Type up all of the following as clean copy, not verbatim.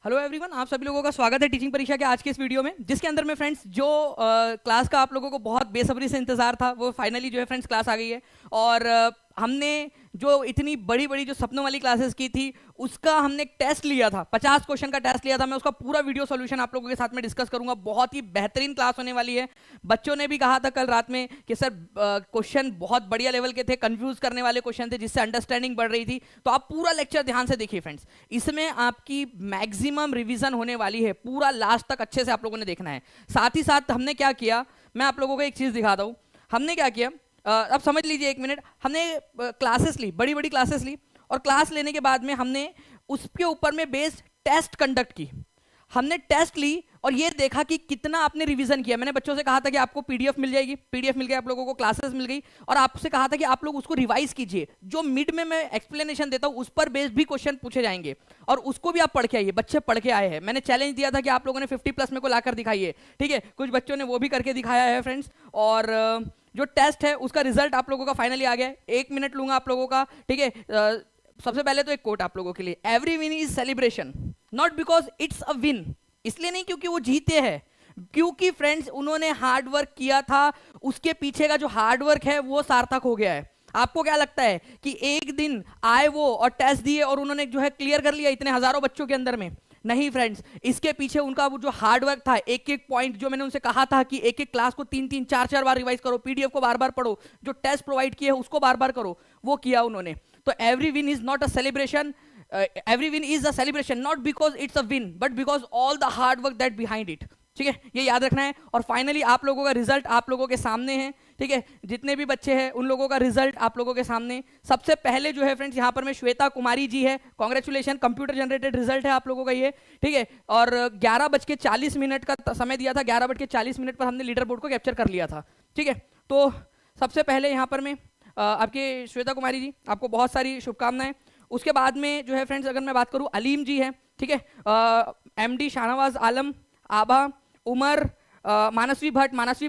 Hello everyone, आप सभी लोगों का स्वागत है टीचिंग परीक्षा के आज के इस वीडियो में, जिसके अंदर में फ्रेंड्स जो क्लास का आप लोगों को बहुत बेसब्री से इंतजार था वो फाइनली जो है फ्रेंड्स क्लास आ गई है। और हमने जो इतनी बड़ी बड़ी जो सपनों वाली क्लासेस की थी उसका हमने एक टेस्ट लिया था, 50 क्वेश्चन का टेस्ट लिया था। मैं उसका पूरा वीडियो सॉल्यूशन आप लोगों के साथ में डिस्कस करूंगा। बहुत ही बेहतरीन क्लास होने वाली है। बच्चों ने भी कहा था कल रात में कि सर क्वेश्चन बहुत बढ़िया लेवल के थे, कंफ्यूज करने वाले क्वेश्चन थे जिससे अंडरस्टैंडिंग बढ़ रही थी। तो आप पूरा लेक्चर ध्यान से देखिए फ्रेंड्स, इसमें आपकी मैक्सिमम रिवीजन होने वाली है। पूरा लास्ट तक अच्छे से आप लोगों ने देखना है। साथ ही साथ हमने क्या किया, मैं आप लोगों को एक चीज दिखाता हूं। हमने क्या किया, अब समझ लीजिए, एक मिनट। हमने क्लासेस ली, बड़ी बड़ी क्लासेस ली, और क्लास लेने के बाद में हमने उसके ऊपर में बेस्ड टेस्ट कंडक्ट की। हमने टेस्ट ली और ये देखा कि कितना आपने रिवीजन किया। मैंने बच्चों से कहा था कि आपको पीडीएफ मिल जाएगी, पीडीएफ मिल गई आप लोगों को, क्लासेस मिल गई, और आपसे कहा था कि आप लोग उसको रिवाइज कीजिए। जो मिड में मैं एक्सप्लेनेशन देता हूं उस पर बेस्ड भी क्वेश्चन पूछे जाएंगे और उसको भी आप पढ़ के आइए। बच्चे पढ़ के आए हैं। मैंने चैलेंज दिया था कि आप लोगों ने 50 प्लस में को लाकर दिखाइए, ठीक है। कुछ बच्चों ने वो भी करके दिखाया है फ्रेंड्स। और जो टेस्ट है उसका रिजल्ट आप लोगों का फाइनली आ गया है। 1 मिनट लूंगा आप लोगों का, ठीक है। सबसे पहले तो एक कोट आप लोगों के लिए, every win is celebration not because it's a win, इसलिए नहीं क्योंकि वो जीते हैं, क्योंकि फ्रेंड्स उन्होंने हार्ड वर्क किया था। उसके पीछे का जो हार्ड वर्क है वो सार्थक हो गया है। आपको क्या लगता है कि एक दिन आए वो और टेस्ट दिए और उन्होंने जो है क्लियर कर लिया इतने हजारों बच्चों के अंदर में? नहीं फ्रेंड्स, इसके पीछे उनका वो जो हार्ड वर्क था, एक एक पॉइंट जो मैंने उनसे कहा था कि एक एक क्लास को 3-3 4-4 बार रिवाइज करो, पीडीएफ को बार बार पढ़ो, जो टेस्ट प्रोवाइड किए उसको बार बार करो, वो किया उन्होंने। तो every win is not a celebration, every win is a celebration not because it's a win but because all the hard work that behind it, ठीक है। ये याद रखना है। और फाइनली आप लोगों का रिजल्ट आप लोगों के सामने है, ठीक है। जितने भी बच्चे हैं उन लोगों का रिजल्ट आप लोगों के सामने। सबसे पहले जो है फ्रेंड्स यहाँ पर में श्वेता कुमारी जी है, कॉन्ग्रेचुलेशन, कंप्यूटर जनरेटेड रिजल्ट है आप लोगों का ये, ठीक है। और 11:40 का समय दिया था, 11:40 पर हमने लीडर बोर्ड को कैप्चर कर लिया था, ठीक है। तो सबसे पहले यहाँ पर में आपके श्वेता कुमारी जी, आपको बहुत सारी शुभकामनाएं। उसके बाद में जो है फ्रेंड्स अगर मैं बात करूं, अलीम जी है, ठीक है। एमडी शाहनवाज आलम, आभा, उमर, मानसवी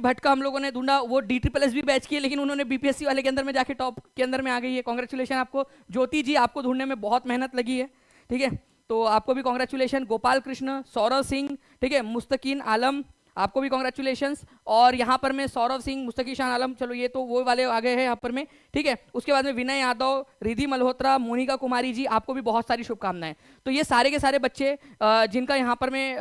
भट्ट का हम लोगों ने ढूंढा, वो DSSS भी बैच की है लेकिन उन्होंने बीपीएससी वाले के अंदर में जाके टॉप के अंदर में आ गई है। कॉन्ग्रेचुलेशन आपको। ज्योति जी, आपको ढूंढने में बहुत मेहनत लगी है, ठीक है, तो आपको भी कॉन्ग्रेचुलेशन। गोपाल कृष्ण, सौरभ सिंह, ठीक है, मुस्तकीन आलम, आपको भी कॉन्ग्रेचुलेशंस। और यहाँ पर में सौरभ सिंह, मुस्तकीशान आलम, चलो ये तो वो वाले आ गए हैं यहाँ पर में, ठीक है। उसके बाद में विनय यादव, रिधि मल्होत्रा, मोनिका कुमारी जी, आपको भी बहुत सारी शुभकामनाएं। तो ये सारे के सारे बच्चे जिनका यहाँ पर में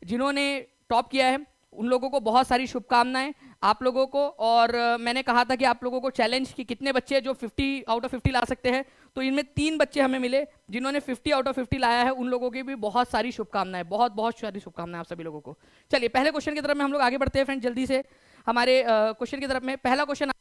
जिन्होंने टॉप किया है उन लोगों को बहुत सारी शुभकामनाएं आप लोगों को। और मैंने कहा था कि आप लोगों को चैलेंज कि कितने बच्चे जो 50 आउट ऑफ 50 ला सकते हैं, तो इनमें 3 बच्चे हमें मिले जिन्होंने 50 आउट ऑफ 50 लाया है। उन लोगों की भी बहुत सारी शुभकामनाएं, बहुत बहुत सारी शुभकामनाएं आप सभी लोगों को। चलिए पहले क्वेश्चन की तरफ में हम लोग आगे बढ़ते हैं फ्रेंड, जल्दी से हमारे क्वेश्चन की तरफ में। पहला क्वेश्चन,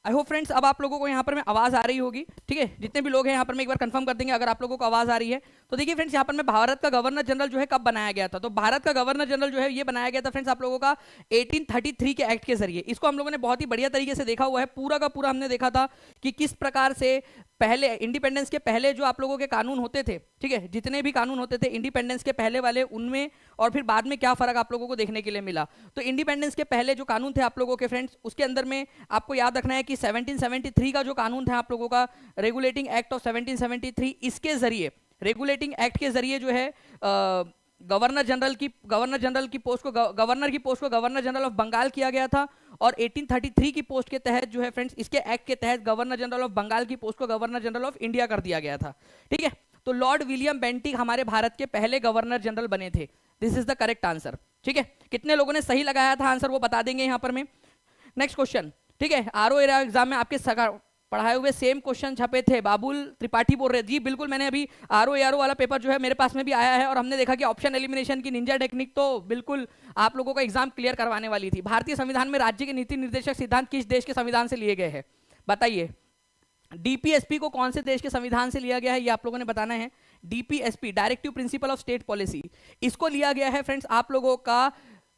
आई होप फ्रेंड्स अब आप लोगों को यहाँ पर में आवाज आ रही होगी, ठीक है। जितने भी लोग हैं यहाँ पर में एक बार कंफर्म कर देंगे अगर आप लोगों को आवाज आ रही है तो। देखिए फ्रेंड्स, यहाँ पर में भारत का गवर्नर जनरल जो है कब बनाया गया था, तो भारत का गवर्नर जनरल जो है ये बनाया गया था फ्रेंड्स आप लोगों का 1833 के एक्ट के जरिए। इसको हम लोगों ने बहुत ही बढ़िया तरीके से देखा हुआ है, पूरा का पूरा हमने देखा था कि किस प्रकार से पहले इंडिपेंडेंस के पहले जो आप लोगों के कानून होते थे, ठीक है, जितने भी कानून होते थे इंडिपेंडेंस के पहले वाले, उनमें और फिर बाद में क्या फर्क आप लोगों को देखने के लिए मिला। तो इंडिपेंडेंस के पहले जो कानून थे आप लोगों के फ्रेंड्स, उसके अंदर में आपको याद रखना है कि 1773 का जो कानून था आप लोगों का, रेगुलेटिंग एक्ट ऑफ 1773, इसके जरिए, रेगुलेटिंग एक्ट के जरिए जो है गवर्नर जनरल की पोस्ट को गवर्नर जनरल ऑफ बंगाल किया गया था। और 1833 की पोस्ट के तहत जो है फ्रेंड्स, इसके एक्ट के तहत गवर्नर जनरल ऑफ बंगाल की पोस्ट को गवर्नर जनरल ऑफ इंडिया कर दिया गया था, ठीक है। तो लॉर्ड विलियम बेंटिक हमारे भारत के पहले गवर्नर जनरल बने थे। This is the correct answer. ठीक है, कितने लोगों ने सही लगाया था आंसर वो बता देंगे यहां पर में। नेक्स्ट क्वेश्चन, ठीक है, आरओ एग्जाम में आपके पढ़ाए हुए सेम क्वेश्चन छपे थे, बाबुल त्रिपाठी बोल रहे। जी बिल्कुल, मैंने अभी आरओ वाला पेपर जो है मेरे पास में भी आया है और हमने देखा कि ऑप्शन एलिमिनेशन की निंजा टेक्निक तो बिल्कुल आप लोगों का एग्जाम क्लियर करवाने वाली थी। भारतीय संविधान में राज्य के नीति निर्देशक सिद्धांत किस देश के संविधान से लिए गए हैं, बताइए। डीपीएसपी को कौन से देश के संविधान से लिया गया है, ये आप लोगों ने बताना है। DPSP, directive principle of state policy, इसको लिया गया है फ्रेंड्स आप लोगों का,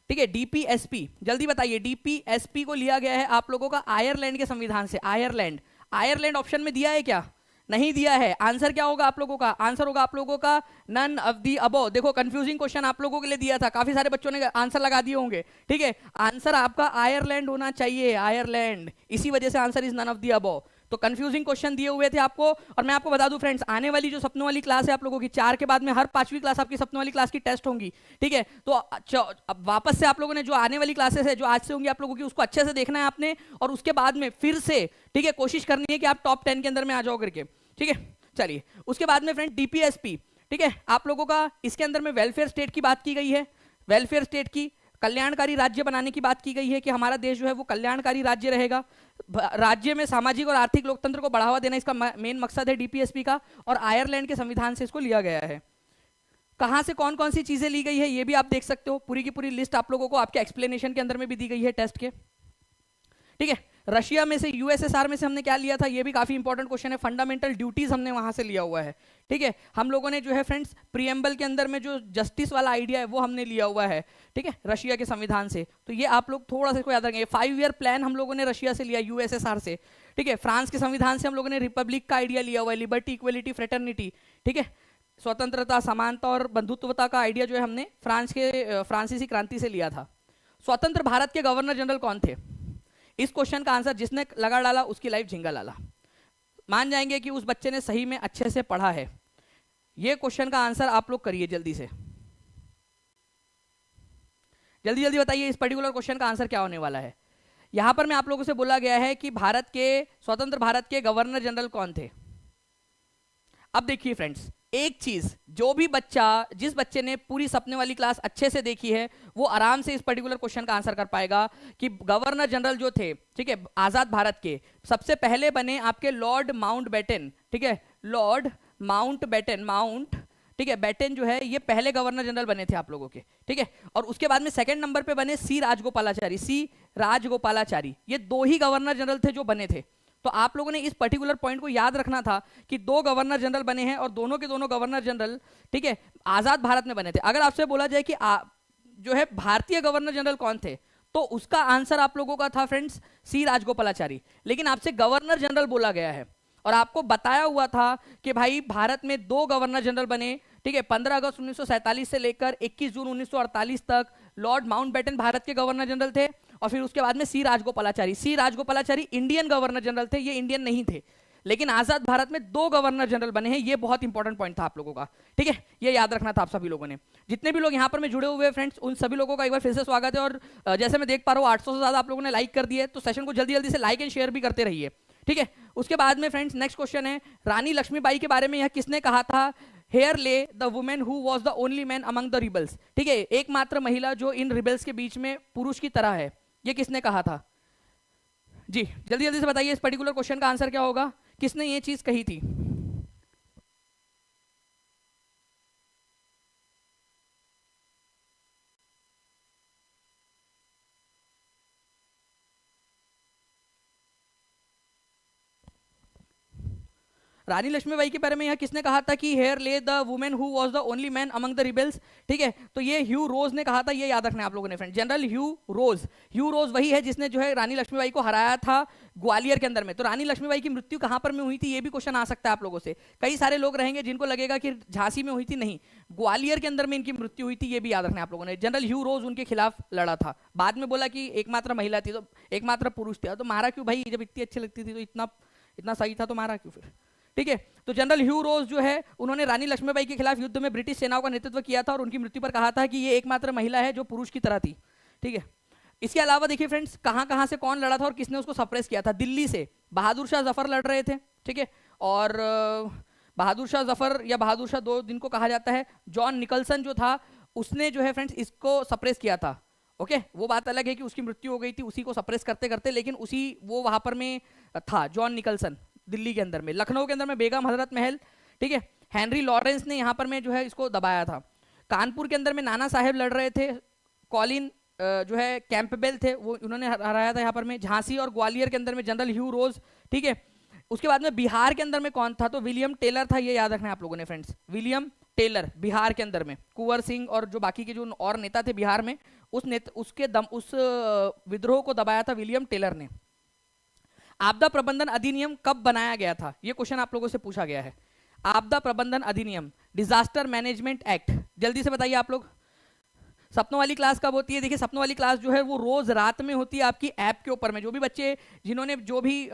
ठीक है। डीपीएसपी जल्दी बताइए, डीपीएसपी को लिया गया है आप लोगों का आयरलैंड के संविधान से। आयरलैंड, आयरलैंड ऑप्शन में दिया है क्या, नहीं दिया है। आंसर क्या होगा आप लोगों का, आंसर होगा आप लोगों का नन ऑफ दी अबव। देखो कंफ्यूजिंग क्वेश्चन आप लोगों के लिए दिया था, काफी सारे बच्चों ने आंसर लगा दिए होंगे। ठीक है, आंसर आपका आयरलैंड होना चाहिए, आयरलैंड, इसी वजह से answer is none of the above. तो कंफ्यूजिंग क्वेश्चन दिए हुए थे आपको। और मैं आपको बता दूं फ्रेंड्स, आने वाली जो सपनों वाली क्लास है आप लोगों की, 4 के बाद में हर 5वीं क्लास आपकी सपनों वाली क्लास की टेस्ट होंगी। ठीक है, तो अब वापस से आप लोगों ने जो आने वाली क्लासेस है जो आज से होंगी आप लोगों की, उसको अच्छे से देखना है आपने, और उसके बाद में फिर से, ठीक है, कोशिश करनी है कि आप टॉप 10 के अंदर में आ जाओ करके। ठीक है, चलिए उसके बाद में फ्रेंड डीपीएसपी, ठीक है, आप लोगों का इसके अंदर में वेलफेयर स्टेट की बात की गई है। वेलफेयर स्टेट की, कल्याणकारी राज्य बनाने की बात की गई है कि हमारा देश जो है वो कल्याणकारी राज्य रहेगा। राज्य में सामाजिक और आर्थिक लोकतंत्र को बढ़ावा देना इसका मेन मकसद है डीपीएसपी का, और आयरलैंड के संविधान से इसको लिया गया है। कहां से कौन कौन सी चीजें ली गई है ये भी आप देख सकते हो, पूरी की पूरी लिस्ट आप लोगों को आपके एक्सप्लेनेशन के अंदर में भी दी गई है टेस्ट के। ठीक है, रशिया में से, यूएसएसआर में से हमने क्या लिया था, ये भी काफी इंपॉर्टेंट क्वेश्चन है। फंडामेंटल ड्यूटीज हमने वहां से लिया हुआ है। ठीक है, हम लोगों ने जो है फ्रेंड्स प्रीएम्बल के अंदर में जो जस्टिस वाला आइडिया है वो हमने लिया हुआ है। ठीक है, रशिया के संविधान से। तो ये आप लोग थोड़ा सा इसको याद रखेंगे। 5 ईयर प्लान हम लोगों ने रशिया से लिया, यूएसएसआर से। ठीक है, फ्रांस के संविधान से हम लोगों ने रिपब्लिक का आइडिया लिया हुआ है, लिबर्टी, इक्वलिटी, फ्रेटर्निटी। ठीक है, स्वतंत्रता, समानता और बंधुत्वता का आइडिया जो है हमने फ्रांसीसी क्रांति से लिया था। स्वतंत्र भारत के गवर्नर जनरल कौन थे, इस क्वेश्चन का आंसर जिसने लगा डाला उसकी लाइफ झिंगा लाला। मान जाएंगे कि उस बच्चे ने सही में अच्छे से पढ़ा है। ये क्वेश्चन का आंसर आप लोग करिए जल्दी से, जल्दी जल्दी बताइए इस पर्टिकुलर क्वेश्चन का आंसर क्या होने वाला है। यहां पर मैं आप लोगों से बोला गया है कि भारत के, स्वतंत्र भारत के गवर्नर जनरल कौन थे। अब देखिए फ्रेंड्स, एक चीज, जो भी बच्चा, जिस बच्चे ने पूरी सपने वाली क्लास अच्छे से देखी है वो आराम से इस पर्टिकुलर क्वेश्चन का आंसर कर पाएगा कि गवर्नर जनरल जो थे, ठीक है, आजाद भारत के, सबसे पहले बने आपके लॉर्ड माउंटबेटन। ठीक है, लॉर्ड माउंटबेटन, ठीक है, बैटन जो है ये पहले गवर्नर जनरल बने थे आप लोगों के। ठीक है, और उसके बाद में सेकंड नंबर पे बने सी राजगोपालाचारी। ये 2 ही गवर्नर जनरल थे जो बने थे। तो आप लोगों ने इस पर्टिकुलर पॉइंट को याद रखना था कि 2 गवर्नर जनरल बने हैं और दोनों के दोनों गवर्नर जनरल, ठीक है, आजाद भारत में बने थे। अगर आपसे बोला जाए कि जो है भारतीय गवर्नर जनरल कौन थे, तो उसका आंसर आप लोगों का था फ्रेंड्स सी राजगोपालाचारी। लेकिन आपसे गवर्नर जनरल बोला गया है और आपको बताया हुआ था कि भाई भारत में 2 गवर्नर जनरल बने। ठीक है, 15 अगस्त 1947 से लेकर 21 जून 1948 तक लॉर्ड माउंटबेटन भारत के गवर्नर जनरल थे, और फिर उसके बाद में सी राजगोपालाचारी इंडियन गवर्नर जनरल थे, ये इंडियन नहीं थे। लेकिन आजाद भारत में 2 गवर्नर जनरल बने हैं, ये बहुत इंपॉर्टेंट पॉइंट था आप लोगों का। ठीक है, ये याद रखना था आप सभी लोगों ने। जितने भी लोग यहाँ पर में जुड़े हुए फ्रेंड्स, उन सभी लोगों का एक बार फिर से स्वागत है। और जैसे मैं देख पा रहा हूँ 800 से ज्यादा आप लोगों ने लाइक कर दिए, तो सेशन को जल्दी जल्दी से लाइक एंड शेयर भी करते रहिए। ठीक है, उसके बाद में फ्रेंड्स नेक्स्ट क्वेश्चन है, रानी लक्ष्मीबाई के बारे में यह किसने कहा था, हेयर ले the women who was the only man among the rebels. ठीक है, एकमात्र महिला जो इन रिबल्स के बीच में पुरुष की तरह है, ये किसने कहा था जी, जल्दी जल्दी से बताइए इस पर्टिकुलर क्वेश्चन का आंसर क्या होगा, किसने ये चीज कही थी। रानी लक्ष्मीबाई के बारे में यह किसने कहा था कि हेयर ले the women who was the only man among the rebels. ठीक है, तो ये ह्यू रोज ने कहा था, ये याद रखना है आप लोगों ने फ्रेंड। जनरल ह्यू रोज वही है जिसने जो है रानी लक्ष्मीबाई को हराया था ग्वालियर के अंदर में। तो रानी लक्ष्मीबाई की मृत्यु कहां पर में हुई थी, ये भी क्वेश्चन आ सकता है आप लोगों से। कई सारे लोग रहेंगे जिनको लगेगा कि झांसी में हुई थी, नहीं, ग्वालियर के अंदर में इनकी मृत्यु हुई थी, ये भी याद रखना है आप लोगों ने। जनरल ह्यू रोज उनके खिलाफ लड़ा था। बाद में बोला कि एकमात्र महिला थी, तो एकमात्र पुरुष था, तो मारा क्यों भाई, जब इतनी अच्छी लगती थी तो इतना सही था तो मारा क्यों फिर। ठीक है, तो जनरल ह्यू रोज जो है उन्होंने रानी लक्ष्मीबाई के खिलाफ युद्ध में ब्रिटिश सेनाओं का नेतृत्व किया था और उनकी मृत्यु पर कहा था कि ये एकमात्र महिला है जो पुरुष की तरह थी। ठीक है, इसके अलावा देखिए फ्रेंड्स, कहां से कौन लड़ा था और किसने उसको सप्रेस किया था। दिल्ली से बहादुर शाह जफर लड़ रहे थे, ठीक है, और बहादुर शाह जफर या बहादुर शाह दो जिनको कहा जाता है, जॉन निकलसन जो था उसने जो है फ्रेंड्स इसको सप्रेस किया था। ओके, वो बात अलग है कि उसकी मृत्यु हो गई थी उसी को सप्रेस करते करते, लेकिन उसी वो वहां पर में था जॉन निकलसन दिल्ली के अंदर में। लखनऊ के अंदर में बेगम हजरत महल, ठीक है, हेनरी लॉरेंस ने यहाँ पर में जो है इसको दबाया था। कानपुर के अंदर में नाना साहेब लड़ रहे थे, कॉलिन जो है कैंपबेल थे, वो उन्होंने हराया था यहाँ पर में। झांसी और ग्वालियर के अंदर में जनरल ह्यू रोज, ठीक है। उसके बाद में बिहार के अंदर में कौन था, तो विलियम टेलर था, ये याद रखना है आप लोगों ने फ्रेंड्स, विलियम टेलर बिहार के अंदर में। कुंवर सिंह और जो बाकी के जो और नेता थे बिहार में, उस विद्रोह को दबाया था विलियम टेलर ने। आपदा प्रबंधन अधिनियम कब बनाया गया था, ये क्वेश्चन आप लोगों से पूछा गया है। आपदा प्रबंधन अधिनियम, डिजास्टर मैनेजमेंट एक्ट, जल्दी से बताइए आप लोग। सपनों वाली क्लास कब होती है? देखिए सपनों वाली क्लास जो है वो रोज रात में होती है आपकी ऐप के ऊपर में। जो भी बच्चे जिन्होंने जो भी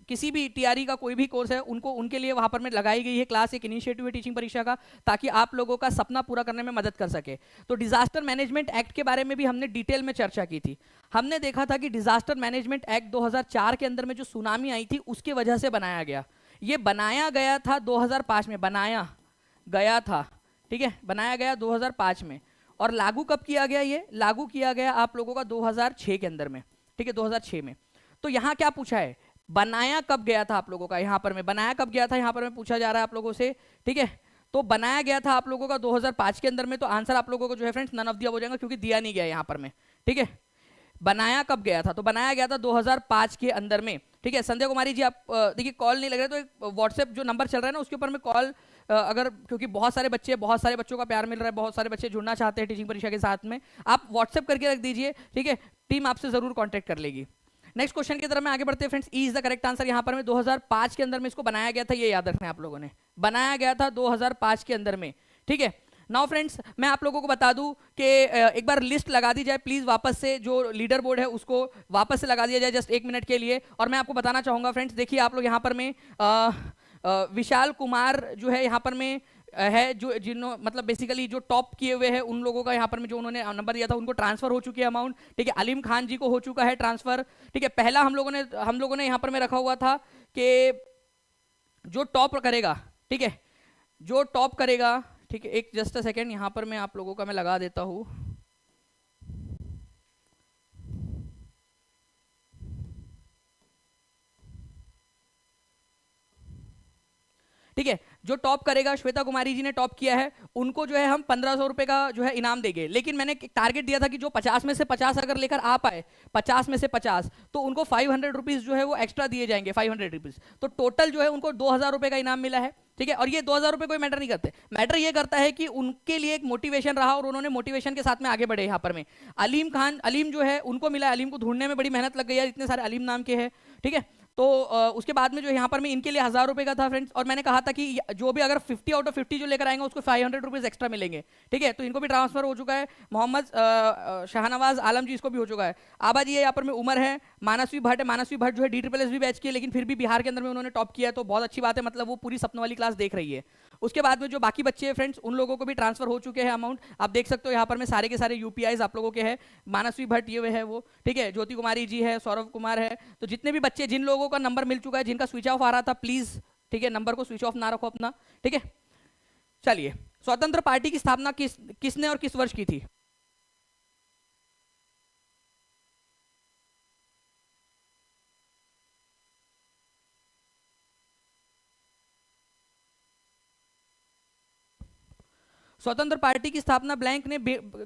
किसी भी टीआरई का कोई भी कोर्स है उनको उनके लिए वहां पर में लगाई गई है क्लास, एक इनिशिएटिव है टीचिंग परीक्षा का, ताकि आप लोगों का सपना पूरा करने में मदद कर सके। तो डिजास्टर मैनेजमेंट एक्ट के बारे में भी हमने डिटेल में चर्चा की थी। हमने देखा था कि डिजास्टर मैनेजमेंट एक्ट 2004 के अंदर में जो सुनामी आई थी उसकी वजह से बनाया गया। ये बनाया गया था 2005 में, बनाया गया था, ठीक है, बनाया गया 2005 में। और लागू कब किया गया? ये लागू किया गया आप लोगों का 2006 के अंदर में, ठीक है, 2006 में। तो यहाँ क्या पूछा है, बनाया कब गया था आप लोगों का, यहाँ पर में बनाया कब गया था, यहाँ पर में पूछा जा रहा है आप लोगों से, ठीक है। तो बनाया गया था आप लोगों का 2005 के अंदर में। तो आंसर आप लोगों को जो है फ्रेंड्स नन ऑफ दिया हो जाएगा, क्योंकि दिया नहीं गया यहाँ पर में, ठीक है। बनाया कब गया था, तो बनाया गया था 2005 के अंदर में, ठीक है। संध्या कुमारी जी आप देखिए कॉल नहीं लग रहा है, तो एक व्हाट्सएप जो नंबर चल रहा है ना उसके ऊपर में कॉल अगर, क्योंकि बहुत सारे बच्चों का प्यार मिल रहा है, बहुत सारे बच्चे जुड़ना चाहते हैं टीचिंग परीक्षा के साथ में, आप व्हाट्सएप करके रख दीजिए, ठीक है, टीम आपसे जरूर कॉन्टेक्ट कर लेगी। नेक्स्ट क्वेश्चन की तरफ में आगे बढ़ते हैं friends. E is the correct answer. यहाँ पर में 2005 के अंदर में इसको बनाया गया था, ये याद रखना है आप लोगों ने, बनाया गया था 2005 के अंदर में, ठीक है। नाउ फ्रेंड्स मैं आप लोगों को बता दूं कि एक बार लिस्ट लगा दी जाए प्लीज, वापस से जो लीडर बोर्ड है उसको वापस से लगा दिया जाए जस्ट 1 मिनट के लिए। और मैं आपको बताना चाहूंगा फ्रेंड्स, देखिए आप लोग यहाँ पर में विशाल कुमार जो है यहाँ पर में है, जो मतलब बेसिकली जो टॉप किए हुए हैं उन लोगों का यहाँ पर में जो उन्होंने नंबर दिया था उनको ट्रांसफर हो चुकी है अमाउंट, ठीक है। अलीम खान जी को हो चुका है ट्रांसफर, ठीक है। पहला हम लोगों ने यहाँ पर में रखा हुआ था कि जो टॉप करेगा, ठीक है, जो टॉप करेगा, ठीक है, एक जस्ट अ सेकेंड, यहाँ पर मैं आप लोगों का मैं लगा देता हूँ। ठीक है, जो टॉप करेगा, श्वेता कुमारी जी ने टॉप किया है, उनको जो है हम 1500 रुपए का जो है इनाम देंगे। लेकिन मैंने टारगेट दिया था कि जो 50 में से 50 अगर लेकर आ पाए, 50 में से 50, तो उनको 500 रुपीज जो है वो एक्स्ट्रा दिए जाएंगे, 500 रुपीज। तो टोटल जो है उनको 2000 रुपए का इनाम मिला है, ठीक है। और ये 2000 रुपए कोई मैटर नहीं करते, मैटर ये करता है कि उनके लिए एक मोटिवेशन रहा और उन्होंने मोटिवेशन के साथ में आगे बढ़े। यहाँ पर में अलीम जो है उनको मिला है, अलीम को ढूंढने में बड़ी मेहनत लग गई है, इतने सारे अलीम नाम के हैं, ठीक है। तो उसके बाद में जो यहाँ पर में इनके लिए 1000 रुपए का था फ्रेंड्स, और मैंने कहा था कि जो भी अगर 50 आउट ऑफ 50 जो लेकर आएंगे उसको 500 रुपीज एक्स्ट्रा मिलेंगे, ठीक है। तो इनको भी ट्रांसफर हो चुका है। मोहम्मद शाहनवाज आलम जी, इसको भी हो चुका है। आबा जी यहाँ पर में उमर है, मानसवी भट्ट है, मानसवी भट्ट जो है DSSS भी बैच की है, लेकिन फिर भी बिहार के अंदर में उन्होंने टॉप किया है, तो बहुत अच्छी बात है, मतलब वो पूरी सपनों वाली क्लास देख रही है। उसके बाद में जो बाकी बच्चे हैं फ्रेंड्स उन लोगों को भी ट्रांसफर हो चुके हैं अमाउंट, आप देख सकते हो यहाँ पर में सारे के सारे यूपीआईज आप लोगों के हैं। मानसवी भट्ट ये है वो, ठीक है, ज्योति कुमारी जी है, सौरभ कुमार है। तो जितने भी बच्चे जिन लोगों का नंबर मिल चुका है, जिनका स्विच ऑफ आ रहा था, प्लीज ठीक है नंबर को स्विच ऑफ ना रखो अपना, ठीक है। चलिए, स्वतंत्र पार्टी की स्थापना किसने और किस वर्ष की थी? स्वतंत्र पार्टी की स्थापना ब्लैंक ने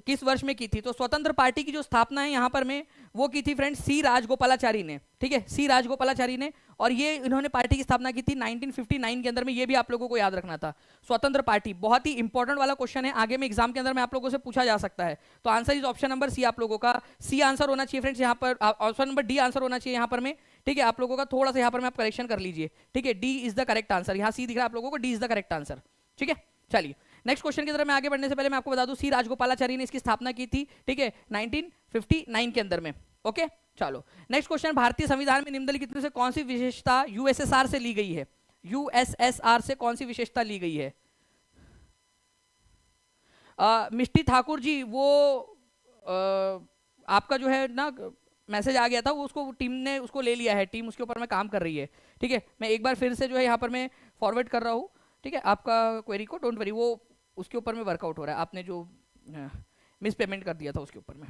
किस वर्ष में की थी? तो स्वतंत्र पार्टी की जो स्थापना है यहाँ पर में वो की थी फ्रेंड्स सी राजगोपालाचारी ने, ठीक है, सी राजगोपालाचारी ने। और ये इन्होंने पार्टी की स्थापना की थी 1959 के अंदर में, ये भी आप लोगों को याद रखना था। स्वतंत्र पार्टी बहुत ही इंपॉर्टेंट वाला क्वेश्चन है, आगे में एग्जाम के अंदर में आप लोगों से पूछा जा सकता है। तो answer is option number C, आप लोगों का सी आंसर होना चाहिए फ्रेंड्स। यहाँ पर ऑप्शन नंबर डी आंसर होना चाहिए यहाँ पर में, ठीक है। आप लोगों का थोड़ा सा यहाँ पर में आप करेक्शन कर लीजिए, ठीक है, D is the correct answer. यहाँ सी दिख रहा है आप लोगों को, D is the correct answer, ठीक है। चलिए नेक्स्ट क्वेश्चन की तरफ मैं आगे बढ़ने से पहले मैं आपको बता दूं सी राजगोपालाचारी ने इसकी स्थापना की थी, ठीक है, 1959 के अंदर में। ओके, चलो नेक्स्ट क्वेश्चन, भारतीय संविधान में निम्नलिखित में से कौन सी विशेषता यूएसएसआर से ली गई है? यूएसएसआर से कौन सी विशेषता ली गई है? मिष्टी ठाकुर जी, वो आपका जो है ना मैसेज आ गया था, वो उसको टीम ने उसको ले लिया है, टीम उसके ऊपर में काम कर रही है, ठीक है। मैं एक बार फिर से जो है यहाँ पर मैं फॉरवर्ड कर रहा हूँ, ठीक है, आपका क्वेरी को डोंट वरी, वो उसके ऊपर में वर्कआउट हो रहा है, आपने जो मिस पेमेंट कर दिया था उसके ऊपर में।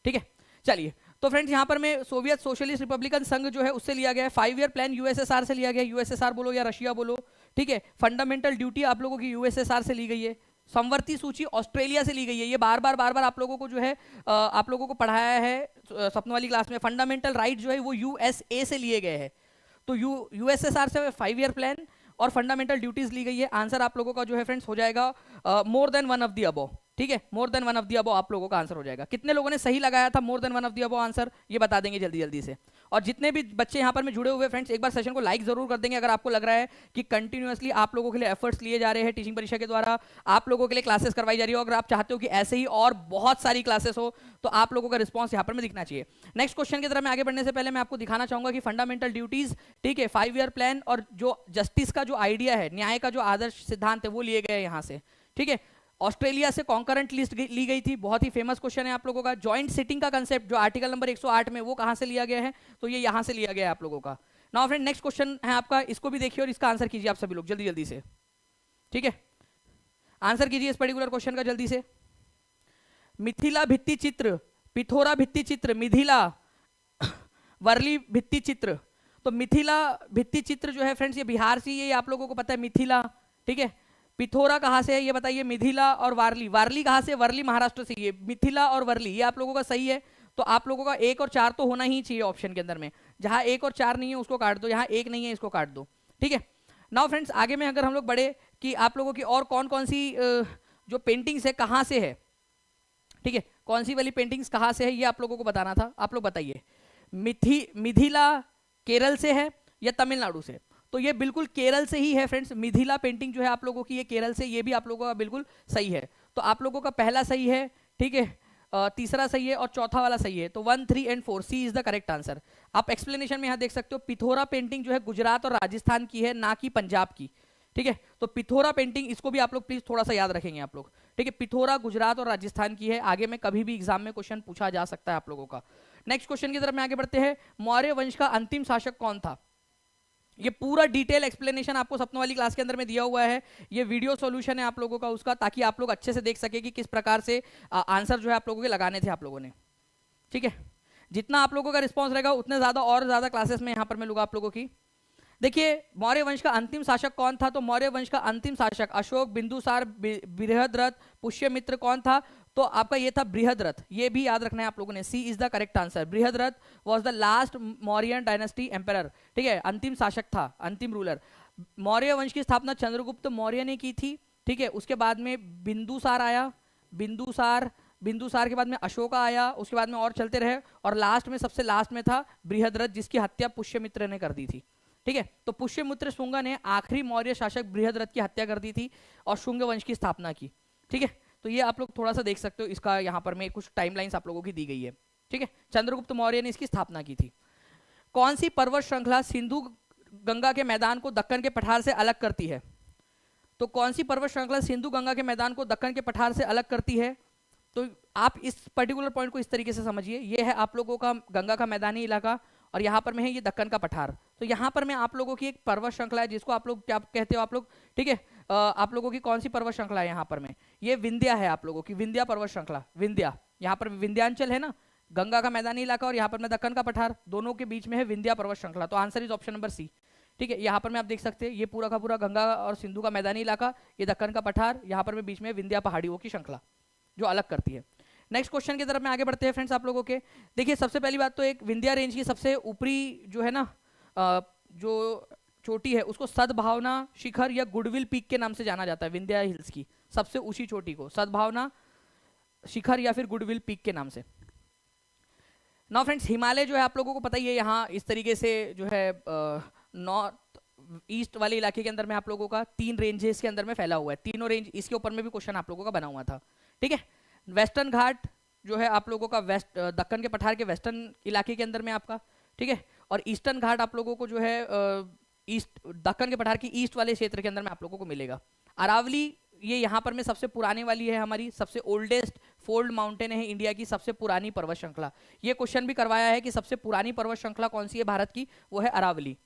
ठीक है, चलिए। तो फ्रेंड्स यहाँ पर मैं सोवियत सोशलिस्ट रिपब्लिकन संघ जो है उससे लिया गया है। 5 ईयर प्लान यूएसएसआर से लिया गया है, यूएसएसआर बोलो या रशिया बोलो। ठीक है, फंडामेंटल ड्यूटी आप लोगों की यूएसएसआर से ली गई है। संवर्ती सूची ऑस्ट्रेलिया से ली गई है। ये बार बार आप लोगों को जो है आप लोगों को पढ़ाया है सपनों वाली क्लास में। फंडामेंटल राइट जो है वो यूएसए से लिए गए हैं। तो यूएसएसआर से 5 ईयर प्लान और फंडामेंटल ड्यूटीज ली गई है। आंसर आप लोगों का जो है फ्रेंड्स हो जाएगा मोर than one of the above. ठीक है, more than one of the above आप लोगों का आंसर हो जाएगा। कितने लोगों ने सही लगाया था मोर than one of the above answer, ये बता देंगे जल्दी जल्दी से। और जितने भी बच्चे यहाँ पर में जुड़े हुए फ्रेंड्स, एक बार सेशन को लाइक जरूर कर देंगे अगर आपको लग रहा है कि कंटिन्यूअसली आप लोगों के लिए एफर्ट्स लिए जा रहे हैं टीचिंग परीक्षा के द्वारा, आप लोगों के लिए क्लासेस करवाई जा रही हो। अगर आप चाहते हो कि ऐसे ही और बहुत सारी क्लासेस हो तो आप लोगों का रिस्पॉन्स यहाँ पर में दिखना चाहिए। नेक्स्ट क्वेश्चन की तरफ मैं आगे बढ़ने से पहले मैं आपको दिखाना चाहूंगा कि फंडामेंटल ड्यूटीज, ठीक है, 5 ईयर प्लान और जो जस्टिस का जो आइडिया है, न्याय का जो आदर्श सिद्धांत है वो लिए गए यहाँ से। ठीक है, ऑस्ट्रेलिया से कॉन्करेंट लिस्ट ली गई थी, बहुत ही फेमस क्वेश्चन है आप लोगों का। जॉइंट सिटिंग का कंसेप्ट जो आर्टिकल नंबर 108 में, वो कहां से लिया गया है, तो ये यहां से लिया गया है आप लोगों का। नाउ फ्रेंड नेक्स्ट क्वेश्चन है आपका, इसको भी देखिए और इसका आंसर कीजिए आप सभी लोग जल्दी जल्दी से। ठीक है, आंसर कीजिए इस पर्टिकुलर क्वेश्चन का जल्दी से। मिथिला भित्ति चित्र, पिथोरा भित्ति चित्र, मिथिला वर्ली भित्ति चित्र। तो मिथिला भित्ति चित्र जो है फ्रेंड्स ये बिहार से, ये आप लोगों को पता है मिथिला। ठीक है, पिथोरा कहां से है ये बताइए, मिथिला और वारली। वारली कहां से, वर्ली महाराष्ट्र से। ये मिथिला और वर्ली ये आप लोगों का सही है। तो आप लोगों का 1 और 4 तो होना ही चाहिए ऑप्शन के अंदर में। जहां 1 और 4 नहीं है उसको काट दो, यहाँ 1 नहीं है इसको काट दो। ठीक है, नाउ फ्रेंड्स आगे में अगर हम लोग बढ़े कि आप लोगों की और कौन कौन सी जो पेंटिंग्स है कहां से है, ठीक है, कौन सी वाली पेंटिंग्स कहां से है ये आप लोगों को बताना था। आप लोग बताइए, मिथिला केरल से है या तमिलनाडु से। तो ये बिल्कुल केरल से ही है फ्रेंड्स। मिथिला पेंटिंग जो है आप लोगों की ये केरल से, ये भी आप लोगों का बिल्कुल सही है। तो आप लोगों का पहला सही है, ठीक है, तीसरा सही है और चौथा वाला सही है। तो 1, 3 and 4 C is the correct answer. आप एक्सप्लेनेशन में यहाँ देख सकते हो, पिथोरा पेंटिंग जो है गुजरात और राजस्थान की है, ना कि पंजाब की। ठीक है, तो पिथोरा पेंटिंग, इसको भी आप लोग प्लीज थोड़ा सा याद रखेंगे आप लोग। ठीक है, पिथोरा गुजरात और राजस्थान की है। आगे में कभी भी एग्जाम में क्वेश्चन पूछा जा सकता है आप लोगों का। नेक्स्ट क्वेश्चन की तरफ में आगे बढ़ते हैं। मौर्य वंश का अंतिम शासक कौन था। ये पूरा डिटेल एक्सप्लेनेशन आपको सपनों वाली क्लास के अंदर में दिया हुआ है। ये वीडियो सॉल्यूशन है आप लोगों का उसका, ताकि आप लोग अच्छे से देख सके कि किस प्रकार से आंसर जो है आप लोगों के लगाने थे आप लोगों ने। ठीक है, जितना आप लोगों का रिस्पॉन्स रहेगा उतने ज्यादा और ज्यादा क्लासेस में यहाँ पर मैं लूंगा आप लोगों की। देखिए, मौर्य वंश का अंतिम शासक कौन था, तो मौर्य वंश का अंतिम शासक अशोक, बिंदुसार, बृहद्रथ, पुष्यमित्र कौन था, तो आपका ये था बृहद्रथ। ये भी याद रखना है आप लोगों ने, C is the correct answer. Brihadratha was the last Mauryan dynasty emperor. ठीक है, अंतिम शासक था, अंतिम रूलर। मौर्य वंश की स्थापना चंद्रगुप्त मौर्य ने की थी। ठीक है, उसके बाद में बिंदुसार आया, बिंदुसार के बाद में अशोका आया, उसके बाद में और चलते रहे, और लास्ट में सबसे लास्ट में था बृहद्रथ, जिसकी हत्या पुष्यमित्र ने कर दी थी। ठीक है, तो पुष्यमित्र शुंग ने आखिरी मौर्य शासक बृहद्रथ की हत्या कर दी थी और शुंग वंश की स्थापना की। ठीक है, तो ये आप लोग थोड़ा सा देख सकते हो, इसका यहाँ पर में कुछ टाइमलाइंस आप लोगों की दी गई है। ठीक है, चंद्रगुप्त मौर्य ने इसकी स्थापना की थी। कौन सी पर्वत श्रृंखला सिंधु गंगा के मैदान को दक्कन के पठार से अलग करती है, तो कौन सी पर्वत श्रृंखला सिंधु गंगा के मैदान को दक्कन के पठार से अलग करती है। तो आप इस पर्टिकुलर पॉइंट को इस तरीके से समझिए, ये है आप लोगों का गंगा का मैदानी इलाका और यहाँ पर में है ये दक्कन का पठार। तो यहाँ पर में आप लोगों की एक पर्वत श्रृंखला है जिसको आप लोग क्या कहते हो आप लोग, ठीक है, आप लोगों की कौन सी पर्वत श्रृंखला है यहाँ पर में, ये विंध्या है आप लोगों की, विंध्या पर्वत श्रृंखला। विंध्या, यहाँ पर विंध्यांचल है ना, गंगा का मैदानी इलाका, और यहाँ पर में दक्कन का पठार, दोनों के बीच में है विंध्या पर्वत श्रृंखला। तो answer is option number C. ठीक है, यहाँ पर में आप देख सकते हैं ये पूरा का पूरा गंगा और सिंधु का मैदानी इलाका, ये दक्कन का पठार, यहाँ पर में बीच में विंध्या पहाड़ियों की श्रृंखला जो अलग करती है। नेक्स्ट क्वेश्चन की तरफ में आगे बढ़ते हैं फ्रेंड्स आप लोगों के। देखिए, सबसे पहली बात तो एक विंध्या रेंज की सबसे ऊपरी जो है ना जो चोटी है उसको सद्भावना शिखर या गुडविल पीक के नाम से जाना जाता है। विंध्या हिल्स की सबसे ऊंची चोटी को सद्भावना शिखर या फिर गुडविल पीक के नाम से। नाउ फ्रेंड्स, हिमालय जो है आप लोगों को पता ही है, यहाँ इस तरीके से जो है नॉर्थ ईस्ट वाले इलाके के अंदर में आप लोगों का 3 रेंजेस के अंदर में फैला हुआ है। तीनों रेंज, इसके ऊपर में भी क्वेश्चन आप लोगों का बना हुआ था। ठीक है, वेस्टर्न घाट जो है आप लोगों का वेस्ट दक्कन के पठार के वेस्टर्न इलाके के अंदर में आपका, ठीक है, और ईस्टर्न घाट आप लोगों को जो है ईस्ट दक्कन के पठार की ईस्ट वाले क्षेत्र के अंदर में आप लोगों को मिलेगा। अरावली ये यहाँ पर में सबसे पुराने वाली है, हमारी सबसे ओल्डेस्ट फोल्ड माउंटेन है इंडिया की, सबसे पुरानी पर्वत श्रृंखला। ये क्वेश्चन भी करवाया है कि सबसे पुरानी पर्वत श्रृंखला कौन सी है भारत की, वो है अरावली।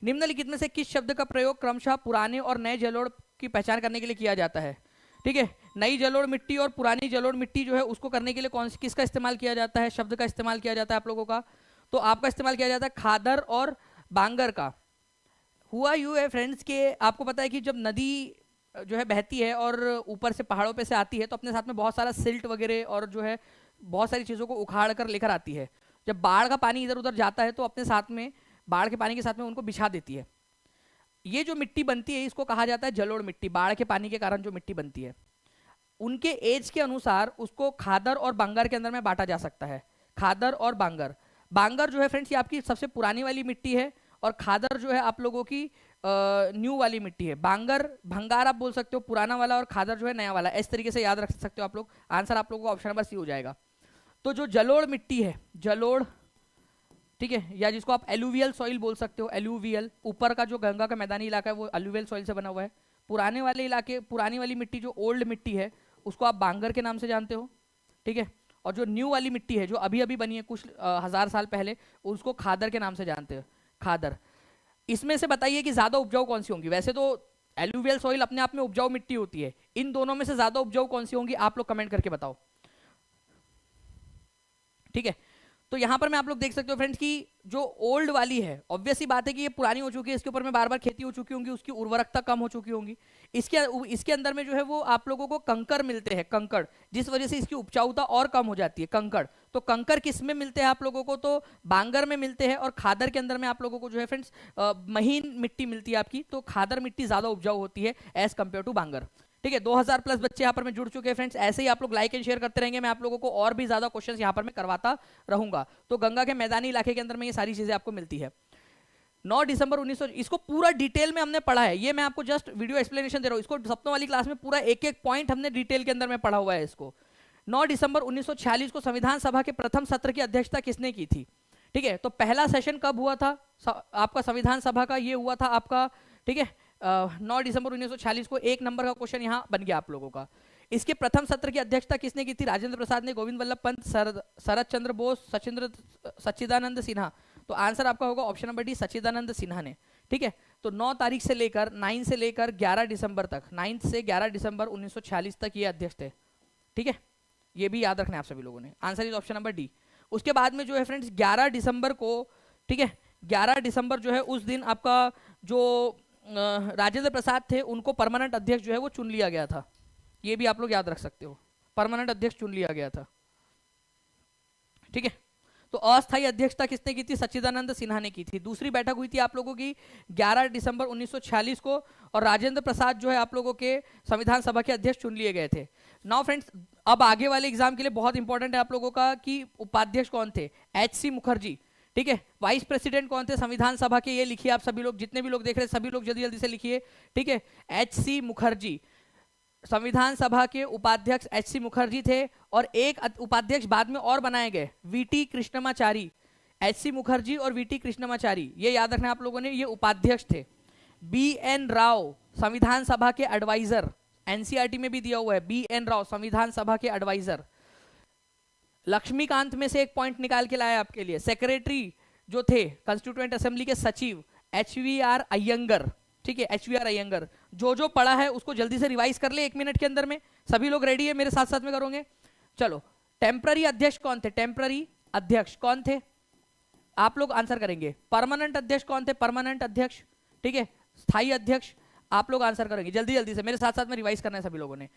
निम्नलिखित में से किस शब्द का प्रयोग क्रमशः पुराने और नए जलोढ़ की पहचान करने के लिए किया जाता है? ठीक है, नई जलोढ़ मिट्टी और पुरानी जलोढ़ मिट्टी जो है उसको करने के लिए किसका इस्तेमाल किया जाता है, शब्द का इस्तेमाल किया जाता है आप लोगों का? तो आपका इस्तेमाल किया जाता है खादर और बांगर का। हुआ यूं है फ्रेंड्स के आपको पता है कि जब नदी जो है बहती है और ऊपर से पहाड़ों पे से आती है तो अपने साथ में बहुत सारा सिल्ट वगैरह और जो है बहुत सारी चीज़ों को उखाड़ कर लेकर आती है। जब बाढ़ का पानी इधर उधर जाता है तो अपने साथ में बाढ़ के पानी के साथ में उनको बिछा देती है। ये जो मिट्टी बनती है इसको कहा जाता है जलोढ़ मिट्टी, बाढ़ के पानी के कारण जो मिट्टी बनती है। उनके एज के अनुसार उसको खादर और बांगर के अंदर में बांटा जा सकता है, खादर और बांगर। बांगर जो है फ्रेंड्स ये आपकी सबसे पुरानी वाली मिट्टी है और खादर जो है आप लोगों की न्यू वाली मिट्टी है। बांगर भंगार आप बोल सकते हो पुराना वाला और खादर जो है नया वाला, इस तरीके से याद रख सकते हो आप लोग। आंसर आप लोगों का ऑप्शन नंबर सी हो जाएगा। तो जो जलोढ़ मिट्टी है, जलोढ़, ठीक है, या जिसको आप एलुवियल सॉइल बोल सकते हो, एलुवियल, ऊपर का जो गंगा का मैदानी इलाका है वो एलुवियल सॉइल से बना हुआ है। पुराने वाले इलाके, पुरानी वाली मिट्टी जो ओल्ड मिट्टी है उसको आप बांगर के नाम से जानते हो, ठीक है। और जो न्यू वाली मिट्टी है जो अभी अभी बनी है कुछ हजार साल पहले, उसको खादर के नाम से जानते हो, खादर। इसमें से बताइए कि ज्यादा उपजाऊ कौन सी होंगी? वैसे तो एलुवियल सॉइल अपने आप में उपजाऊ मिट्टी होती है, इन दोनों में से ज्यादा उपजाऊ कौन सी होंगी आप लोग कमेंट करके बताओ, ठीक है। तो यहां पर मैं आप लोग देख सकते हो फ्रेंड्स कि जो ओल्ड वाली है, ऑब्वियस ही बात है कि ये पुरानी हो चुकी है, इसके ऊपर में बार बार खेती हो चुकी होंगी, उसकी उर्वरकता कम हो चुकी होंगी। इसके अंदर में जो है वो आप लोगों को कंकर मिलते हैं, कंकड़, जिस वजह से इसकी उपजाऊता और कम हो जाती है, कंकड़। तो कंकर किस में मिलते हैं आप लोगों को? तो बांगर में मिलते हैं। और खादर के अंदर में आप लोगों को जो है फ्रेंड्स महीन मिट्टी मिलती है आपकी, तो खादर मिट्टी ज्यादा उपजाऊ होती है एज कंपेयर टू बांगर, ठीक है। 2000 प्लस बच्चे यहाँ पर मैं जुड़ चुके हैं फ्रेंड्स। ऐसे ही आप लोग लाइक एंड शेयर करते रहेंगे, मैं आप लोगों को और भी ज्यादा क्वेश्चंस यहाँ पर मैं करवाता रहूंगा। तो गंगा के मैदानी इलाके के अंदर में ये सारी चीजें आपको मिलती है। 9 दिसंबर 1900, इसको पूरा डिटेल में हमने पढ़ा है, ये मैं आपको जस्ट वीडियो एक्सप्लेनेशन दे रहा हूँ। इसको सप्तम वाली क्लास में पूरा एक एक पॉइंट हमने डिटेल के अंदर में पढ़ा हुआ है इसको। 9 दिसंबर 1946 को संविधान सभा के प्रथम सत्र की अध्यक्षता किसने की थी? ठीक है, तो पहला सेशन कब हुआ था आपका संविधान सभा का? ये हुआ था आपका, ठीक है, 9 दिसंबर 1946 को। एक नंबर का क्वेश्चन यहाँ बन गया आप लोगों का। इसके प्रथम सत्र की अध्यक्षता किसने की थी? राजेंद्र प्रसाद ने, गोविंद वल्लभ पंत, शरद चंद्र बोस, सच्चिदानंद सिन्हा। तो आंसर आपका होगा ऑप्शन नंबर डी, सच्चिदानंद सिन्हा ने, ठीक है। तो 9 तारीख से लेकर 9 से लेकर 11 दिसंबर तक, 9 से 11 दिसंबर 1946 तक ये अध्यक्ष थे, ठीक है। ये भी याद रखना है आप सभी लोगों ने। Answer is option number D. उसके बाद में जो है फ्रेंड्स 11 दिसंबर को, ठीक है, 11 दिसंबर जो है उस दिन आपका जो राजेंद्र प्रसाद थे उनको परमानेंट अध्यक्ष जो है वो चुन लिया गया था। ये भी आप लोग याद रख सकते हो, परमानेंट अध्यक्ष चुन लिया गया था, ठीक है। तो अस्थायी अध्यक्षता किसने की थी? सच्चिदानंद सिन्हा ने की थी। दूसरी बैठक हुई थी आप लोगों की 11 दिसंबर 1946 को, और राजेंद्र प्रसाद जो है आप लोगों के संविधान सभा के अध्यक्ष चुन लिए गए थे। नाउ फ्रेंड्स अब आगे वाले एग्जाम के लिए बहुत इंपॉर्टेंट है आप लोगों का कि उपाध्यक्ष कौन थे? HC मुखर्जी, ठीक है। वाइस प्रेसिडेंट कौन थे संविधान सभा के? ये लिखिए आप सभी लोग, जितने भी लोग देख रहे हैं सभी लोग जल्दी जल्दी से लिखिए, ठीक है। HC मुखर्जी संविधान सभा के उपाध्यक्ष HC मुखर्जी थे, और एक उपाध्यक्ष बाद में और बनाए गए, VT कृष्णमाचारी। HC मुखर्जी और VT कृष्णमाचारी, ये याद रखना आप लोगों ने, ये उपाध्यक्ष थे। BN राव संविधान सभा के एडवाइजर, NCERT में भी दिया हुआ है, BN राव संविधान सभा के एडवाइजर। लक्ष्मीकांत में से एक पॉइंट निकाल के लाया आपके लिए, सेक्रेटरी जो थे कॉन्स्टिट्यूएंट असेंबली के सचिव HVR अयंगर, ठीक है, HVR अयंगर। जो पढ़ा है उसको जल्दी से रिवाइज कर ले 1 मिनट के अंदर में। सभी लोग रेडी है, मेरे साथ साथ में करोगे? चलो, टेम्पररी अध्यक्ष कौन थे? टेम्पररी अध्यक्ष कौन थे? आप लोग आंसर करेंगे। परमानेंट अध्यक्ष कौन थे? परमानेंट अध्यक्ष, ठीक है। स्थायी अध्यक्ष आप लोग आंसर करेंगे जल्दी जल्दी से, मेरे साथ साथ में रिवाइज करना है सभी लोगों ने।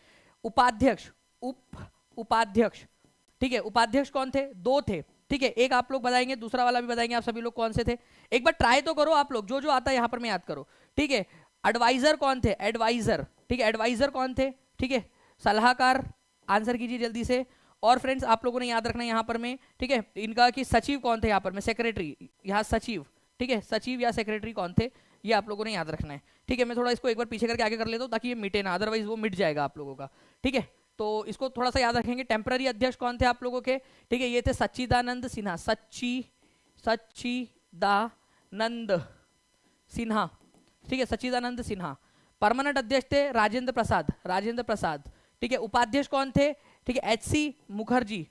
उपाध्यक्ष, उपाध्यक्ष, ठीक है। उपाध्यक्ष कौन थे? 2 थे, ठीक है। एक आप लोग बताएंगे, दूसरा वाला भी बताएंगे आप सभी लोग कौन से थे। एक बार ट्राई तो करो आप लोग, जो आता है यहाँ पर मैं याद करो, ठीक है। एडवाइजर कौन थे? एडवाइजर, ठीक है, एडवाइजर कौन थे? ठीक है, सलाहकार, आंसर कीजिए जल्दी से। और फ्रेंड्स आप लोगों ने याद रखना है यहाँ पर में, ठीक है, इनका कि सचिव कौन थे यहाँ पर में? सेक्रेटरी, यहाँ सचिव, ठीक है, सचिव या सेक्रेटरी कौन थे ये आप लोगों ने याद रखना है, ठीक है। मैं थोड़ा इसको एक बार पीछे करके आगे कर लेता हूँ ताकि ये मिटे ना, अदरवाइज वो मिट जाएगा आप लोगों का, ठीक है। तो इसको थोड़ा सा याद रखेंगे। टेम्पररी अध्यक्ष कौन थे आप लोगों के? ठीक है, ये थे सच्चिदानंद सिन्हा, सच्चिदानंद सिन्हा, ठीक है, सच्चिदानंद सिन्हा। परमानेंट अध्यक्ष थे राजेंद्र प्रसाद, राजेंद्र प्रसाद, ठीक है। उपाध्यक्ष कौन थे? ठीक है, HC मुखर्जी,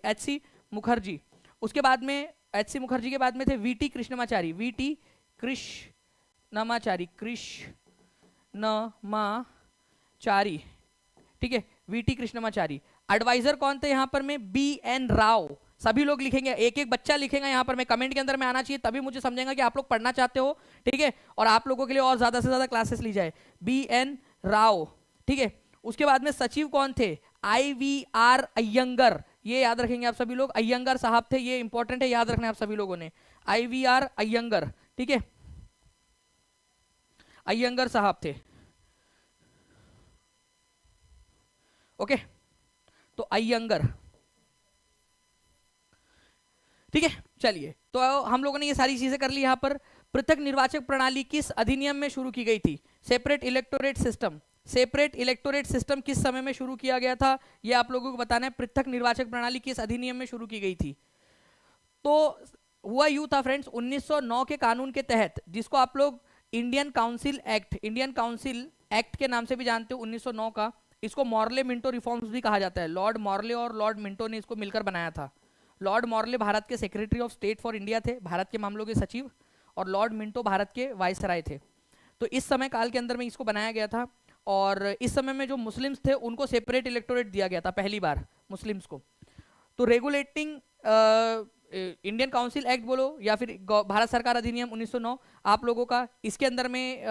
HC मुखर्जी। उसके बाद में HC मुखर्जी के बाद में थे VT कृष्णमाचारी, VT कृष्णमाचारी, कृष्णमाचारी, ठीक है, वीटी कृष्णमाचारी। एडवाइजर कौन थे यहाँ पर में? BN राव। सभी लोग लिखेंगे, एक एक बच्चा लिखेगा यहाँ पर में, कमेंट के अंदर में आना चाहिए, तभी मुझे समझेगा कि आप लोग पढ़ना चाहते हो, ठीक है, और आप लोगों के लिए और ज्यादा से ज्यादा क्लासेस ली जाए। BN राव, ठीक है। उसके बाद में सचिव कौन थे? IVR अय्यंगर, ये याद रखेंगे आप सभी लोग, अय्यंगर साहब थे, ये इंपॉर्टेंट है, याद रखना आप सभी लोगों ने, IVR अय्यंगर, ठीक है, अय्यंगर साहब थे, ओके। तो अय्यंगर, ठीक है। चलिए, तो हम लोगों ने ये सारी चीजें कर ली। यहाँ पर पृथक निर्वाचक प्रणाली किस अधिनियम में शुरू की गई थी? Separate electorate system. Separate electorate system किस समय में शुरू किया गया था, ये आप लोगों को बताना है। पृथक निर्वाचक प्रणाली किस अधिनियम में शुरू की गई थी? तो हुआ यूं था फ्रेंड्स, 1909 के कानून के तहत, जिसको आप लोग Indian council act, Indian council act के नाम से भी जानते हो, 1909 का, इसको मॉर्ले मिंटो रिफॉर्म्स भी कहा जाता है। लॉर्ड मॉर्ले और लॉर्ड मिंटो ने इसको मिलकर बनाया था। लॉर्ड मॉर्ले भारत के secretary of state for India थे, भारत के मामलों के सचिव, और लॉर्ड मिंटो भारत के वायसराय थे। तो इस समय काल के अंदर में इसको बनाया गया था, और इस समय में जो मुस्लिम्स थे उनको सेपरेट इलेक्टोरेट दिया गया था पहली बार, मुस्लिम्स को। तो रेगुलेटिंग इंडियन काउंसिल एक्ट बोलो या फिर भारत सरकार अधिनियम 1909 आप लोगों का, इसके अंदर में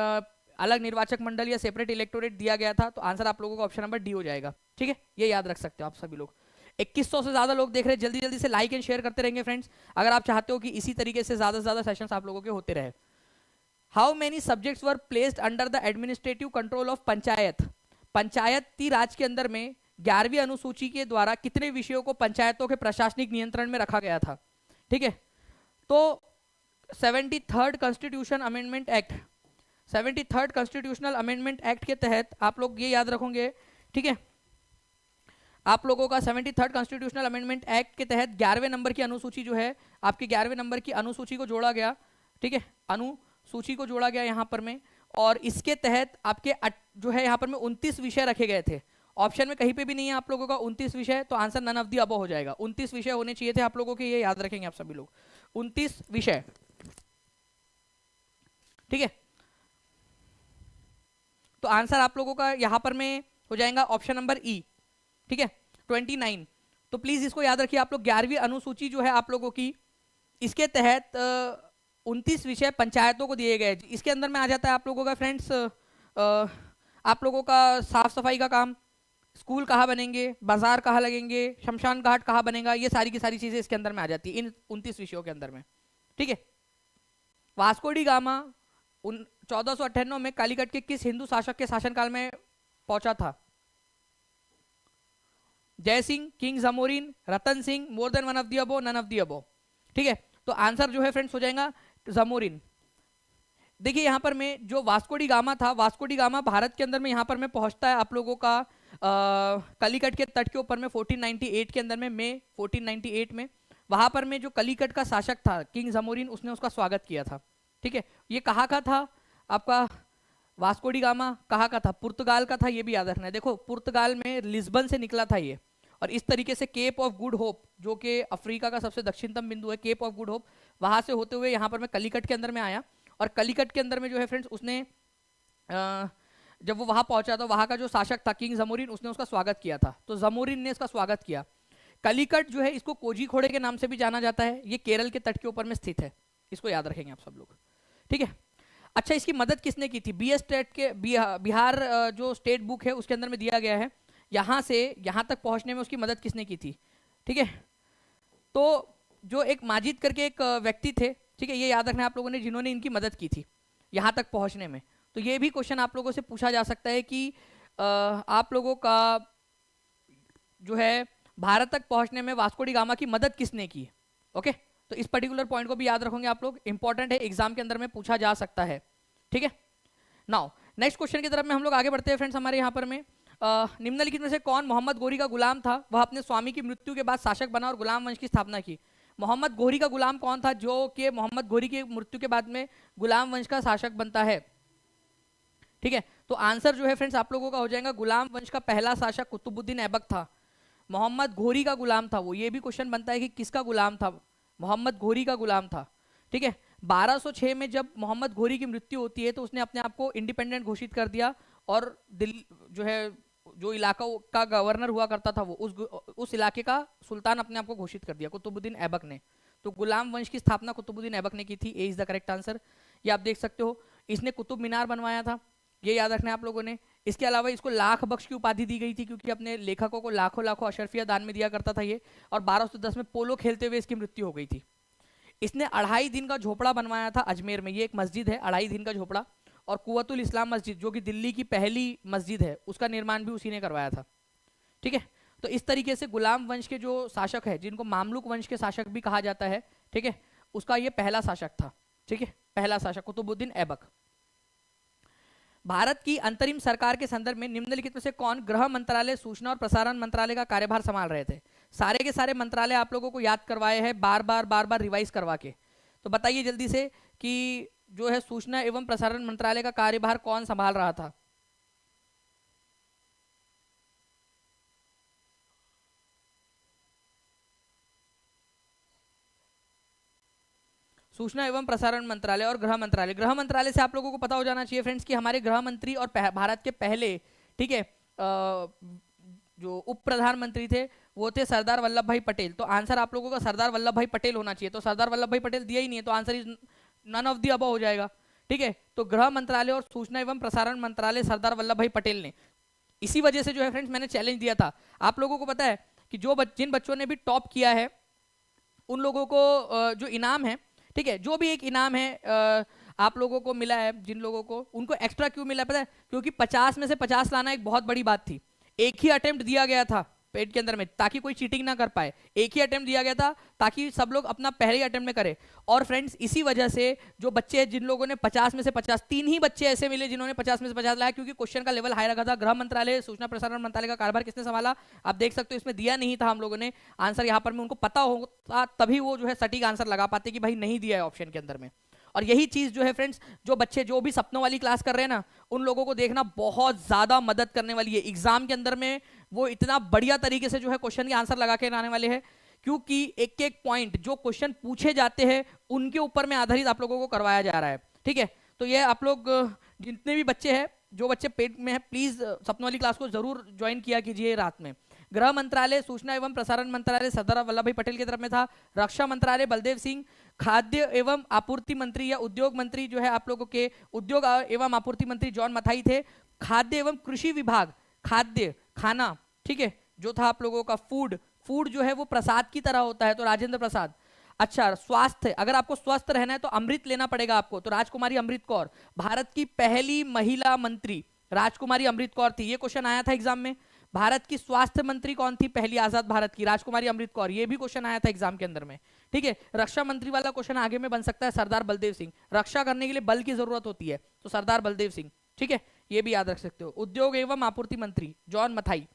अलग निर्वाचक मंडल या सेपरेट इलेक्टोरेट दिया गया था। तो आंसर आप लोगों का ऑप्शन नंबर डी हो जाएगा, ठीक है, ये याद रख सकते हो आप सभी लोग। 2100 से ज्यादा लोग देख रहे हैं, जल्दी जल्दी से लाइक एंड शेयर करते रहेंगे फ्रेंड्स, अगर आप चाहते हो कि इसी तरीके से ज्यादा सेशंस आप लोगों के होते रहे। How many subjects were placed under the administrative control of panchayat? Panchayati Raj के अंदर में 11वीं अनुसूची के द्वारा कितने विषयों को पंचायतों के प्रशासनिक नियंत्रण में रखा गया था? ठीक है, तो 73rd constitution amendment act, 73rd constitutional amendment act के तहत आप लोग ये याद रखोगे, ठीक है, आप लोगों का 73rd कॉन्स्टिट्यूशनल अमेंडमेंट एक्ट के तहत 11वें नंबर की अनुसूची जो है, आपकी 11वें नंबर की अनुसूची को जोड़ा गया, ठीक है, अनुसूची को जोड़ा गया यहाँ पर में, और इसके तहत आपके जो है यहाँ पर में 29 विषय रखे गए थे। ऑप्शन में कहीं पे भी नहीं है आप लोगों का 29 विषय, तो answer none of the above हो जाएगा। 29 विषय होने चाहिए थे आप लोगों के, ये याद रखेंगे आप सभी लोग, 29 विषय, ठीक है। तो आंसर आप लोगों का यहाँ पर में हो जाएगा ऑप्शन नंबर ई, ठीक है, 29। तो प्लीज इसको याद रखिए आप लोग, 11वीं अनुसूची जो है आप लोगों की, इसके तहत 29 विषय पंचायतों को दिए गए। इसके अंदर में आ जाता है आप लोगों का फ्रेंड्स, आप लोगों का साफ सफाई का काम, स्कूल कहाँ बनेंगे, बाजार कहाँ लगेंगे, शमशान घाट कहाँ बनेगा, ये सारी की सारी चीजें इसके अंदर में आ जाती है इन 29 विषयों के अंदर में, ठीक है। वास्को डी गामा 1498 में कालीकट के किस हिंदू शासक के शासनकाल में पहुंचा था? Jai Singh, king Zamorin, Ratan Singh, more than one of the above, none of the above, ठीक है। तो आंसर जो है फ्रेंड्स हो जाएगा जमोरिन। देखिए यहाँ पर में जो वास्को डी गामा था, वास्को डी गामा भारत के अंदर में यहाँ पर में पहुंचता है आप लोगों का कलीकट के तट के ऊपर में 1498 के अंदर में, मई 1498 में। वहां पर में जो कलीकट का शासक था किंग जमोरिन, उसने उसका स्वागत किया था, ठीक है। ये कहाँ का था आपका वास्को डी गामा, कहाँ का था? पुर्तगाल का था, ये भी याद रखना है। देखो पुर्तगाल में लिस्बन से निकला था ये, और इस तरीके से केप ऑफ गुड होप, जो कि अफ्रीका का सबसे दक्षिणतम बिंदु है, केप ऑफ गुड होप, वहां से होते हुए यहाँ पर मैं कलीकट के अंदर में आया, और कलीकट के अंदर में जो है फ्रेंड्स उसने जब वो वहां पहुंचा तो वहां का जो शासक था किंग जमोरिन, उसने उसका स्वागत किया था। तो जमोरिन ने इसका स्वागत किया। कलीकट जो है इसको कोझीकोडे के नाम से भी जाना जाता है, ये केरल के तट के ऊपर में स्थित है, इसको याद रखेंगे आप सब लोग, ठीक है। अच्छा, इसकी मदद किसने की थी? बिहार जो स्टेट बुक है उसके अंदर में दिया गया है, यहां से यहां तक पहुंचने में उसकी मदद किसने की थी, ठीक है। तो जो एक माजिद करके एक व्यक्ति थे, ठीक है, ये याद रखना आप लोगों ने, जिन्होंने इनकी मदद की थी यहां तक पहुंचने में। तो ये भी क्वेश्चन आप लोगों से पूछा जा सकता है कि आप लोगों का जो है भारत तक पहुंचने में वास्को डी गामा की मदद किसने की, ओके। तो इस पर्टिकुलर पॉइंट को भी याद रखोगे आप लोग, इंपॉर्टेंट है, एग्जाम के अंदर में पूछा जा सकता है, ठीक है। नाउ नेक्स्ट क्वेश्चन की तरफ में हम लोग आगे बढ़ते हैं फ्रेंड्स। हमारे यहाँ पर में निम्नलिखित में से कौन मोहम्मद गोरी का गुलाम था? वह अपने स्वामी की मृत्यु के बाद शासक बना और गुलाम वंश की स्थापना की। मोहम्मद गोरी का गुलाम कौन था जो कि मोहम्मद गोरी की मृत्यु के बाद में गुलाम वंश का शासक बनता है, ठीक है। तो आंसर जो है फ्रेंड्स आप लोगों का हो जाएगा, गुलाम वंश का पहला शासक कुतुबुद्दीन ऐबक था। मोहम्मद घोरी का गुलाम था वो, ये भी क्वेश्चन बनता है कि किसका गुलाम था? मोहम्मद घोरी का गुलाम था, ठीक है। 1206 में जब मोहम्मद घोरी की मृत्यु होती है तो उसने अपने आप को इंडिपेंडेंट घोषित कर दिया, और दिल्ली जो है, जो इलाका का गवर्नर हुआ करता था वो उस इलाके का सुल्तान अपने आप को घोषित कर दिया, कुतुबुद्दीन ऐबक ने। तो गुलाम वंश की स्थापना कुतुबुद्दीन ऐबक ने की थी। ए इज द करेक्ट आंसर। ये आप देख सकते हो। इसने कुतुब मीनार बनवाया था, ये याद रखना है आप लोगों ने। इसके अलावा इसको लाख बख्श की उपाधि दी गई थी क्योंकि अपने लेखकों को लाखों लाखों अशरफिया दान में दिया करता था ये। और 1210 में पोलो खेलते हुए इसकी मृत्यु हो गई थी। इसने 2.5 दिन का झोपड़ा बनवाया था अजमेर में, ये एक मस्जिद है, 2.5 दिन का झोपड़ा। और कुव्वतुल इस्लाम मस्जिद जो कि दिल्ली की पहली मस्जिद है, उसका निर्माण भी उसी ने करवाया था। ठीक है, तो इस तरीके से गुलाम वंश के जो शासक है, जिनको मामलुक वंश के शासक भी कहा जाता है, ठीक है, उसका ये पहला शासक था। ठीक है, पहला शासक कुतुबुद्दीन ऐबक। भारत की अंतरिम सरकार के संदर्भ में निम्नलिखित में से कौन गृह मंत्रालय, सूचना और प्रसारण मंत्रालय का कार्यभार संभाल रहे थे? सारे के सारे मंत्रालय आप लोगों को याद करवाए हैं बार बार रिवाइज करवा के। तो बताइए जल्दी से कि जो है सूचना एवं प्रसारण मंत्रालय का कार्यभार कौन संभाल रहा था? सूचना एवं प्रसारण मंत्रालय और गृह मंत्रालय। गृह मंत्रालय से आप लोगों को पता हो जाना चाहिए फ्रेंड्स कि हमारे गृह मंत्री और भारत के पहले, ठीक है, जो उप प्रधानमंत्री थे वो थे सरदार वल्लभ भाई पटेल। तो आंसर आप लोगों का सरदार वल्लभ भाई पटेल होना चाहिए। तो सरदार वल्लभ भाई पटेल दिया ही नहीं है, तो answer is none of the above हो जाएगा। ठीक है, तो गृह मंत्रालय और सूचना एवं प्रसारण मंत्रालय सरदार वल्लभ भाई पटेल ने। इसी वजह से जो है फ्रेंड्स मैंने चैलेंज दिया था। आप लोगों को पता है कि जिन बच्चों ने भी टॉप किया है उन लोगों को जो इनाम है, ठीक है, जो भी एक इनाम है आप लोगों को मिला है, जिन लोगों को, उनको एक्स्ट्रा क्यों मिला पता है? क्योंकि 50 में से 50 लाना एक बहुत बड़ी बात थी। एक ही अटेम्प्ट दिया गया था पेट के अंदर में, ताकि कोई चीटिंग ना कर पाए। एक ही अटेम्प्ट दिया गया था ताकि सब लोग अपना पहले ही अटेम्प्ट में करें। और फ्रेंड्स इसी वजह से जो बच्चे हैं जिन लोगों ने 50 में से 50, 3 ही बच्चे ऐसे मिले जिन्होंने 50 में से 50 लाया, क्योंकि क्वेश्चन का लेवल हाई रखा था। गृह मंत्रालय, सूचना प्रसारण मंत्रालय का कार्यभार किसने संभाला? आप देख सकते हो इसमें दिया नहीं था हम लोगों ने आंसर। यहाँ पर में उनको पता होता तभी वो जो है सटीक आंसर लगा पाते कि भाई नहीं दिया है ऑप्शन के अंदर में। और यही चीज जो है फ्रेंड्स, जो बच्चे जो भी सपनों वाली क्लास कर रहे हैं ना, उन लोगों को देखना बहुत ज्यादा मदद करने वाली है। एग्जाम के अंदर में वो इतना बढ़िया तरीके से जो है क्वेश्चन के आंसर लगा के आने वाले हैं, क्योंकि एक एक पॉइंट जो क्वेश्चन पूछे जाते हैं उनके ऊपर में आधारित आप लोगों को करवाया जा रहा है। ठीक है, तो ये आप लोग जितने भी बच्चे हैं, जो बच्चे पेट में है, प्लीज सपनों वाली क्लास को जरूर ज्वाइन किया कीजिए रात में। गृह मंत्रालय, सूचना एवं प्रसारण मंत्रालय सरदार वल्लभ भाई पटेल की तरफ में था। रक्षा मंत्रालय बलदेव सिंह, खाद्य एवं आपूर्ति मंत्री या उद्योग मंत्री जो है आप लोगों के उद्योग एवं आपूर्ति मंत्री जॉन मथाई थे। खाद्य एवं कृषि विभाग, खाद्य खाना, ठीक है, जो था आप लोगों का फूड जो है वो प्रसाद की तरह होता है, तो राजेंद्र प्रसाद। अच्छा, स्वास्थ्य, अगर आपको स्वस्थ रहना है तो अमृत लेना पड़ेगा आपको, तो राजकुमारी अमृत कौर। भारत की पहली महिला मंत्री राजकुमारी अमृत कौर थी, ये क्वेश्चन आया था एग्जाम में। भारत की स्वास्थ्य मंत्री कौन थी पहली आजाद भारत की? राजकुमारी अमृत कौर, ये भी क्वेश्चन आया था एग्जाम के अंदर में। ठीक है, रक्षा मंत्री वाला क्वेश्चन आगे में बन सकता है, सरदार बलदेव सिंह। रक्षा करने के लिए बल की जरूरत होती है, तो सरदार बलदेव सिंह। ठीक है, ये भी याद रख सकते हो। उद्योग एवं आपूर्ति मंत्री जॉन मथाई,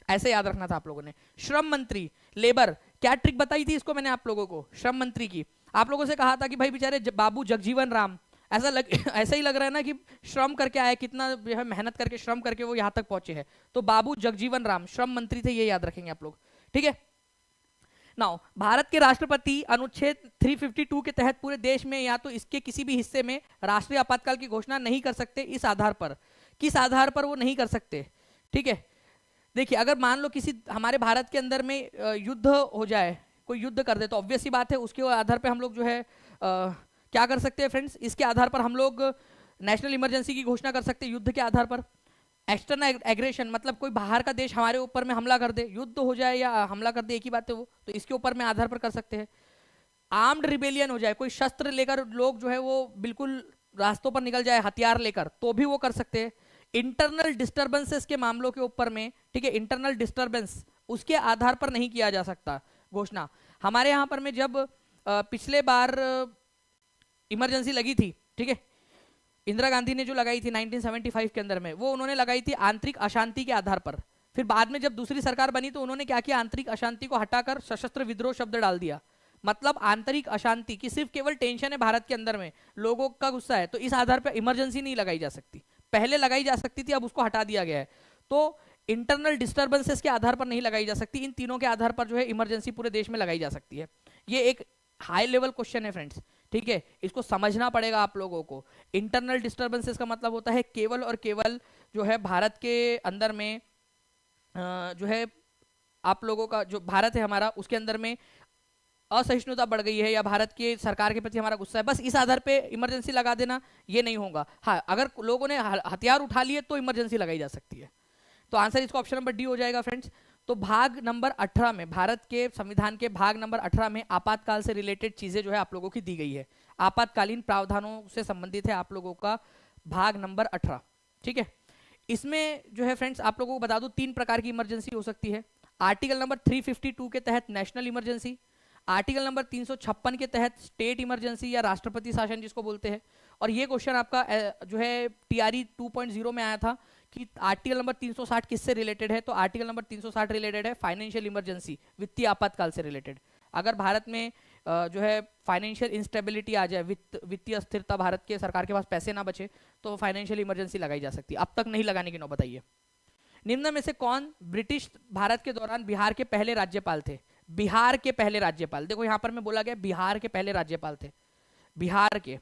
ऐसे याद रखना था आप लोगों ने। श्रम मंत्री, लेबर, क्या ट्रिक बताई थी इसको मैंने आप लोगों को श्रम मंत्री की? आप लोगों से कहा था कि भाई बेचारे बाबू जगजीवन राम, ऐसा ही लग रहा है ना कि श्रम करके आए, कितना जो है मेहनत करके श्रम करके वो यहां तक पहुंचे हैं। तो बाबू जगजीवन राम श्रम मंत्री थे, ये याद रखेंगे आप लोग। ठीक है, नाउ भारत के राष्ट्रपति अनुच्छेद 352 के तहत पूरे देश में या तो इसके किसी भी हिस्से में राष्ट्रीय आपातकाल की घोषणा नहीं कर सकते। इस आधार पर, किस आधार पर वो नहीं कर सकते? ठीक है, देखिए, अगर मान लो किसी हमारे भारत के अंदर में युद्ध हो जाए, कोई युद्ध कर दे, तो ऑब्वियस ही बात है उसके आधार पे हम लोग जो है क्या कर सकते हैं फ्रेंड्स? इसके आधार पर हम लोग नेशनल इमरजेंसी की घोषणा कर सकते हैं युद्ध के आधार पर। एक्सटर्नल एग्रेशन मतलब कोई बाहर का देश हमारे ऊपर में हमला कर दे, युद्ध हो जाए या हमला कर दे, एक ही बात है वो, तो इसके ऊपर में आधार पर कर सकते हैं। आर्म्ड रिबेलियन हो जाए, कोई शस्त्र लेकर लोग जो है वो बिल्कुल रास्तों पर निकल जाए हथियार लेकर, तो भी वो कर सकते हैं। इंटरनल डिस्टर्बेंसेस के मामलों के ऊपर में, ठीक है, इंटरनल डिस्टर्बेंस उसके आधार पर नहीं किया जा सकता घोषणा। हमारे यहाँ पर में जब पिछले बार इमरजेंसी लगी थी, ठीक है, इंदिरा गांधी ने जो लगाई थी 1975 के अंदर में, वो उन्होंने लगाई थी आंतरिक अशांति के आधार पर। फिर बाद में जब दूसरी सरकार बनी तो उन्होंने क्या किया, आंतरिक अशांति को हटाकर सशस्त्र विद्रोह शब्द डाल दिया। मतलब आंतरिक अशांति की सिर्फ केवल टेंशन है भारत के अंदर में, लोगों का गुस्सा है, तो इस आधार पर इमरजेंसी नहीं लगाई जा सकती। पहले लगाई जा सकती थी, अब उसको हटा दिया गया है। तो इंटरनल डिस्टर्बेंसेस के आधार पर नहीं लगाई जा सकती, इन तीनों के आधार पर जो है इमरजेंसी पूरे देश में लगाई जा सकती है। ये एक हाई लेवल क्वेश्चन है फ्रेंड्स, ठीक है, इसको समझना पड़ेगा आप लोगों को। इंटरनल डिस्टर्बेंसेस का मतलब होता है केवल और केवल जो है भारत के अंदर में जो है आप लोगों का जो भारत है हमारा, उसके अंदर में असहिष्णुता बढ़ गई है या भारत के सरकार के प्रति हमारा गुस्सा है, बस इस आधार पे इमरजेंसी लगा देना ये नहीं होगा। हाँ, अगर लोगों ने हथियार उठा लिए तो इमरजेंसी लगाई जा सकती है। तो आंसर इसका ऑप्शन नंबर डी हो जाएगा फ्रेंड्स। तो भाग नंबर 18 में, भारत के संविधान के भाग नंबर 18 में आपातकाल से रिलेटेड चीजें जो है आप लोगों की दी गई है, आपातकालीन प्रावधानों से संबंधित है आप लोगों का भाग नंबर 18, ठीक है। इसमें जो है फ्रेंड्स आप लोगों को बता दूं 3 प्रकार की इमरजेंसी हो सकती है। आर्टिकल नंबर 352 के तहत नेशनल इमरजेंसी, आर्टिकल नंबर 356 के तहत स्टेट इमरजेंसी या राष्ट्रपति शासन जिसको बोलते हैं। और ये क्वेश्चन आपका जो है टीआरई 2.0 में आया था कि आर्टिकल नंबर 360 किससे रिलेटेड है, तो आर्टिकल नंबर 360 रिलेटेड है फाइनेंशियल इमरजेंसी, वित्तीय आपातकाल से रिलेटेड। अगर भारत में जो है फाइनेंशियल इंस्टेबिलिटी आ जाए, वित्तीय अस्थिरता, भारत के सरकार के पास पैसे ना बचे, तो फाइनेंशियल इमरजेंसी लगाई जा सकती है। अब तक नहीं लगाने की नौबत आई है। निम्न में से कौन ब्रिटिश भारत के दौरान बिहार के पहले राज्यपाल थे? बिहार के पहले राज्यपाल, देखो यहां पर मैं बोला गया बिहार के पहले राज्यपाल थे, बिहार के।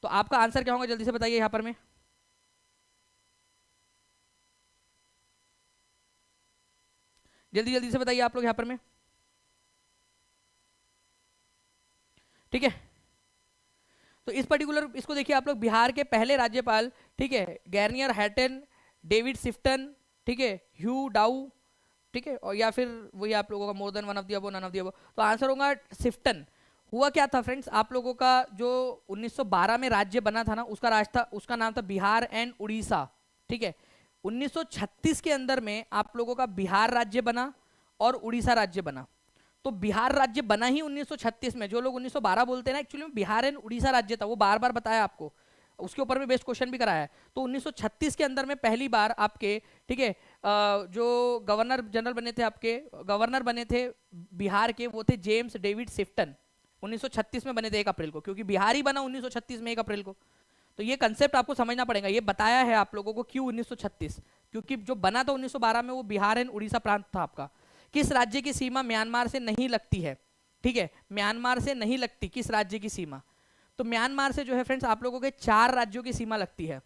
तो आपका आंसर क्या होगा जल्दी से बताइए यहां पर में। जल्दी जल्दी से बताइए आप लोग यहां पर में, ठीक है। तो इस पर्टिकुलर इसको देखिए आप लोग, बिहार के पहले राज्यपाल, ठीक है, गैर्नियर हैटन, डेविड सिफ्टन, ठीक है, ह्यू डाउ, ठीक है, और या फिर वही आप लोगों का more than one of the above, none of the above. तो आंसर होगा सिफ्टन। हुआ क्या था फ्रेंड्स, आप लोगों का जो 1912 में राज्य बना था ना, उसका नाम था बिहार एंड उड़ीसा, ठीक है। 1936 के अंदर में आप लोगों का बिहार राज्य बना और उड़ीसा राज्य बना। तो बिहार राज्य बना ही 1936 में। जो लोग 1912 बोलते हैं ना, एक्चुअली में बिहार एंड उड़ीसा राज्य था, वो बार बार बताया आपको, उसके ऊपर में बेस्ट क्वेश्चन भी कराया है। तो 1936 के अंदर में पहली बार आपके, ठीक है, जो गवर्नर जनरल बने थे, आपके गवर्नर बने थे बिहार के, वो थे जेम्स डेविड सिफ्टन। 1936 में बने थे 1 अप्रैल को, क्योंकि बिहार ही बना 1936 में 1 अप्रैल को। तो ये कंसेप्ट आपको समझना पड़ेगा, ये बताया है आप लोगों को क्यों 1936, क्योंकि जो बना था 1912 में वो बिहार एंड उड़ीसा प्रांत था आपका। किस राज्य की सीमा म्यांमार से नहीं लगती है, ठीक है, म्यांमार से नहीं लगती किस राज्य की सीमा? तो म्यांमार से जो है फ्रेंड्स आप लोगों के 4 राज्यों की सीमा लगती है,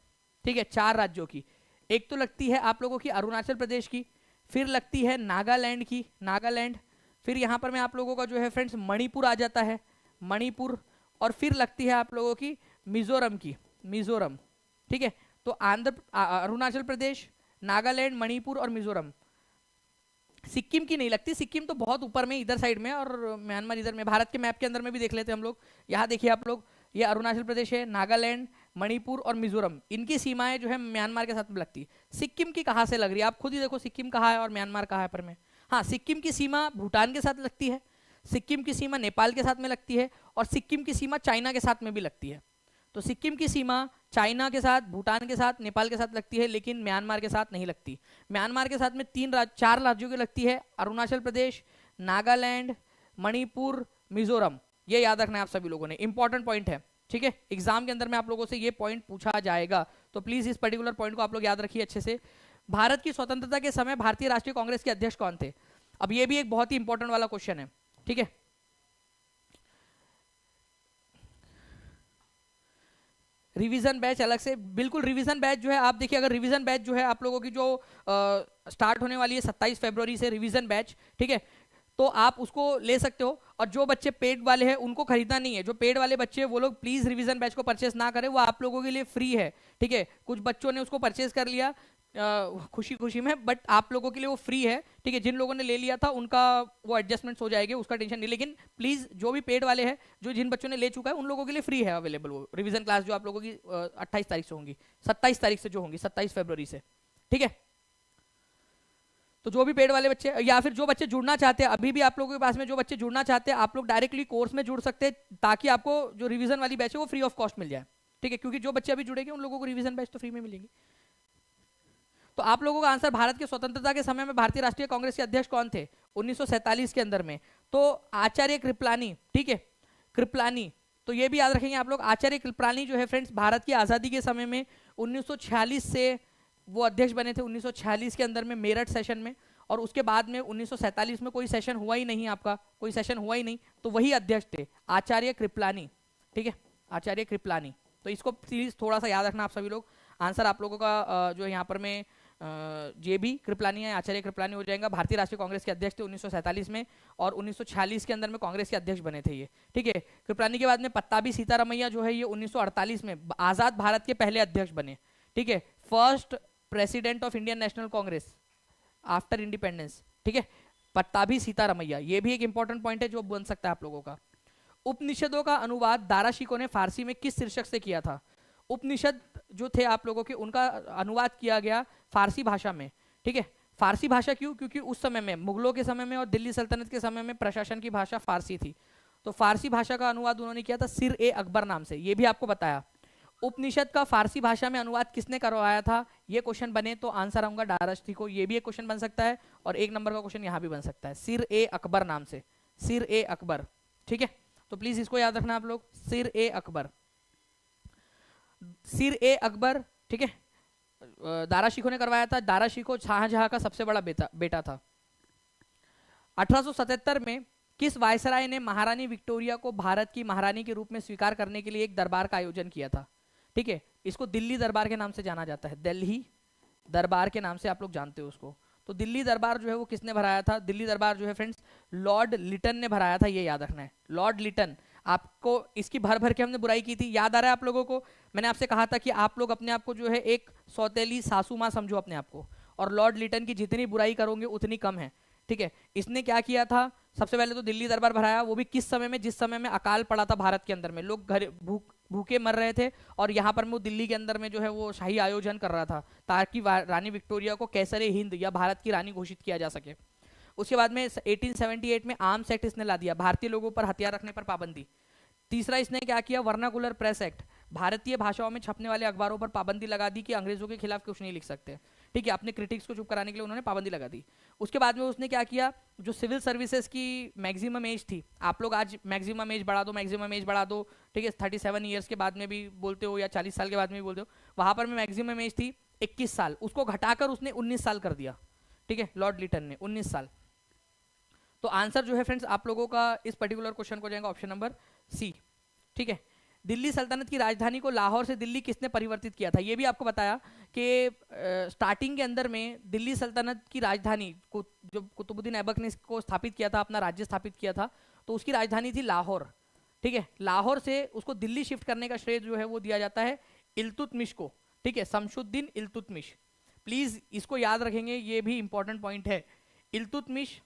ठीक है, 4 राज्यों की। एक तो लगती है आप लोगों की अरुणाचल प्रदेश की, फिर लगती है नागालैंड की, नागालैंड, फिर यहाँ पर मैं आप लोगों का जो है फ्रेंड्स मणिपुर आ जाता है, मणिपुर, और फिर लगती है आप लोगों की मिजोरम की, मिजोरम, ठीक है। तो अरुणाचल प्रदेश, नागालैंड, मणिपुर और मिजोरम। सिक्किम की नहीं लगती, सिक्किम तो बहुत ऊपर में इधर साइड में, और म्यांमार इधर में। भारत के मैप के अंदर में भी देख लेते हैं हम लोग, यहाँ देखिए आप लोग, ये अरुणाचल प्रदेश है, नागालैंड, मणिपुर और मिजोरम, इनकी सीमाएं जो है म्यांमार के साथ में लगती है। सिक्किम की कहाँ से लग रही है, आप खुद ही देखो, सिक्किम कहाँ है और म्यांमार कहाँ है पर में। हाँ, सिक्किम की सीमा भूटान के साथ लगती है, सिक्किम की सीमा नेपाल के साथ में लगती है, और सिक्किम की सीमा चाइना के साथ में भी लगती है। तो सिक्किम की सीमा चाइना के साथ, भूटान के साथ, नेपाल के साथ लगती है, लेकिन म्यांमार के साथ नहीं लगती। म्यांमार के साथ में 4 राज्यों की लगती है, अरुणाचल प्रदेश, नागालैंड, मणिपुर, मिजोरम। ये याद रखना है आप सभी लोगों ने, इंपॉर्टेंट पॉइंट है, ठीक है। एग्जाम के अंदर में आप लोगों से ये पॉइंट पूछा जाएगा, तो प्लीज इस पर्टिकुलर पॉइंट को आप लोग याद रखिए अच्छे से। भारत की स्वतंत्रता के समय भारतीय राष्ट्रीय कांग्रेस के अध्यक्ष कौन थे? अब ये भी एक बहुत ही इंपॉर्टेंट वाला क्वेश्चन है, ठीक है। रिवीजन बैच अलग से, बिल्कुल रिवीजन बैच जो है आप देखिए, अगर रिवीजन बैच जो है आप लोगों की जो स्टार्ट होने वाली है 27 फरवरी से रिवीजन बैच, ठीक है, तो आप उसको ले सकते हो। और जो बच्चे पेड वाले हैं उनको खरीदना नहीं है, जो पेड वाले बच्चे वो लोग प्लीज रिवीजन बैच को परचेस ना करें, वो आप लोगों के लिए फ्री है, ठीक है। कुछ बच्चों ने उसको परचेस कर लिया खुशी खुशी में, बट आप लोगों के लिए वो फ्री है, ठीक है। जिन लोगों ने ले लिया था उनका वो एडजस्टमेंट्स हो जाएंगे, उसका टेंशन नहीं। लेकिन प्लीज जो भी पेड वाले हैं, जो जिन बच्चों ने ले चुका है, उन लोगों के लिए फ्री है अवेलेबल वो रिवीजन क्लास, जो आप लोगों की 28 तारीख से होंगी, 27 तारीख से जो होंगी, 27 फरवरी से, ठीक है। तो जो भी पेड वाले बच्चे या फिर जो बच्चे जुड़ना चाहते हैं, अभी भी आप लोगों के पास में जो बच्चे जुड़ना चाहते हैं, आप लोग डायरेक्टली कोर्स में जुड़ सकते हैं, ताकि आपको जो रिवीजन वाली बैच है वो फ्री ऑफ कॉस्ट मिल जाए, ठीक है। क्योंकि जो बच्चे अभी जुड़ेंगे उन लोगों को रिवीजन बैच तो फ्री में मिलेगी। तो आप लोगों का आंसर, भारत के स्वतंत्रता के समय में भारतीय राष्ट्रीय कांग्रेस के अध्यक्ष कौन थे 1947 के अंदर में? तो आचार्य कृपलानी, ठीक है, कृपलानी। तो ये भी याद रखेंगे आप लोग, आचार्य कृपलानी जो है फ्रेंड्स भारत की आजादी के समय में 1946 से वो अध्यक्ष बने थे, 1946 के अंदर में मेरठ सेशन में। और उसके बाद में 1947 में कोई सेशन हुआ ही नहीं, आपका कोई सेशन हुआ ही नहीं, तो वही अध्यक्ष थे आचार्य कृपलानी। ठीक है, आचार्य कृपलानी। तो इसको प्लीज थोड़ा सा याद रखना आप सभी लोग। आंसर आप लोगों का जो यहाँ पर में जे बी कृपलानी है, आचार्य कृपलानी हो जाएगा। भारतीय राष्ट्रीय कांग्रेस के अध्यक्ष थे 1947 में, और 1946 के अंदर में कांग्रेस के अध्यक्ष बने थे ये। ठीक है, कृपलानी के बाद में पत्ताभी सीतारमैया जो है ये 1948 में आजाद भारत के पहले अध्यक्ष बने। ठीक है, first president of Indian national Congress after independence. ठीक है, पट्टाभी सीतारमैया, ये भी एक इंपॉर्टेंट पॉइंट है जो बन सकता है आप लोगों का। उपनिषदों का अनुवाद दाराशिकों ने फारसी में किस शीर्षक से किया था? उपनिषद जो थे आप लोगों के, उनका अनुवाद किया गया फारसी भाषा में। ठीक है, फारसी भाषा क्यों? क्योंकि उस समय में मुगलों के समय में और दिल्ली सल्तनत के समय में प्रशासन की भाषा फारसी थी, तो फारसी भाषा का अनुवाद उन्होंने किया था सिर ए अकबर नाम से, ये भी आपको बताया। उपनिषद का फारसी भाषा में अनुवाद किसने करवाया था? ये क्वेश्चन बने तो आंसर आऊंगा दाराशी को, ये भी एक क्वेश्चन बन सकता है, और एक नंबर का क्वेश्चन यहाँ भी बन सकता है, सिर ए अकबर नाम से, सिर ए अकबर। ठीक है, तो प्लीज इसको याद रखना आप लोग, सिर ए अकबर, सिर ए अकबर। ठीक है, दाराशिकों ने करवाया था। दाराशिकों शाहजहां का सबसे बड़ा बेटा था। 1877 में किस वायसराय ने महारानी विक्टोरिया को भारत की महारानी के रूप में स्वीकार करने के लिए एक दरबार का आयोजन किया था? ठीक है, इसको दिल्ली दरबार के नाम से जाना जाता है, दिल्ली दरबार के नाम से आप लोग जानते हो उसको। तो दिल्ली दरबार जो है वो किसने भराया था? दिल्ली दरबार जो है फ्रेंड्स लॉर्ड लिटन ने भराया था, ये याद रखना है, लॉर्ड लिटन। आपको इसकी भर भर के हमने बुराई की थी, याद आ रहा है आप लोगों को? मैंने आपसे कहा था कि आप लोग अपने आप को जो है एक सौतेली सासू माँ समझो अपने आप को, और लॉर्ड लिटन की जितनी बुराई करोगे उतनी कम है। ठीक है, इसने क्या किया था? सबसे पहले तो दिल्ली दरबार भराया, वो भी किस समय में? जिस समय में अकाल पड़ा था भारत के अंदर में, लोग घर भूखे मर रहे थे, और यहाँ पर वो दिल्ली के अंदर में जो है वो शाही आयोजन कर रहा था ताकि रानी विक्टोरिया को कैसरे हिंद या भारत की रानी घोषित किया जा सके। उसके बाद में 1878 में आर्म्स एक्ट इसने ला दिया, भारतीय लोगों पर हथियार रखने पर पाबंदी। तीसरा इसने क्या किया? वर्नाकुलर प्रेस एक्ट, भारतीय भाषाओं में छपने वाले अखबारों पर पाबंदी लगा दी कि अंग्रेजों के खिलाफ कुछ नहीं लिख सकते। ठीक है, अपने क्रिटिक्स को चुप कराने के लिए उन्होंने पाबंदी लगा दी। उसके बाद में उसने क्या किया? जो सिविल सर्विसेज की मैक्सिमम एज थी, आप लोग आज मैक्सिमम एज बढ़ा दो, मैक्सिमम एज बढ़ा दो, ठीक है, 37 ईयर्स के बाद में भी बोलते हो या 40 साल के बाद में भी बोलते हो, वहां पर में मैक्सिमम एज थी 21 साल, उसको घटाकर उसने 19 साल कर दिया। ठीक है, लॉर्ड लिटन ने 19 साल। तो आंसर जो है फ्रेंड्स आप लोगों का इस पर्टिकुलर क्वेश्चन को जाएगा ऑप्शन नंबर सी। ठीक है, दिल्ली सल्तनत की राजधानी को लाहौर से दिल्ली किसने परिवर्तित किया था? ये भी आपको बताया कि स्टार्टिंग के अंदर में दिल्ली सल्तनत की राजधानी को जब कुतुबुद्दीन ऐबक ने इसको स्थापित किया था, अपना राज्य स्थापित किया था, तो उसकी राजधानी थी लाहौर। ठीक है, लाहौर से उसको दिल्ली शिफ्ट करने का श्रेय जो है वो दिया जाता है इल्तुतमिश को। ठीक है, शमशुद्दीन इल्तुतमिश, प्लीज इसको याद रखेंगे, ये भी इंपॉर्टेंट पॉइंट है। इल्तुतमिश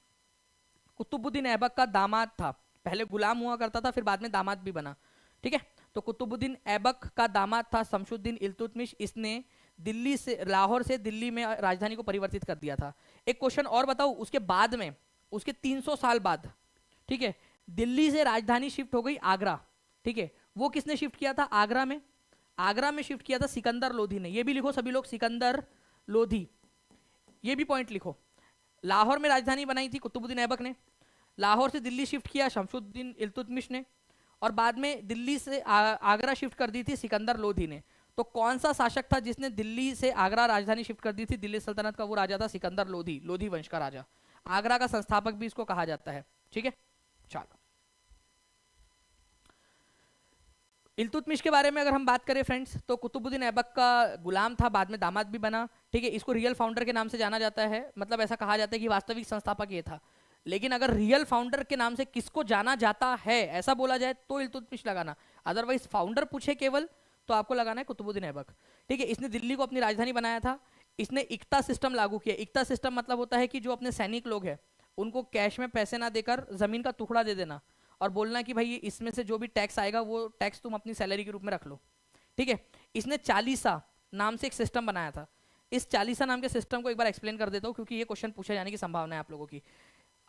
कुतुबुद्दीन ऐबक का दामाद था, पहले गुलाम हुआ करता था, फिर बाद में दामाद भी बना। ठीक है, तो कुतुबुद्दीन ऐबक का दामाद था शमशुद्दीन इल्तुतमिश, इसने दिल्ली से लाहौर से दिल्ली में राजधानी को परिवर्तित कर दिया था। एक क्वेश्चन और बताऊं, उसके बाद में उसके 300 साल बाद, ठीक है, दिल्ली से राजधानी शिफ्ट हो गई आगरा। ठीक है, वो किसने शिफ्ट किया था? आगरा में, आगरा में शिफ्ट किया था सिकंदर लोधी ने। ये भी लिखो सभी लोग, सिकंदर लोधी, ये भी पॉइंट लिखो। लाहौर में राजधानी बनाई थी कुतुबुद्दीन ऐबक ने, लाहौर से दिल्ली शिफ्ट किया शमशुद्दीन इल्तुतमिश ने, और बाद में दिल्ली से आगरा शिफ्ट कर दी थी सिकंदर लोधी ने। तो कौन सा शासक था जिसने दिल्ली से आगरा राजधानी शिफ्ट कर दी थी दिल्ली सल्तनत का? वो राजा था सिकंदर लोधी, लोधी वंश का राजा, आगरा का संस्थापक भी इसको कहा जाता है। ठीक है, चलो इल्तुतमिश के बारे में अगर हम बात करें फ्रेंड्स, तो कुतुबुद्दीन ऐबक का गुलाम था, बाद में दामाद भी बना। ठीक है, इसको रियल फाउंडर के नाम से जाना जाता है, मतलब ऐसा कहा जाता है कि वास्तविक संस्थापक ये था। लेकिन अगर रियल फाउंडर के नाम से किसको जाना जाता है ऐसा बोला जाए तो इल्तुतमिश लगाना, अदरवाइज फाउंडर पूछे केवल तो आपको लगाना है कुतुबुद्दीन ऐबक। ठीक है, इसने दिल्ली को अपनी राजधानी बनाया था, इसने इक्ता सिस्टम लागू किया। इक्ता सिस्टम मतलब होता है कि जो अपने सैनिक लोग हैं उनको कैश में पैसे ना देकर जमीन का टुकड़ा दे देना और बोलना कि भाई इसमें से जो भी टैक्स आएगा वो टैक्स तुम अपनी सैलरी के रूप में रख लो। ठीक है, इसने चालीसा नाम से एक सिस्टम बनाया था। इस चालीसा नाम के सिस्टम को एक बार एक्सप्लेन कर देता हूँ क्योंकि ये क्वेश्चन पूछे जाने की संभावना है आप लोगों की।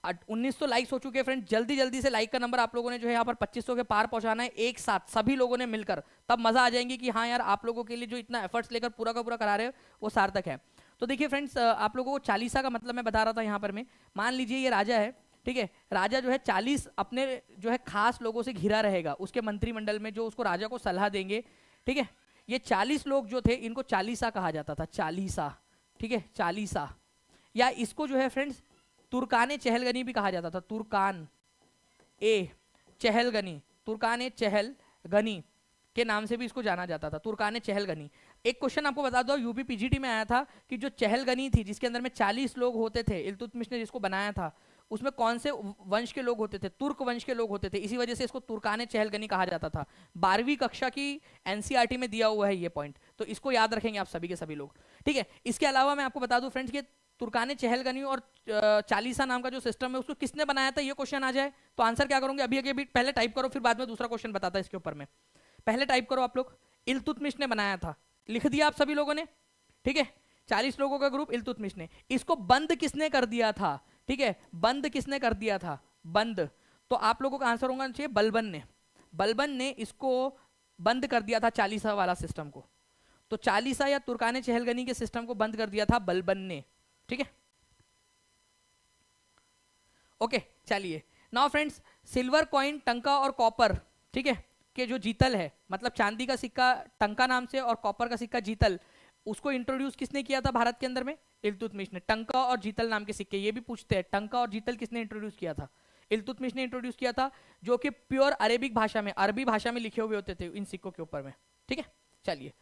1900 लाइक्स हो चुके हैं फ्रेंड, जल्दी जल्दी से लाइक का नंबर आप लोगों ने जो है यहाँ पर 2500 के पार पहुंचाना है एक साथ सभी लोगों ने मिलकर, तब मजा आ जाएंगे कि हाँ यार आप लोगों के लिए जो इतना एफर्ट्स लेकर पूरा का पूरा करा रहे हो वो सार्थक है। तो देखिए फ्रेंड्स, आप लोगों को चालीसा का मतलब मैं बता रहा था यहाँ पर मैं, मान लीजिए ये राजा है। ठीक है, राजा जो है 40 अपने जो है खास लोगों से घिरा रहेगा, उसके मंत्रिमंडल में जो उसको राजा को सलाह देंगे। ठीक है, ये 40 लोग जो थे इनको चालीसा कहा जाता था, चालीसा। ठीक है, चालीसा या इसको जो है फ्रेंड्स तुर्काने चहलगनी भी कहा जाता था, तुर्कान ए चहलगनी, तुर्काने चहलगनी के नाम से भी इसको जाना जाता था, तुर्काने चहलगनी। एक क्वेश्चन आपको बता दो, यूपी पीजीटी में आया था कि जो चहलगनी थी जिसके अंदर में 40 लोग होते थे, इल्तुतमिश ने जिसको बनाया था, उसमें कौन से वंश के लोग होते थे? तुर्क वंश के लोग होते थे, इसी वजह से इसको तुर्काने चहलगनी कहा जाता था। 12वीं कक्षा की एनसीईआरटी में दिया हुआ है ये पॉइंट, तो इसको याद रखेंगे आप सभी के सभी लोग, ठीक है। इसके अलावा मैं आपको बता दूं फ्रेंड्स कि तुर्काने चहलगनी और चालीसा नाम का जो सिस्टम है उसको किसने बनाया था, ये क्वेश्चन आ जाए तो आंसर क्या करोगे? अभी अभी पहले टाइप करो, फिर बाद में दूसरा क्वेश्चन बताता है इसके ऊपर में। पहले टाइप करो आप लोग, इल्तुतमिश ने बनाया था, लिख दिया आप सभी लोगों ने, ठीक है। 40 लोगों का ग्रुप, इल्तुतमिश ने। इसको बंद किसने कर दिया था? ठीक है, बंद किसने कर दिया था? बंद। तो आप लोगों का आंसर होगा चाहिए बलबन ने। बलबन ने इसको बंद कर दिया था, चालीसा वाला सिस्टम को। तो चालीसा या तुर्काने चहलगनी के सिस्टम को बंद कर दिया था बलबन ने, ठीक है। ओके, चलिए नाउ फ्रेंड्स, सिल्वर कॉइन, टंका और कॉपर, ठीक है, के जो जीतल है, मतलब चांदी का सिक्का टंका नाम से और कॉपर का सिक्का जीतल, उसको इंट्रोड्यूस किसने किया था भारत के अंदर में? इल्तुतमिश ने। टंका और जीतल नाम के सिक्के, ये भी पूछते हैं, टंका और जीतल किसने इंट्रोड्यूस किया था? इल्तुतमिश ने इंट्रोड्यूस किया था, जो कि प्योर अरेबिक भाषा में, अरबी भाषा में लिखे हुए होते थे इन सिक्कों के ऊपर में, ठीक है। चलिए,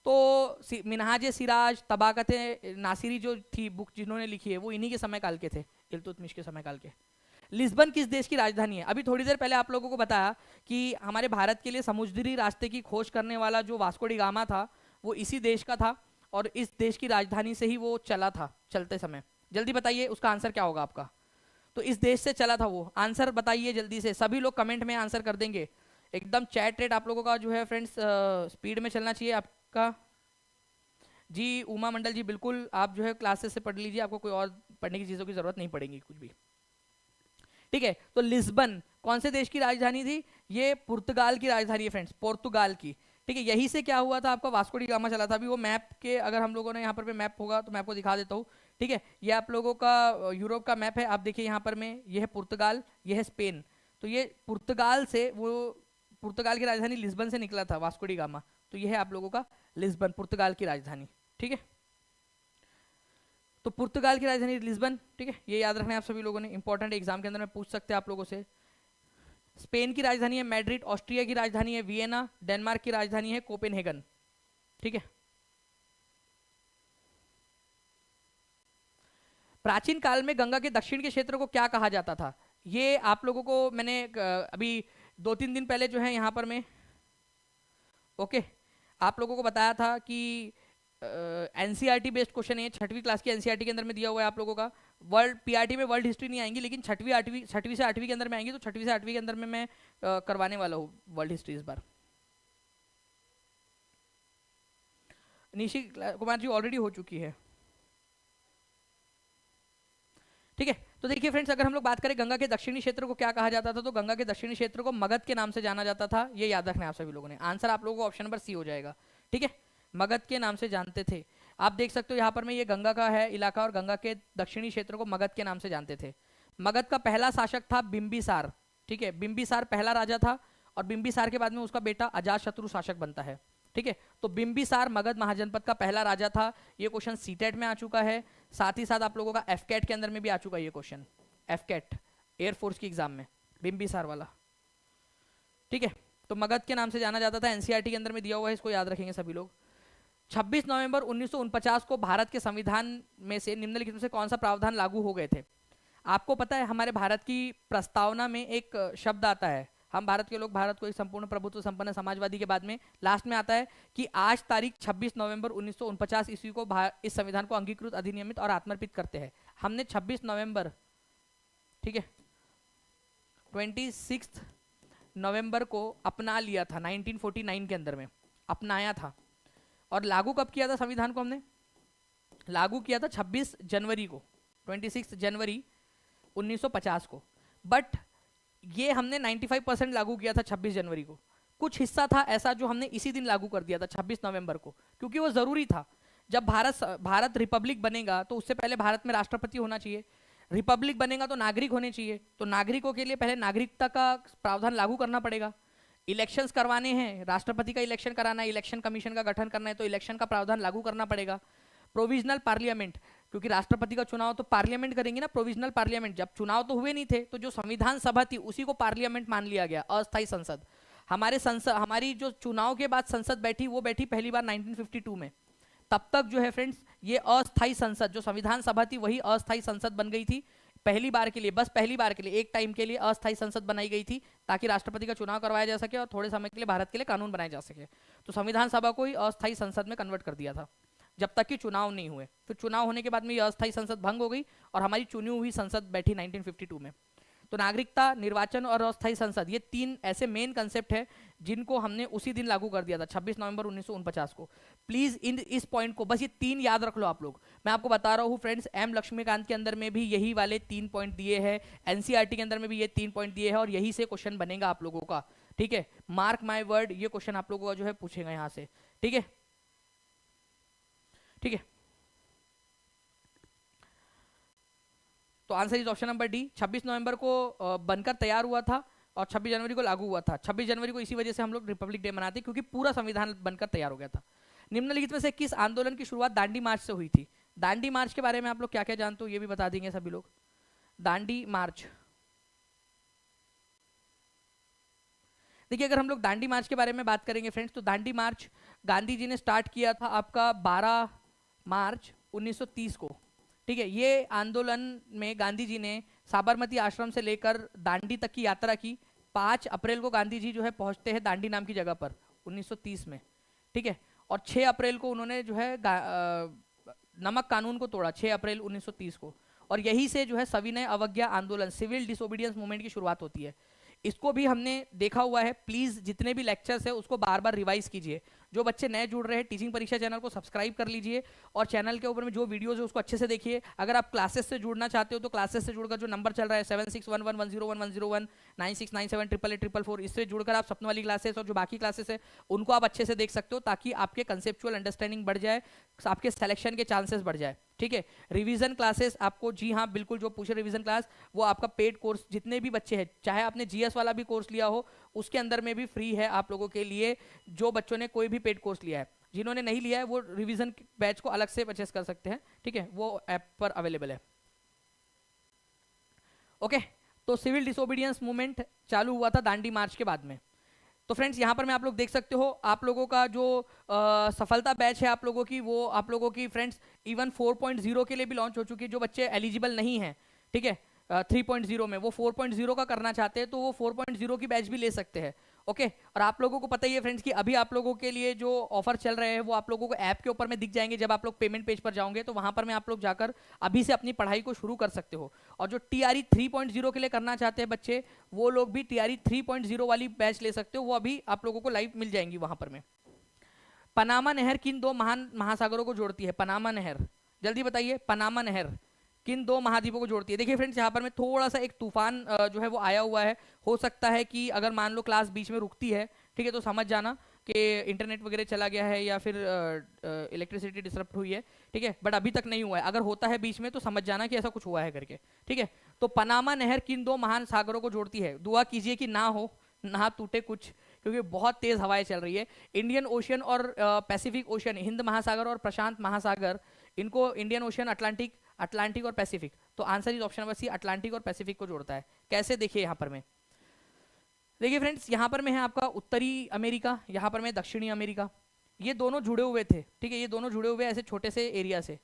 तो मिनहाज सिराज, तबाकत नासिरी जो थी बुक जिन्होंने लिखी है, वो इन्हीं के समय काल के थे, इल्तुतमिश के समय काल के। लिस्बन किस देश की राजधानी है? अभी थोड़ी देर पहले आप लोगों को बताया कि हमारे भारत के लिए समुद्री रास्ते की खोज करने वाला जो वास्को डी गामा था, वो इसी देश का था और इस देश की राजधानी से ही वो चला था चलते समय। जल्दी बताइए उसका आंसर क्या होगा आपका? तो इस देश से चला था वो, आंसर बताइए जल्दी से, सभी लोग कमेंट में आंसर कर देंगे। एकदम चैट रेट आप लोगों का जो है फ्रेंड्स स्पीड में चलना चाहिए आपका। जी उमा मंडल जी, बिल्कुल आप जो है क्लासेस से पढ़ लीजिए, आपको कोई और पढ़ने की चीज़ों की जरूरत नहीं पड़ेगी कुछ भी, ठीक है। तो लिस्बन कौन से देश की राजधानी थी? ये पुर्तगाल की राजधानी है फ्रेंड्स, पोर्तुगाल की, ठीक है। यही से क्या हुआ था आपका, वास्को डी गामा चला था। अभी वो मैप के, अगर हम लोगों ने यहाँ पर मैप होगा तो मैं आपको दिखा देता हूँ, ठीक है। ये आप लोगों का यूरोप का मैप है, आप देखिए यहाँ पर में, ये है पुर्तगाल, ये है स्पेन। तो ये पुर्तगाल से, वो पुर्तगाल की राजधानी लिस्बन से निकला था वास्को डी गामा, तो ये है आप लोगों का लिस्बन, पुर्तगाल की राजधानी, ठीक है। तो पुर्तगाल की राजधानी लिस्बन, ठीक है, ये याद रखना है आप सभी लोगों ने, इंपॉर्टेंट एग्जाम के अंदर में पूछ सकते हैं आप लोगों से। स्पेन की राजधानी है मैड्रिड, ऑस्ट्रिया की राजधानी है वियना, डेनमार्क की राजधानी है कोपेनहेगन, ठीक है। प्राचीन काल में गंगा के दक्षिण के क्षेत्र को क्या कहा जाता था? ये आप लोगों को मैंने अभी 2-3 दिन पहले जो है यहाँ पर में, ओके, आप लोगों को बताया था कि एनसीईआरटी बेस्ड क्वेश्चन है, 6वीं क्लास की एनसीईआरटी के अंदर में दिया हुआ है आप लोगों का। वर्ल्ड पीआरटी में वर्ल्ड हिस्ट्री नहीं आएंगी, लेकिन 6वीं से 8वीं के अंदर में आएंगी, तो 6वीं से 8वीं के अंदर में मैं करवाने वाला हूँ वर्ल्ड हिस्ट्री इस बार। निशी कुमार जी ऑलरेडी हो चुकी है, ठीक है। तो देखिए फ्रेंड्स, अगर हम लोग बात करें गंगा के दक्षिणी क्षेत्र को क्या कहा जाता था, तो गंगा के दक्षिणी क्षेत्र को मगध के नाम से जाना जाता था। ये याद रखना है आप सभी लोगों ने, आंसर आप लोगों को ऑप्शन नंबर सी हो जाएगा, ठीक है। मगध के नाम से जानते थे। आप देख सकते हो यहाँ पर में, ये गंगा का है इलाका और गंगा के दक्षिणी क्षेत्र को मगध के नाम से जानते थे। मगध का पहला शासक था बिंबिसार, ठीक है, बिंबिसार पहला राजा था और बिंबिसार के बाद में उसका बेटा अजातशत्रु शासक बनता है, ठीक है। तो बिंबिसार मगध महाजनपद का पहला राजा था। ये क्वेश्चन सीटेट में आ चुका है, साथ ही साथ आप लोगों का एफकेट के अंदर में भी आ चुका है ये क्वेश्चन, एफकेट एयरफोर्स की एग्जाम में, बिंबिसार वाला, ठीक है। तो मगध के नाम से जाना जाता था, एनसीईआरटी के अंदर में दिया हुआ है, इसको याद रखेंगे सभी लोग। 26 नवंबर 1949 को भारत के संविधान में से निम्नलिखित में से कौन सा प्रावधान लागू हो गए थे? आपको पता है हमारे भारत की प्रस्तावना में एक शब्द आता है, हम भारत के लोग भारत को एक संपूर्ण प्रभुत्व संपन्न समाजवादी के बाद में लास्ट में आता है कि आज तारीख 26 नवंबर 1949 ईस्वी को इस संविधान को अंगीकृत, अधिनियमित और आत्मर्पित करते हैं। हमने 26 नवंबर, ठीक है, 26 नवंबर को अपना लिया था, 1949 के अंदर में अपनाया था। और लागू कब किया था संविधान को? हमने लागू किया था 26 जनवरी को, 26 जनवरी 1950 को। बट ये हमने 95% लागू किया था 26 जनवरी को। कुछ हिस्सा था ऐसा जो हमने इसी दिन लागू कर दिया था 26 नवंबर को, क्योंकि वो जरूरी था। जब भारत रिपब्लिक बनेगा तो उससे पहले भारत में राष्ट्रपति होना चाहिए, रिपब्लिक बनेगा तो नागरिक होने चाहिए, तो नागरिकों के लिए पहले नागरिकता का प्रावधान लागू करना पड़ेगा। इलेक्शंस करवाने हैं, राष्ट्रपति का इलेक्शन कराना है, इलेक्शन कमीशन का गठन करना है, तो इलेक्शन का प्रावधान लागू करना पड़ेगा। प्रोविजनल पार्लियामेंट क्योंकि राष्ट्रपति का चुनाव तो पार्लियामेंट करेंगे ना, प्रोविजनल पार्लियामेंट। जब चुनाव तो हुए नहीं थे तो जो संविधान सभा थी उसी को पार्लियामेंट मान लिया गया, अस्थायी संसद। हमारे संसद, हमारी जो चुनाव के बाद संसद बैठी वो बैठी पहली बार 1952 में। तब तक जो है फ्रेंड्स ये अस्थायी संसद, जो संविधान सभा थी वही अस्थायी संसद बन गई थी। पहली बार के लिए, बस पहली बार के लिए, एक टाइम के लिए अस्थायी संसद बनाई गई थी, ताकि राष्ट्रपति का चुनाव करवाया जा सके और थोड़े समय के लिए भारत के लिए कानून बनाए जा सके। तो संविधान सभा को ही अस्थायी संसद में कन्वर्ट कर दिया था जब तक कि चुनाव नहीं हुए। फिर चुनाव होने के बाद में ये अस्थायी संसद भंग हो गई और हमारी चुनी हुई संसद बैठी 1952 में। तो नागरिकता, निर्वाचन और अस्थायी संसद, ये तीन ऐसे मेन कंसेप्ट है जिनको हमने उसी दिन लागू कर दिया था, 26 नवंबर 1949 को। प्लीज इस पॉइंट को, बस ये तीन याद रख लो आप लोग। मैं आपको बता रहा हूँ फ्रेंड्स, एम लक्ष्मीकांत के अंदर में भी यही वाले 3 पॉइंट दिए हैं, एनसीईआरटी के अंदर में भी ये 3 पॉइंट दिए हैं, और यही से क्वेश्चन बनेगा आप लोगों का। ठीक है, मार्क माई वर्ड, ये क्वेश्चन आप लोगों का जो है पूछेगा यहाँ से। ठीक है, ठीक है। तो answer is option number D. 26 नवंबर को बनकर तैयार हुआ था और 26 जनवरी को लागू हुआ था। 26 जनवरी को इसी वजह से हम लोग रिपब्लिक डे मनाते हैं, क्योंकि पूरा संविधान बनकर तैयार हो गया था। निम्नलिखित में से किस आंदोलन की शुरुआत दांडी मार्च से हुई थी? दांडी मार्च के बारे में आप लोग क्या क्या जानते हो ये भी बता देंगे सभी लोग। दांडी मार्च, देखिए अगर हम लोग दांडी मार्च के बारे में बात करेंगे फ्रेंड्स, तो दांडी मार्च गांधी जी ने स्टार्ट किया था आपका 12 मार्च 1930 को। ठीक है, ये आंदोलन में गांधी जी ने साबरमती आश्रम से लेकर दांडी तक की यात्रा की। 5 अप्रैल को गांधी जी जो है पहुंचते हैं दांडी नाम की जगह पर 1930 में। ठीक है, और 6 अप्रैल को उन्होंने जो है नमक कानून को तोड़ा, 6 अप्रैल 1930 को। और यही से जो है सविनय अवज्ञा आंदोलन, सिविल डिसोबीडियंस मूवमेंट की शुरुआत होती है। इसको भी हमने देखा हुआ है। प्लीज जितने भी लेक्चर्स है उसको बार बार रिवाइज कीजिए। जो बच्चे नए जुड़ रहे हैं, टीचिंग परीक्षा चैनल को सब्सक्राइब कर लीजिए और चैनल के ऊपर में जो वीडियोस है उसको अच्छे से देखिए। अगर आप क्लासेस से जुड़ना चाहते हो तो क्लासेस से जुड़कर जो नंबर चल रहा है 7611101101 9697888844, इससे जुड़कर आप सपने वाली क्लासेस और जो बाकी क्लासेस है उनको आप अच्छे से देख सकते हो, ताकि आपके कंसेप्चुअल अंडरस्टैंडिंग बढ़ जाए, आपके सिलेक्शन के चांसेस बढ़ जाए। ठीक है, रिवीजन क्लासेस आपको, जी हाँ बिल्कुल, जो पूछे रिवीजन क्लास, वो आपका पेड कोर्स, जितने भी बच्चे हैं, चाहे आपने जीएस वाला भी कोर्स लिया हो उसके अंदर में भी फ्री है आप लोगों के लिए। जो बच्चों ने कोई भी पेड कोर्स लिया है, जिन्होंने नहीं लिया है वो रिवीजन बैच को अलग से परचेस कर सकते हैं। ठीक है, वो ऐप पर अवेलेबल है। ओके, तो सिविल डिसोबीडियंस मूवमेंट चालू हुआ था दांडी मार्च के बाद में। तो फ्रेंड्स यहाँ पर मैं आप लोग देख सकते हो, आप लोगों का जो सफलता बैच है आप लोगों की, वो आप लोगों की फ्रेंड्स इवन 4.0 के लिए भी लॉन्च हो चुकी है। जो बच्चे एलिजिबल नहीं है, ठीक है, 3.0 में, वो 4.0 का करना चाहते हैं तो वो 4.0 की बैच भी ले सकते हैं। ओके, और आप लोगों को पता ही है फ्रेंड्स कि अभी आप लोगों के लिए जो ऑफर चल रहे हैं वो आप लोगों को ऐप के ऊपर में दिख जाएंगे। जब आप लोग पेमेंट पेज पर जाओगे तो वहां पर में आप लोग जाकर अभी से अपनी पढ़ाई को शुरू कर सकते हो। और जो TRE 3.0 के लिए करना चाहते हैं बच्चे, वो लोग भी TRE 3.0 वाली बैच ले सकते हो, वो अभी आप लोगों को लाइव मिल जाएंगी वहां पर में। पनामा नहर किन 2 महान महासागरों को जोड़ती है? पनामा नहर, जल्दी बताइए, पनामा नहर किन 2 महाद्वीपों को जोड़ती है? देखिए फ्रेंड्स यहाँ पर में थोड़ा सा एक तूफान जो है वो आया हुआ है। हो सकता है कि अगर मान लो क्लास बीच में रुकती है, ठीक है, तो समझ जाना कि इंटरनेट वगैरह चला गया है या फिर इलेक्ट्रिसिटी डिसरप्ट हुई है। ठीक है, बट अभी तक नहीं हुआ है। अगर होता है बीच में तो समझ जाना कि ऐसा कुछ हुआ है करके। ठीक है, तो पनामा नहर किन 2 महान सागरों को जोड़ती है? दुआ कीजिए कि ना हो, ना टूटे कुछ, क्योंकि बहुत तेज हवाएं चल रही है। इंडियन ओशियन और पैसिफिक ओशियन, हिंद महासागर और प्रशांत महासागर, इनको इंडियन ओशियन, अटलांटिक और पैसिफिक। तो answer is option number C, Atlantic और पैसिफिक को जोड़ता है। कैसे, देखिए यहाँ पर में, देखिए फ्रेंड्स यहाँ पर में है आपका उत्तरी अमेरिका, यहाँ पर में दक्षिणी अमेरिका, ये दोनों जुड़े हुए थे। ठीक है, ये दोनों जुड़े हुए ऐसे छोटे से एरिया से।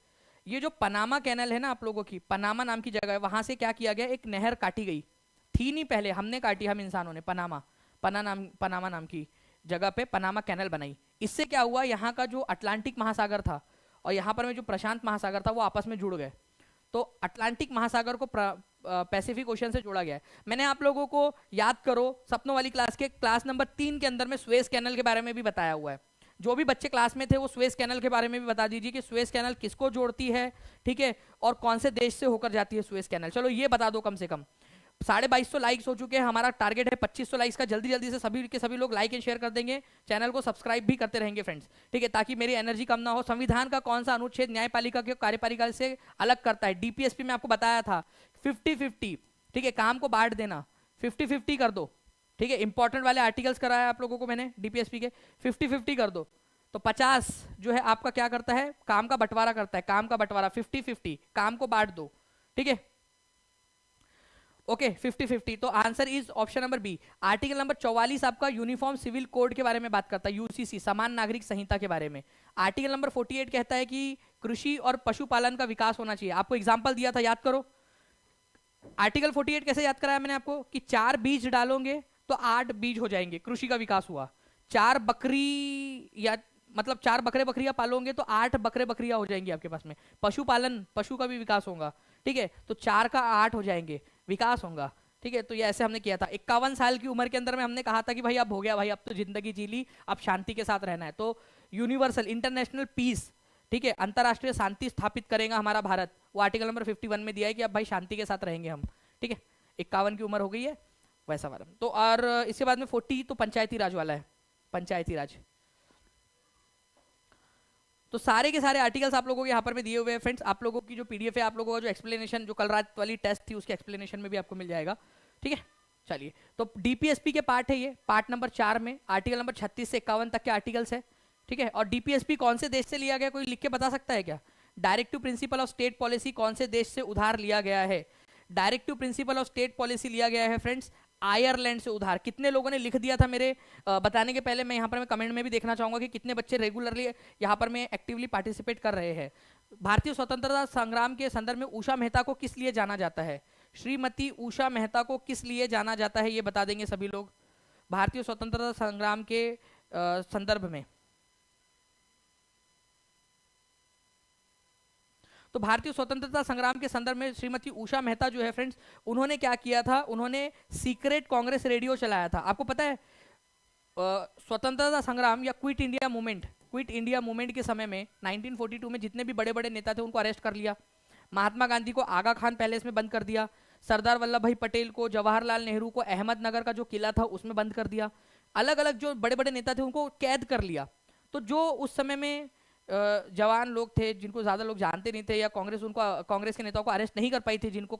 ये जो पनामा कैनल है ना आप लोगों की, पनामा नाम की जगह है, वहां से क्या किया गया, एक नहर काटी गई थी, नहीं पहले हमने काटी, हम इंसानों ने, पनामा नाम की जगह पे पनामा कैनल बनाई। इससे क्या हुआ, यहाँ का जो अटलांटिक महासागर था और यहाँ पर में जो प्रशांत महासागर था वो आपस में जुड़ गए। तो अटलांटिक महासागर को पैसिफिक ओशन से जोड़ा गया है। मैंने आप लोगों को, याद करो, सपनों वाली क्लास के क्लास नंबर 3 के अंदर में स्वेज कैनल के बारे में भी बताया हुआ है। जो भी बच्चे क्लास में थे वो स्वेज कैनल के बारे में भी बता दीजिए कि स्वेज कैनल किसको जोड़ती है, ठीक है, और कौन से देश से होकर जाती है स्वेज कैनल। चलो ये बता दो कम से कम। 2250 लाइक्स हो चुके हैं, हमारा टारगेट है 2500 लाइक्स का। जल्दी जल्दी से सभी के सभी लोग लाइक एंड शेयर कर देंगे, चैनल को सब्सक्राइब भी करते रहेंगे फ्रेंड्स, ठीक है, ताकि मेरी एनर्जी कम ना हो। संविधान का कौन सा अनुच्छेद न्यायपालिका के कार्यपालिका से अलग करता है? डीपीएसपी में आपको बताया था 50-50, ठीक है, काम को बांट देना, 50-50 कर दो। ठीक है, इंपॉर्टेंट वाले आर्टिकल्स कराया आप लोगों को मैंने डीपीएसपी के, 50-50 कर दो। तो 50 जो है आपका क्या करता है, काम का बंटवारा करता है, काम का बंटवारा 50-50, काम को बांट दो, ठीक है, ओके 50-50। तो answer is option number B. Article number 44 आपका यूनिफॉर्म सिविल कोड के बारे में बात करता है, यूसीसी समान नागरिक संहिता के बारे में। आर्टिकल नंबर 48 कहता है कि कृषि और पशुपालन का विकास होना चाहिए। आपको एग्जांपल दिया था, याद करो। आर्टिकल 48 कैसे याद कराया मैंने आपको कि 4 बीज डालोगे तो 8 बीज हो जाएंगे, कृषि का विकास हुआ। 4 बकरी या मतलब 4 बकरे बकरियां पालोगे तो 8 बकरे बकरियां हो जाएंगी आपके पास में। पशुपालन, पशु का भी विकास होगा, ठीक है, तो 4 का 8 हो जाएंगे, विकास होगा, ठीक है। तो ये ऐसे हमने किया था। 51 साल की उम्र के अंदर में हमने कहा था कि भाई अब हो गया भाई, अब तो जिंदगी जी ली, अब शांति के साथ रहना है। तो यूनिवर्सल इंटरनेशनल पीस, ठीक है, अंतरराष्ट्रीय शांति स्थापित करेगा हमारा भारत, वो आर्टिकल नंबर 51 में दिया है कि अब भाई शांति के साथ रहेंगे हम, ठीक है। 51 की उम्र हो गई है वैसा वाला। तो और इसके बाद में 40 तो पंचायती राज वाला है, पंचायती राज। तो सारे के सारे आर्टिकल्स आप लोगों के यहाँ पर में दिए हुए हैं फ्रेंड्स। आप लोगों की जो पीडीएफ है, आप लोगों का जो एक्सप्लेनेशन, जो कल रात वाली टेस्ट थी उसके एक्सप्लेनेशन में भी आपको मिल जाएगा, ठीक है। चलिए, तो डीपीएसपी के पार्ट है ये, पार्ट नंबर 4 में आर्टिकल नंबर 36 से 51 तक के आर्टिकल्स है, ठीक है। और डीपीएसपी कौन से देश से लिया गया, कोई लिख के बता सकता है क्या? Directive principle of state policy कौन से देश से उधार लिया गया है? Directive principle of state policy लिया गया है फ्रेंड्स आयरलैंड से उधार। कितने लोगों ने लिख दिया था मेरे बताने के पहले? मैं यहाँ पर मैं कमेंट में भी देखना चाहूंगा कि कितने बच्चे रेगुलरली यहाँ पर मैं एक्टिवली पार्टिसिपेट कर रहे हैं। भारतीय स्वतंत्रता संग्राम के संदर्भ में उषा मेहता को किस लिए जाना जाता है? श्रीमती उषा मेहता को किस लिए जाना जाता है, ये बता देंगे सभी लोग। भारतीय स्वतंत्रता संग्राम के संदर्भ में, तो भारतीय स्वतंत्रता संग्राम के संदर्भ में श्रीमती उषा मेहता जो है फ्रेंड्स, उन्होंने क्या किया था, उन्होंने सीक्रेट कांग्रेस रेडियो चलाया था। आपको पता है स्वतंत्रता संग्राम या quit India movement, quit India movement के समय में 1942 में जितने भी बड़े बड़े नेता थे उनको अरेस्ट कर लिया। महात्मा गांधी को आगा खान पैलेस में बंद कर दिया, सरदार वल्लभ भाई पटेल को, जवाहरलाल नेहरू को अहमदनगर का जो किला था उसमें बंद कर दिया। अलग अलग जो बड़े बड़े नेता थे उनको कैद कर लिया। तो जो उस समय में जवान लोग थे जिनको ज़्यादा लोग जानते नहीं थे, या कांग्रेस उनको, कांग्रेस के नेताओं को अरेस्ट नहीं कर पाई थी, जिनको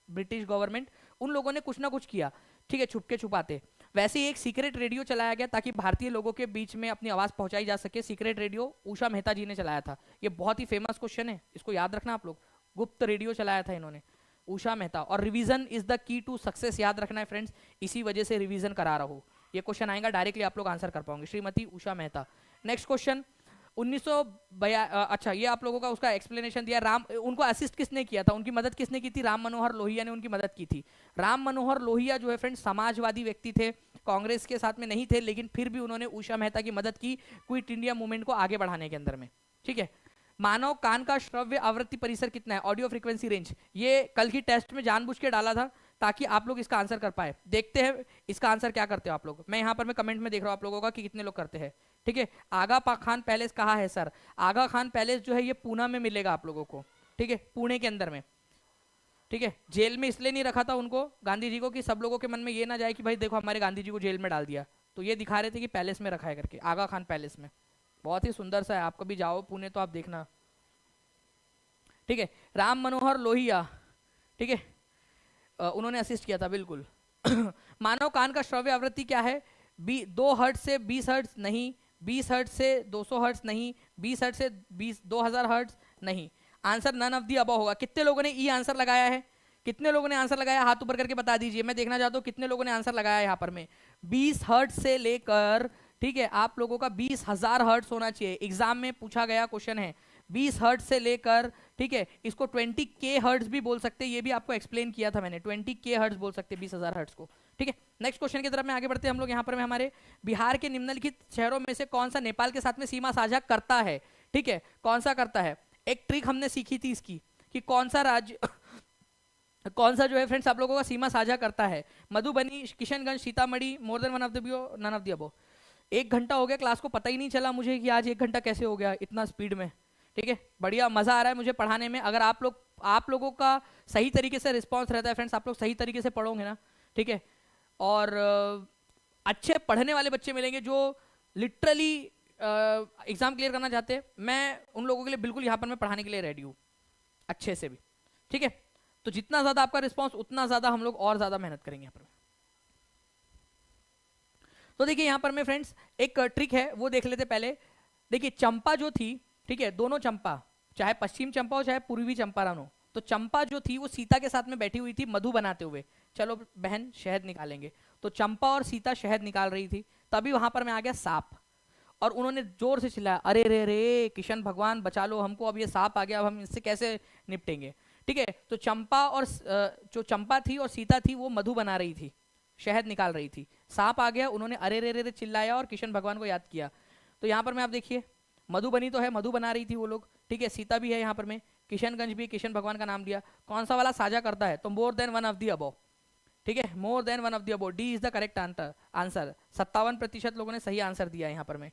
ब्रिटिश गवर्नमेंट, उन लोगों ने कुछ ना कुछ किया, ठीक है, छुपके छुपाते। वैसे ही एक सीक्रेट रेडियो चलाया गया ताकि भारतीय लोगों के बीच में अपनी आवाज़ पहुंचाई जा सके। सीक्रेट रेडियो उषा मेहता जी ने चलाया था। ये बहुत ही फेमस क्वेश्चन है, इसको याद रखना आप लोग। गुप्त रेडियो चलाया था इन्होंने, उषा मेहता। और revision is the key to success, याद रखना है फ्रेंड्स, इसी वजह से रिवीजन करा रहा हूँ। ये क्वेश्चन आएगा डायरेक्टली, आप लोग आंसर कर पाओगे। श्रीमती उषा मेहता। नेक्स्ट क्वेश्चन 1952, अच्छा ये आप लोगों का उसका एक्सप्लेनेशन दिया। राम, उनको असिस्ट किसने किया था, उनकी मदद किसने की थी? राम मनोहर लोहिया ने उनकी मदद की थी। राम मनोहर लोहिया जो है फ्रेंड्स समाजवादी व्यक्ति थे, कांग्रेस के साथ में नहीं थे, लेकिन फिर भी उन्होंने उषा मेहता की मदद की क्विट इंडिया मूवमेंट को आगे बढ़ाने के अंदर में, ठीक है। मानव कान का श्रव्य आवृत्ति परिसर कितना है, ऑडियो फ्रीक्वेंसी रेंज? ये कल की टेस्ट में जानबूझ के डाला था ताकि आप लोग इसका आंसर कर पाए। देखते हैं इसका आंसर क्या करते हो आप लोग। मैं यहाँ पर मैं कमेंट में देख रहा हूँ आप लोगों का कि कितने लोग करते हैं, ठीक है। आगा खान पैलेस कहाँ है सर? आगा खान पैलेस जो है ये पूना में मिलेगा आप लोगों को, ठीक है, पुणे के अंदर में, ठीक है। जेल में इसलिए नहीं रखा था उनको, गांधी जी को, कि सब लोगों के मन में ये ना जाए कि भाई देखो हमारे गांधी जी को जेल में डाल दिया, तो ये दिखा रहे थे कि पैलेस में रखा है करके, आगा खान पैलेस में। बहुत ही सुंदर सा है, आप कभी जाओ पुणे तो आप देखना, ठीक है। राम मनोहर लोहिया, ठीक है, उन्होंने असिस्ट किया था, बिल्कुल। मानव कान का श्रव्य आवृत्ति क्या है? 2 हर्ट्ज से 20 हर्ट्ज नहीं, 20 हर्ट्ज से 200 हर्ट्ज नहीं, 20 हर्ट्ज से 2000 हर्ट्ज नहीं। Answer none of the above होगा। कितने लोगों ने ई आंसर लगाया है? कितने लोगों ने आंसर लगाया? हाथ ऊपर करके बता दीजिए, मैं देखना चाहता हूँ कितने लोगों ने आंसर लगाया यहाँ पर में। 20 हर्ट्ज से लेकर, ठीक है, आप लोगों का 20,000 हर्ट्ज होना चाहिए। एग्जाम में पूछा गया क्वेश्चन है 20 हर्ट्ज से लेकर, ठीक है, इसको 20K हर्ट्ज भी बोल सकते हैं, ये भी आपको एक्सप्लेन किया था मैंने, 20K हर्ट्ज बोल सकते हैं 20,000 हर्ट्ज को, ठीक है। नेक्स्ट क्वेश्चन की तरफ में आगे बढ़ते हैं हम लोग। यहाँ पर में हमारे बिहार के निम्नलिखित शहरों में से कौन सा नेपाल के साथ में सीमा साझा करता है? ठीक है, कौन सा करता है? एक ट्रिक हमने सीखी थी इसकी कि कौन सा राज्य कौन सा जो है फ्रेंड्स आप लोगों का सीमा साझा करता है। मधुबनी, किशनगंज, सीतामढ़ी, मोर देन वन ऑफ द बियो, नन ऑफ द अबव। 1 घंटा हो गया क्लास को, पता ही नहीं चला मुझे कि आज 1 घंटा कैसे हो गया इतना स्पीड में, ठीक है। बढ़िया मजा आ रहा है मुझे पढ़ाने में। अगर आप लोगों का सही तरीके से रिस्पॉन्स रहता है फ्रेंड्स, आप लोग सही तरीके से पढ़ोगे ना, ठीक है, और अच्छे पढ़ने वाले बच्चे मिलेंगे जो लिटरली एग्जाम क्लियर करना चाहते हैं, मैं उन लोगों के लिए बिल्कुल यहाँ पर मैं पढ़ाने के लिए रेडी हूँ अच्छे से भी, ठीक है। तो जितना ज्यादा आपका रिस्पॉन्स उतना ज्यादा हम लोग और ज्यादा मेहनत करेंगे यहाँ पर। तो देखिए यहाँ पर में फ्रेंड्स एक ट्रिक है वो देख लेते पहले। देखिए चंपा जो थी, ठीक है, दोनों चंपा, चाहे पश्चिम चंपा हो चाहे पूर्वी चंपारण हो, तो चंपा जो थी वो सीता के साथ में बैठी हुई थी मधु बनाते हुए, चलो बहन शहद निकालेंगे, तो चंपा और सीता शहद निकाल रही थी, तभी वहां पर मैं आ गया सांप, और उन्होंने जोर से चिल्लाया, अरे रे रे किशन भगवान बचा लो हमको, अब ये सांप आ गया, अब हम इससे कैसे निपटेंगे। ठीक है, तो चंपा और जो चंपा थी और सीता थी वो मधु बना रही थी, शहद निकाल रही थी, सांप आ गया, उन्होंने अरे रे रे चिल्लाया और किशन भगवान को याद किया। तो यहाँ पर मैं आप देखिए मधुबनी तो है, मधु बना रही थी वो लोग, ठीक है, सीता भी है यहाँ पर में, किशनगंज भी, किशन भगवान का नाम लिया, कौन सा वाला साझा करता है, तो मोर than one of the above, ठीक है, more than one of the above, D is the correct answer. 57% लोगों ने सही आंसर दिया यहाँ पर में।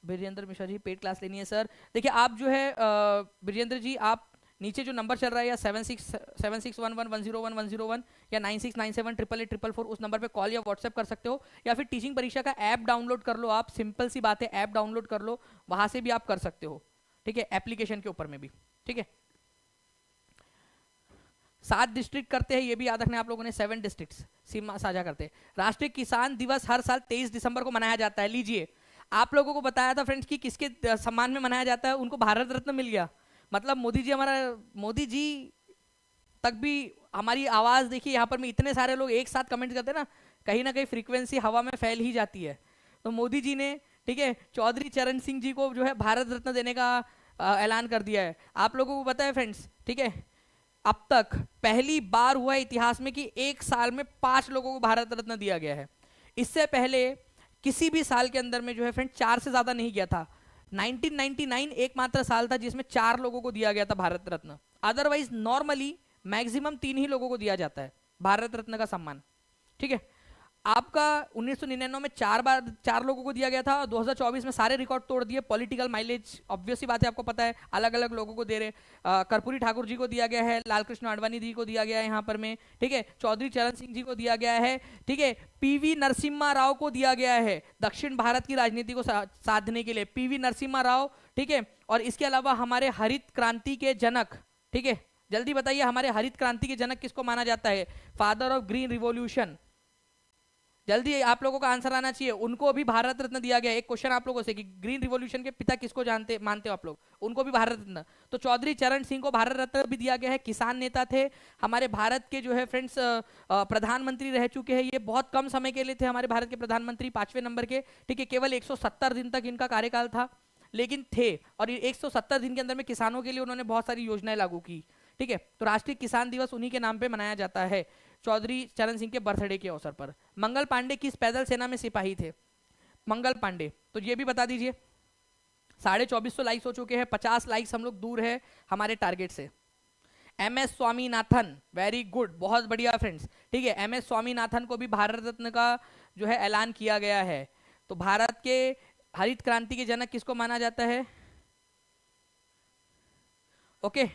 ब्रजेंद्र मिश्रा जी पेड क्लास लेनी है सर, देखिए आप जो है ब्रजेंद्र जी, आप नीचे जो नंबर चल रहा है या 7611101101 या 9697888844 उस नंबर पे कॉल या व्हाट्सएप कर सकते हो, या फिर टीचिंग परीक्षा का ऐप डाउनलोड कर लो आप, सिंपल सी बात है, ऐप डाउनलोड कर लो, वहां से भी आप कर सकते हो, ठीक है, एप्लीकेशन के ऊपर में भी, ठीक है। 7 डिस्ट्रिक्ट करते हैं, ये भी याद रखना आप लोगों ने, 7 डिस्ट्रिक्ट्स सीमा साझा करते हैं। राष्ट्रीय किसान दिवस हर साल 23 दिसंबर को मनाया जाता है, लीजिए आप लोगों को बताया था फ्रेंड्स कि किसके सम्मान में मनाया जाता है, उनको भारत रत्न मिल गया, मतलब मोदी जी, हमारा मोदी जी तक भी हमारी आवाज देखिए, यहाँ पर में इतने सारे लोग एक साथ कमेंट करते हैं ना कहीं फ्रीक्वेंसी हवा में फैल ही जाती है, तो मोदी जी ने, ठीक है, चौधरी चरण सिंह जी को जो है भारत रत्न देने का ऐलान कर दिया है। आप लोगों को पता है फ्रेंड्स, ठीक है, अब तक पहली बार हुआ है इतिहास में कि एक साल में 5 लोगों को भारत रत्न दिया गया है, इससे पहले किसी भी साल के अंदर में जो है फ्रेंड 4 से ज्यादा नहीं गया था। 1999 एकमात्र साल था जिसमें 4 लोगों को दिया गया था Bharat Ratna, otherwise normally maximum 3 ही लोगों को दिया जाता है भारत रत्न का सम्मान, ठीक है। आपका 1999 में 4 लोगों को दिया गया था, 2024 में सारे रिकॉर्ड तोड़ दिए, पॉलिटिकल माइलेज ऑब्वियसली बात है, आपको पता है, अलग अलग लोगों को दे रहे, कर्पूरी ठाकुर जी को दिया गया है, लाल कृष्ण आडवाणी जी को दिया गया है यहाँ पर में, ठीक है, चौधरी चरण सिंह जी को दिया गया है, ठीक है, पीवी नरसिम्हा राव को दिया गया है दक्षिण भारत की राजनीति को साधने के लिए, पीवी नरसिम्हा राव, ठीक है। और इसके अलावा हमारे हरित क्रांति के जनक, ठीक है, जल्दी बताइए हमारे हरित क्रांति के जनक किसको माना जाता है, फादर ऑफ ग्रीन रिवॉल्यूशन, जल्दी आप लोगों का आंसर आना चाहिए, उनको भी भारत रत्न दिया गया। एक क्वेश्चन आप लोगों से कि ग्रीन रिवॉल्यूशन के पिता किसको मानते हो आप लोग, उनको भी भारत रत्न, तो चौधरी चरण सिंह को भारत रत्न भी दिया गया है, किसान नेता थे, हमारे भारत के जो है फ्रेंड्स प्रधानमंत्री रह चुके हैं, ये बहुत कम समय के लिए थे हमारे भारत के प्रधानमंत्री, 5वें नंबर के, ठीक है, केवल 170 दिन तक इनका कार्यकाल था, लेकिन थे, और 170 दिन के अंदर में किसानों के लिए उन्होंने बहुत सारी योजनाएं लागू की, ठीक है। तो राष्ट्रीय किसान दिवस उन्हीं के नाम पे मनाया जाता है, चौधरी चरण सिंह के बर्थडे के अवसर पर। मंगल पांडे किस पैदल सेना में सिपाही थे, मंगल पांडे, तो ये भी बता दीजिए। 2450 लाइक्स हो चुके हैं, 50 लाइक्स हम लोग दूर है हमारे टारगेट से। M S Swaminathan, very good, बहुत बढ़िया फ्रेंड्स, ठीक है, एम एस स्वामीनाथन को भी भारत रत्न का जो है ऐलान किया गया है। तो भारत के हरित क्रांति के जनक किसको माना जाता है, ओके,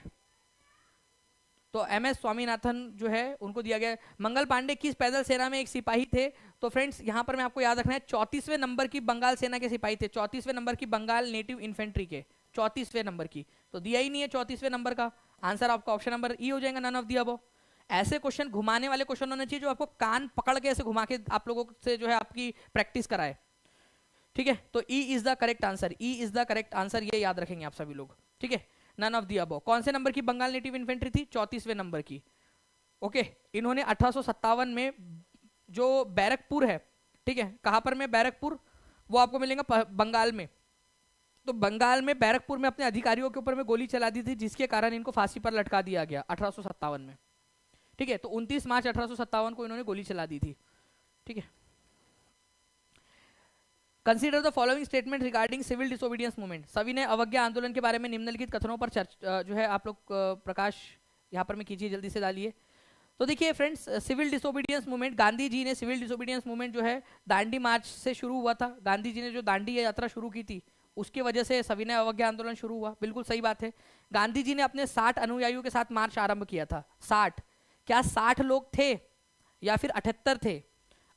तो एम एस स्वामीनाथन जो है उनको दिया गया। मंगल पांडे किस पैदल सेना में एक सिपाही थे, तो फ्रेंड्स यहां पर मैं आपको याद रखना है 34वें नंबर की बंगाल सेना के सिपाही थे, 34वें नंबर की बंगाल नेटिव इन्फेंट्री के, 34वें नंबर की, तो दिया ही नहीं है 34वें नंबर का आंसर, आपका ऑप्शन नंबर ई हो जाएगा, नन ऑफ दी अबव। ऐसे क्वेश्चन घुमाने वाले क्वेश्चन होने चाहिए जो आपको कान पकड़ के ऐसे घुमा के आप लोगों से जो है आपकी प्रैक्टिस कराए, ठीक है। तो E is the correct answer, E is the correct answer, ये याद रखेंगे आप सभी लोग, ठीक है, नन ऑफ दी अबव। कौन से नंबर की बंगाल नेटिव इन्फेंट्री थी, 34वें नंबर की, ओके। इन्होंने 1857 में जो बैरकपुर है, ठीक है, कहां पर में बैरकपुर, वो आपको मिलेगा बंगाल में, तो बंगाल में बैरकपुर में अपने अधिकारियों के ऊपर में गोली चला दी थी, जिसके कारण इनको फांसी पर लटका दिया गया 1857 में, ठीक है। तो 29 मार्च 1857 को इन्होंने गोली चला दी थी, ठीक है। Consider the following statement regarding civil disobedience movement, सविनय अवज्ञा आंदोलन के बारे में निम्नलिखित कथनों पर जो है आप लोग प्रकाश यहाँ पर में कीजिए, जल्दी से डालिए। तो देखिए friends, civil disobedience movement, Gandhi ji ने सिविल डिसोबीडियंस मूवमेंट जो है दांडी मार्च से शुरू हुआ था, गांधी जी ने जो दांडी यात्रा शुरू की थी उसकी वजह से सविनय अवज्ञा आंदोलन शुरू हुआ, बिल्कुल सही बात है। गांधी जी ने अपने 60 अनुयायियों के साथ मार्च आरंभ किया था, 60, क्या 60 लोग थे या फिर 78 थे,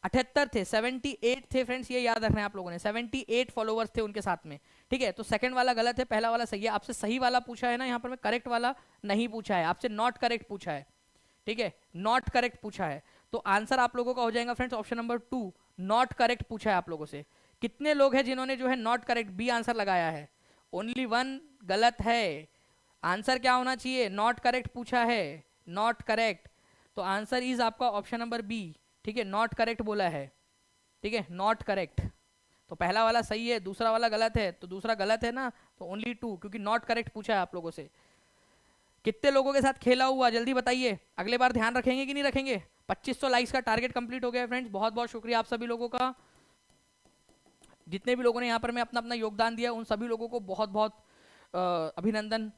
78 थे, 78 थे फ्रेंड्स, ये याद रखना है आप लोगों ने, 78 फॉलोवर्स थे उनके साथ में, ठीक है। तो सेकंड वाला गलत है, पहला वाला सही है। आपसे सही वाला पूछा है ना यहाँ पर, मैं करेक्ट वाला नहीं पूछा है आपसे, नॉट करेक्ट पूछा है, ठीक है, नॉट करेक्ट पूछा है। तो आंसर आप लोगों का हो जाएगा friends option number 2, not correct पूछा है आप लोगों से। कितने लोग हैं जिन्होंने जो है नॉट करेक्ट बी आंसर लगाया है? ओनली वन गलत है। आंसर क्या होना चाहिए? नॉट करेक्ट पूछा है, नॉट करेक्ट। तो आंसर इज आपका ऑप्शन नंबर बी। ठीक है, नॉट करेक्ट बोला है। ठीक है, नॉट करेक्ट। तो पहला वाला सही है, दूसरा वाला गलत है, तो दूसरा गलत है ना, तो ओनली 2, क्योंकि नॉट करेक्ट पूछा है आप लोगों से। कितने लोगों के साथ खेला हुआ, जल्दी बताइए। अगले बार ध्यान रखेंगे कि नहीं रखेंगे? 2500 लाइक्स का टारगेट कंप्लीट हो गया है फ्रेंड्स। बहुत बहुत शुक्रिया आप सभी लोगों का। जितने भी लोगों ने यहाँ पर मैं अपना अपना योगदान दिया, उन सभी लोगों को बहुत बहुत अभिनंदन।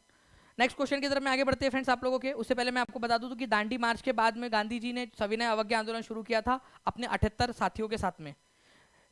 नेक्स्ट क्वेश्चन की तरफ में आगे बढ़ते हैं फ्रेंड्स आप लोगों के। उससे पहले मैं आपको बता दूं कि दांडी मार्च के बाद में गांधी जी ने सविनय अवज्ञा आंदोलन शुरू किया था अपने 78 साथियों के साथ में।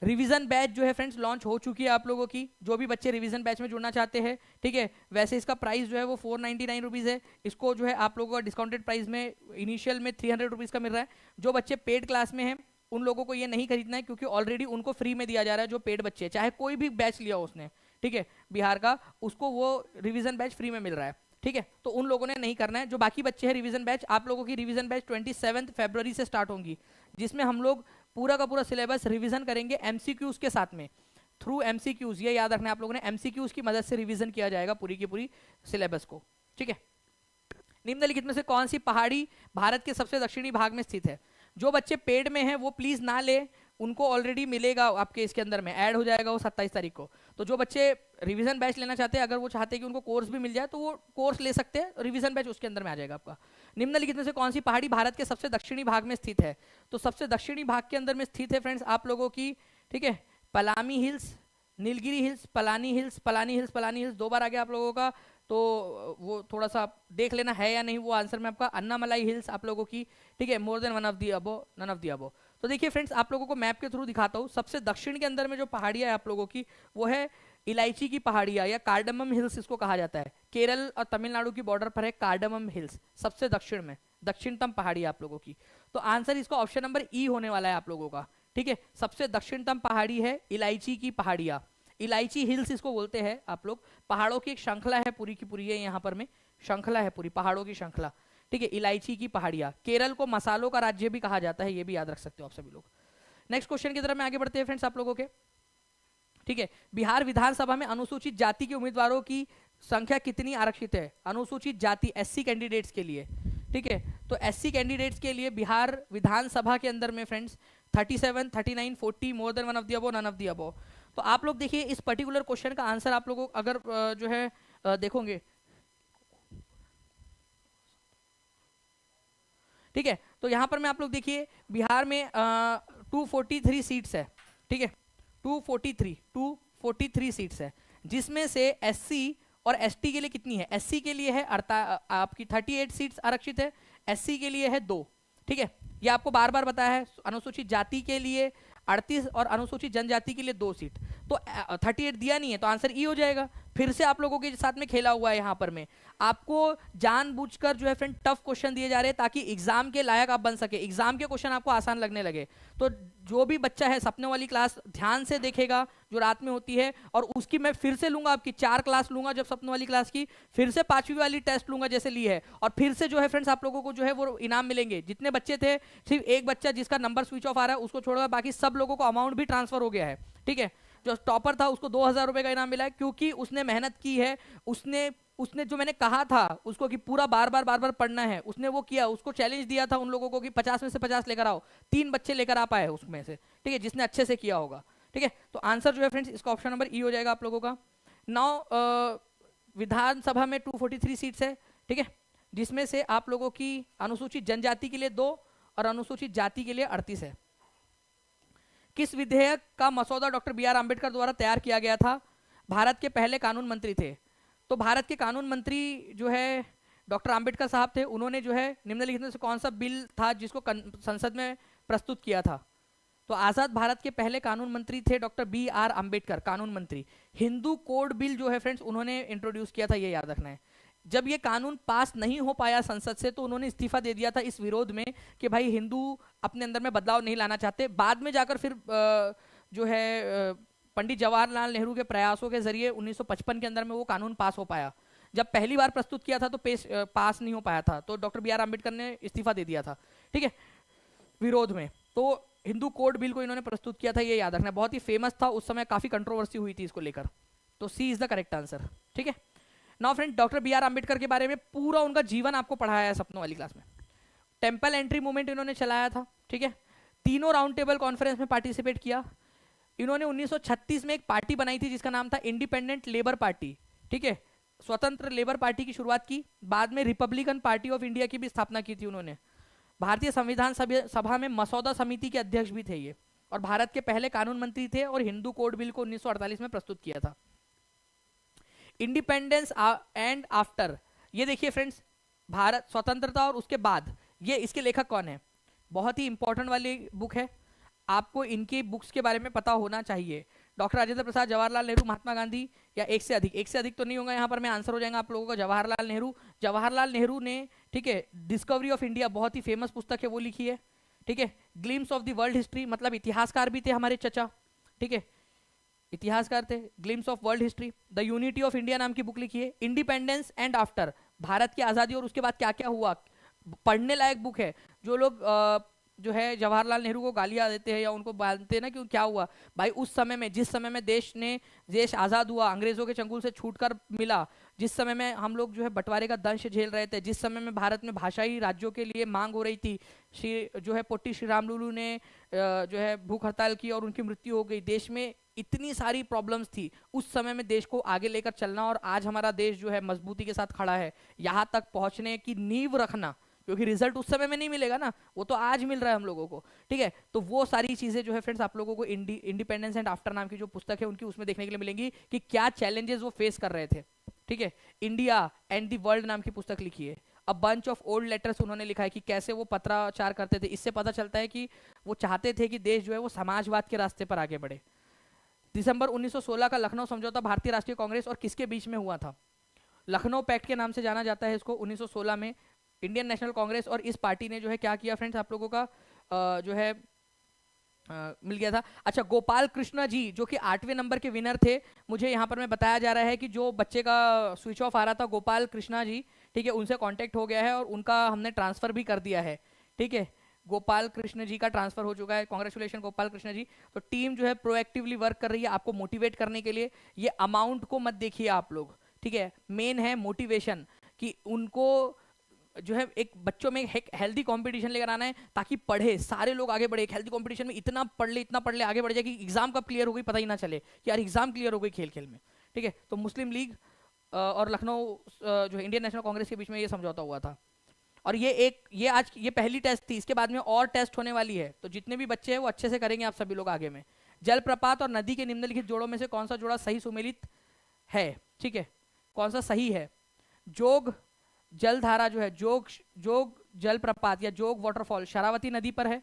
रिवीजन बैच जो है फ्रेंड्स लॉन्च हो चुकी है आप लोगों की। जो भी बच्चे रिवीजन बैच में जुड़ना चाहते हैं, ठीक है, वैसे इसका प्राइस जो है वो 499 रुपीज़ है। इसको जो है आप लोगों का डिस्काउंटेड प्राइस में इनिशियल में 300 रुपीज़ का मिल रहा है। जो बच्चे पेड क्लास में हैं उन लोगों को ये नहीं खरीदना है, क्योंकि ऑलरेडी उनको फ्री में दिया जा रहा है। जो पेड बच्चे, चाहे कोई भी बैच लिया हो उसने, ठीक है, बिहार का, उसको वो रिवीजन बैच फ्री में मिल रहा है। ठीक है, तो उन लोगों ने नहीं करना है। जो बाकी बच्चे हैं रिवीजन बैच, आप लोगों की रिवीजन बैच 27 फरवरी से स्टार्ट होंगी, जिसमें हम लोग पूरा का पूरा सिलेबस रिवीजन करेंगे एमसीक्यूज के साथ में, थ्रू एमसीक्यूज। ये याद रखना है आप लोगों ने, एमसीक्यूज की मदद से रिवीजन किया जाएगा पूरी की पूरी सिलेबस को। ठीक है, निम्नलिखित में से कौन सी पहाड़ी भारत के सबसे दक्षिणी भाग में स्थित है? जो बच्चे पेड में हैं वो प्लीज ना ले, उनको ऑलरेडी मिलेगा आपके इसके अंदर में, ऐड हो जाएगा वो 27 तारीख को। तो जो बच्चे रिवीजन बैच लेना चाहते हैं, अगर वो चाहते हैं कि उनको कोर्स भी मिल जाए, तो वो कोर्स ले सकते हैं, रिवीजन बैच उसके अंदर में आ जाएगा आपका। निम्नलिखित में से कौन सी पहाड़ी भारत के सबसे दक्षिणी भाग में स्थित है? तो सबसे दक्षिणी भाग के अंदर में स्थित है फ्रेंड्स आप लोगों की, ठीक है, Palami hills, Nilgiri hills, Palani hills, Palani hills, Palani hills, 2 बार आ गया आप लोगों का, तो वो थोड़ा सा देख लेना है या नहीं वो आंसर में आपका। अन्नामलाई हिल्स आप लोगों की, ठीक है, more than one of the above, none of the above. तो देखिए फ्रेंड्स, आप लोगों को मैप के थ्रू दिखाता हूँ। सबसे दक्षिण के अंदर में जो पहाड़ियाँ है आप लोगों की, वो है इलायची की पहाड़ियाँ या कार्डमम हिल्स इसको कहा जाता है। केरल और तमिलनाडु की बॉर्डर पर है कार्डमम हिल्स, सबसे दक्षिण में, दक्षिणतम पहाड़ी आप लोगों की। तो आंसर इसका ऑप्शन नंबर ई होने वाला है आप लोगों का। ठीक है, सबसे दक्षिणतम पहाड़ी है इलायची की पहाड़ियाँ, इलायची हिल्स इसको बोलते हैं आप लोग। पहाड़ों की एक श्रृंखला है पूरी की पूरी, है यहाँ पर में श्रृंखला है पूरी, पहाड़ों की श्रृंखला। ठीक है, इलायची की पहाड़ियाँ। केरल को मसालों का राज्य भी कहा जाता है, ये भी याद रख सकते हो आप सभी लोग। नेक्स्ट क्वेश्चन की तरफ में आगे बढ़ते हैं फ्रेंड्स आप लोगों के। ठीक है, बिहार विधानसभा में अनुसूचित जाति के उम्मीदवारों की संख्या कितनी आरक्षित है? अनुसूचित जाति एससी कैंडिडेट्स के लिए। ठीक है, तो एससी कैंडिडेट्स के लिए बिहार विधानसभा के अंदर में friends 37, 39, 40, more than one of the above, none of the above. तो आप लोग देखिए इस पर्टिकुलर क्वेश्चन का आंसर आप लोगों अगर जो है देखोगे, ठीक है, तो यहां पर में आप लोग देखिए बिहार में 243 सीट्स है। ठीक है, 243 सीट्स है, जिसमें से एससी और एसटी के लिए कितनी है? एससी के लिए है आपकी 38 सीट्स आरक्षित है, एससी के लिए है 2। ठीक है, ये आपको बार बार बताया है। अनुसूचित जाति के लिए 38 और अनुसूचित जनजाति के लिए 2 सीट। तो 38 दिया नहीं है, तो आंसर ई हो जाएगा। फिर से आप लोगों के साथ में खेला हुआ है यहाँ पर में। आपको जानबूझकर जो है फ्रेंड टफ क्वेश्चन दिए जा रहे हैं ताकि एग्जाम के लायक आप बन सके, एग्जाम के क्वेश्चन आपको आसान लगने लगे। तो जो भी बच्चा है सपने वाली क्लास ध्यान से देखेगा जो रात में होती है, और उसकी मैं फिर से लूंगा, आपकी 4 क्लास लूंगा जब सपने वाली क्लास की, फिर से 5वीं वाली टेस्ट लूंगा जैसे ली है, और फिर से जो है फ्रेंड्स आप लोगों को जो है वो इनाम मिलेंगे। जितने बच्चे थे, सिर्फ एक बच्चा जिसका नंबर स्विच ऑफ आ रहा है उसको छोड़कर बाकी सब लोगों को अमाउंट भी ट्रांसफर हो गया है। ठीक है, जो टॉपर था उसको 2000 रुपए का इनाम मिला है, क्योंकि उसने मेहनत की है। उसने जो मैंने कहा था उसको कि पूरा बार बार पढ़ना है, उसने वो किया। उसको चैलेंज दिया था उन लोगों को कि 50 में से 50 लेकर आओ, 3 बच्चे लेकर आ पाए उसमें से। ठीक है, जिसने अच्छे से किया होगा। ठीक है, तो आंसर जो है फ्रेंड्स इसका ऑप्शन नंबर ई हो जाएगा आप लोगों का। नाउ विधानसभा में 243 सीट्स है। ठीक है, जिसमें से आप लोगों की अनुसूचित जनजाति के लिए 2 और अनुसूचित जाति के लिए 38 है। किस विधेयक का मसौदा डॉक्टर बी आर अम्बेडकर द्वारा तैयार किया गया था? भारत के पहले कानून मंत्री थे। तो भारत के कानून मंत्री जो है डॉक्टर अम्बेडकर साहब थे। उन्होंने जो है निम्नलिखित में से कौन सा बिल था जिसको संसद में प्रस्तुत किया था? तो आजाद भारत के पहले कानून मंत्री थे डॉक्टर बी आर अम्बेडकर, कानून मंत्री। हिंदू कोड बिल जो है फ्रेंड्स उन्होंने इंट्रोड्यूस किया था, ये याद रखना है। जब ये कानून पास नहीं हो पाया संसद से, तो उन्होंने इस्तीफा दे दिया था इस विरोध में कि भाई हिंदू अपने अंदर में बदलाव नहीं लाना चाहते। बाद में जाकर फिर जो है पंडित जवाहरलाल नेहरू के प्रयासों के जरिए 1955 के अंदर में वो कानून पास हो पाया। जब पहली बार प्रस्तुत किया था तो पास नहीं हो पाया था, तो डॉक्टर बी आर अम्बेडकर ने इस्तीफा दे दिया था। ठीक है, विरोध में। तो हिंदू कोड बिल को इन्होंने प्रस्तुत किया था, ये याद रखना, बहुत ही फेमस था उस समय, काफी कंट्रोवर्सी हुई थी इसको लेकर। तो C is the correct answer. ठीक है, now friend, doctor B R Ambedkar के बारे में पूरा उनका जीवन आपको पढ़ाया है सपनों वाली क्लास में। टेम्पल एंट्री मूवमेंट इन्होंने चलाया था। ठीक है, तीनों राउंड टेबल कॉन्फ्रेंस में पार्टिसिपेट किया। इन्होंने 1936 में एक पार्टी बनाई थी जिसका नाम था इंडिपेंडेंट लेबर पार्टी। ठीक है, स्वतंत्र लेबर पार्टी की शुरुआत की। बाद में रिपब्लिकन पार्टी ऑफ इंडिया की भी स्थापना की थी उन्होंने। भारतीय संविधान सभा में मसौदा समिति के अध्यक्ष भी थे ये, और भारत के पहले कानून मंत्री थे, और हिंदू कोड बिल को 1948 में प्रस्तुत किया था। इंडिपेंडेंस एंड आफ्टर, ये देखिए फ्रेंड्स, भारत स्वतंत्रता और उसके बाद, ये इसके लेखक कौन है? बहुत ही इंपॉर्टेंट वाली बुक है, आपको इनकी बुक्स के बारे में पता होना चाहिए। डॉक्टर राजेंद्र प्रसाद, जवाहरलाल नेहरू, महात्मा गांधी, या एक से अधिक तो नहीं होगा यहाँ पर, मैं आंसर हो जाएगा आप लोगों का जवाहरलाल नेहरू। जवाहरलाल नेहरू ने, ठीक है, डिस्कवरी ऑफ इंडिया, बहुत ही फेमस पुस्तक है, वो लिखी है। ठीक है, glimpse of the world history, मतलब इतिहासकार भी थे हमारे चचा। ठीक है, इतिहासकार थे। Glimpse of world history, the unity of India नाम की बुक लिखी है। इंडिपेंडेंस एंड आफ्टर, भारत की आज़ादी और उसके बाद क्या क्या हुआ, पढ़ने लायक बुक है। जो लोग जो है जवाहरलाल नेहरू को गालियां देते हैं या उनको बोलते हैं ना कि क्या हुआ भाई, उस समय में, जिस समय में देश आज़ाद हुआ, अंग्रेजों के चंगुल से छूटकर मिला, जिस समय में हम लोग जो है बंटवारे का दंश झेल रहे थे, जिस समय में भारत में भाषाई राज्यों के लिए मांग हो रही थी, जो है पोटी श्री रामलुलू ने जो है भूख हड़ताल की और उनकी मृत्यु हो गई। देश में इतनी सारी प्रॉब्लम्स थी, उस समय में देश को आगे लेकर चलना, और आज हमारा देश जो है मजबूती के साथ खड़ा है, यहाँ तक पहुँचने की नींव रखना, क्योंकि रिजल्ट उस समय में नहीं मिलेगा ना, वो तो आज मिल रहा है हम लोगों को। ठीक है, तो वो सारी चीजें जो है फ्रेंड्स आप लोगों को इंडिपेंडेंस एंड आफ्टर नाम की जो पुस्तक है उनकी, उसमें देखने के लिए मिलेंगी कि क्या चैलेंजेस वो फेस कर रहे थे। ठीक है, इंडिया एंड द वर्ल्ड नाम की पुस्तक लिखी है। A bunch of old letters उन्होंने लिखा है कि कैसे वो पत्राचार करते थे। इससे पता चलता है कि वो चाहते थे कि देश जो है वो समाजवाद के रास्ते पर आगे बढ़े। दिसंबर 1916 का लखनऊ समझौता भारतीय राष्ट्रीय कांग्रेस और किसके बीच में हुआ था? लखनऊ पैक्ट के नाम से जाना जाता है इसको। 1916 में इंडियन नेशनल कांग्रेस और इस पार्टी ने जो है क्या किया फ्रेंड्स, आप लोगों का जो है मिल गया था। अच्छा, गोपाल कृष्ण जी जो कि 8वें नंबर के विनर थे, मुझे यहाँ पर में बताया जा रहा है कि जो बच्चे का स्विच ऑफ आ रहा था, गोपाल कृष्णा जी, ठीक है, उनसे कांटेक्ट हो गया है और उनका हमने ट्रांसफर भी कर दिया है। ठीक है, गोपाल कृष्ण जी का ट्रांसफर हो चुका है, कांग्रेचुलेशन गोपाल कृष्ण जी। तो टीम जो है प्रोएक्टिवली वर्क कर रही है आपको मोटिवेट करने के लिए। ये अमाउंट को मत देखिए आप लोग, ठीक है, मेन है मोटिवेशन, कि उनको जो है एक बच्चों में एक हेल्दी कंपटीशन लेकर आना है, ताकि पढ़े सारे लोग आगे बढ़े। एक हेल्दी कंपटीशन में इतना पढ़ ले आगे बढ़ जाए कि एग्जाम कब क्लियर हो गई पता ही ना चले कि यार एग्जाम क्लियर हो गई खेल खेल में। ठीक है, तो मुस्लिम लीग और लखनऊ जो इंडियन नेशनल कांग्रेस के बीच में ये समझौता हुआ था। और ये आज ये पहली टेस्ट थी, इसके बाद में और टेस्ट होने वाली है, तो जितने भी बच्चे हैं वो अच्छे से करेंगे आप सभी लोग आगे में। जलप्रपात और नदी के निम्नलिखित जोड़ों में से कौन सा जोड़ा सही सुमेलित है? ठीक है, कौन सा सही है? जोग जलधारा जो है, जोग जलप्रपात या जोग वाटरफॉल शरावती नदी पर है।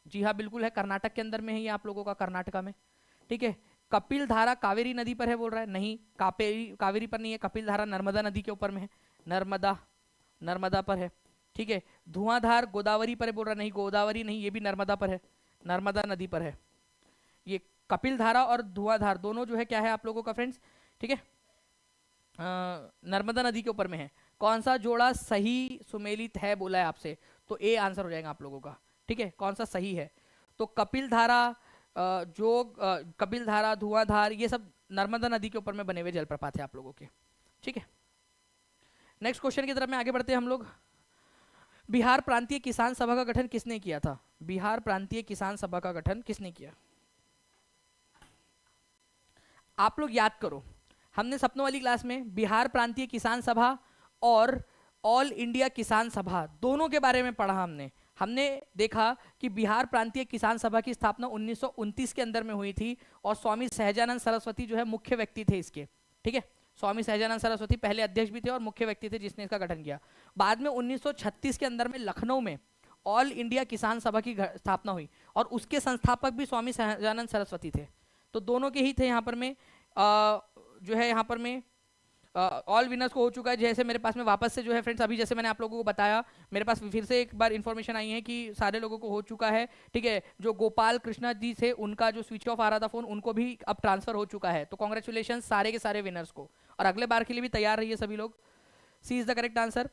जी हाँ बिल्कुल है, कर्नाटक के अंदर में है ये आप लोगों का, कर्नाटका में। ठीक है, कपिल धारा कावेरी नदी पर है बोल रहा है, नहीं कावेरी पर नहीं है, कपिल धारा नर्मदा नदी के ऊपर में है, नर्मदा पर है। ठीक है, धुआंधार गोदावरी पर है बोल रहा है, नहीं गोदावरी नहीं, ये भी नर्मदा पर है, नर्मदा नदी पर है। ये कपिल धारा और धुआंधार दोनों जो है क्या है आप लोगों का फ्रेंड्स, ठीक है, नर्मदा नदी के ऊपर में है। कौन सा जोड़ा सही सुमेलित है बोला है आपसे, तो ए आंसर हो जाएगा आप लोगों का। ठीक है, कौन सा सही है? तो कपिल धारा, जोग, कपिल धारा, धुआंधार, ये सब नर्मदा नदी के ऊपर में बने हुए जलप्रपात है आप लोगों के। ठीक है, नेक्स्ट क्वेश्चन की तरफ में आगे बढ़ते हैं हम लोग। बिहार प्रांतीय किसान सभा का गठन किसने किया था? बिहार प्रांतीय किसान सभा का गठन किसने किया? आप लोग याद करो, हमने सपनों वाली क्लास में बिहार प्रांतीय किसान सभा और ऑल इंडिया किसान सभा दोनों के बारे में पढ़ा। हमने देखा कि बिहार प्रांतीय किसान सभा की स्थापना 1929 के अंदर में हुई थी, और स्वामी सहजानंद सरस्वती जो है मुख्य व्यक्ति थे इसके। ठीक है, स्वामी सहजानंद सरस्वती पहले अध्यक्ष भी थे और मुख्य व्यक्ति थे जिसने इसका गठन किया। बाद में 1936 के अंदर में लखनऊ में ऑल इंडिया किसान सभा की स्थापना हुई, और उसके संस्थापक भी स्वामी सहजानंद सरस्वती थे। तो दोनों के ही थे यहाँ पर में जो है यहाँ पर में ऑल विनर्स को हो चुका है। जैसे मेरे पास में वापस से जो है फ्रेंड्स, अभी जैसे मैंने आप लोगों को बताया, मेरे पास फिर से एक बार इन्फॉर्मेशन आई है कि सारे लोगों को हो चुका है। ठीक है, जो गोपाल कृष्णा जी थे उनका जो स्विच ऑफ आ रहा था फोन, उनको भी अब ट्रांसफर हो चुका है। तो कॉन्ग्रेचुलेशन सारे के सारे विनर्स को, और अगले बार के लिए भी तैयार रहिए सभी लोग। C is the correct answer.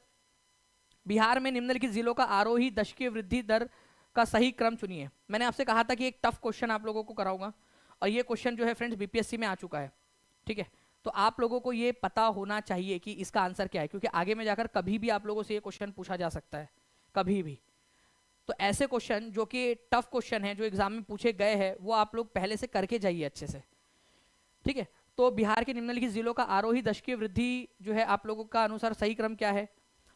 Bihar में निम्नलिखित जिलों का आरोही दशकीय वृद्धि दर का सही क्रम चुनिए। मैंने आपसे कहा था कि एक टफ क्वेश्चन आप लोगों को कराऊंगा, और ये क्वेश्चन जो है फ्रेंड्स बीपीएससी में आ चुका है, ठीक है। तो आप लोगों को ये पता होना चाहिए कि इसका आंसर क्या है, क्योंकि आगे में जाकर कभी भी आप लोगों से ये क्वेश्चन पूछा जा सकता है, कभी भी। तो ऐसे क्वेश्चन जो कि टफ क्वेश्चन है, जो एग्जाम में पूछे गए हैं, वो आप लोग पहले से करके जाइए अच्छे से, ठीक है। तो बिहार के निम्नलिखित जिलों का आरोही दशकीय वृद्धि जो है आप लोगों का अनुसार सही क्रम क्या है?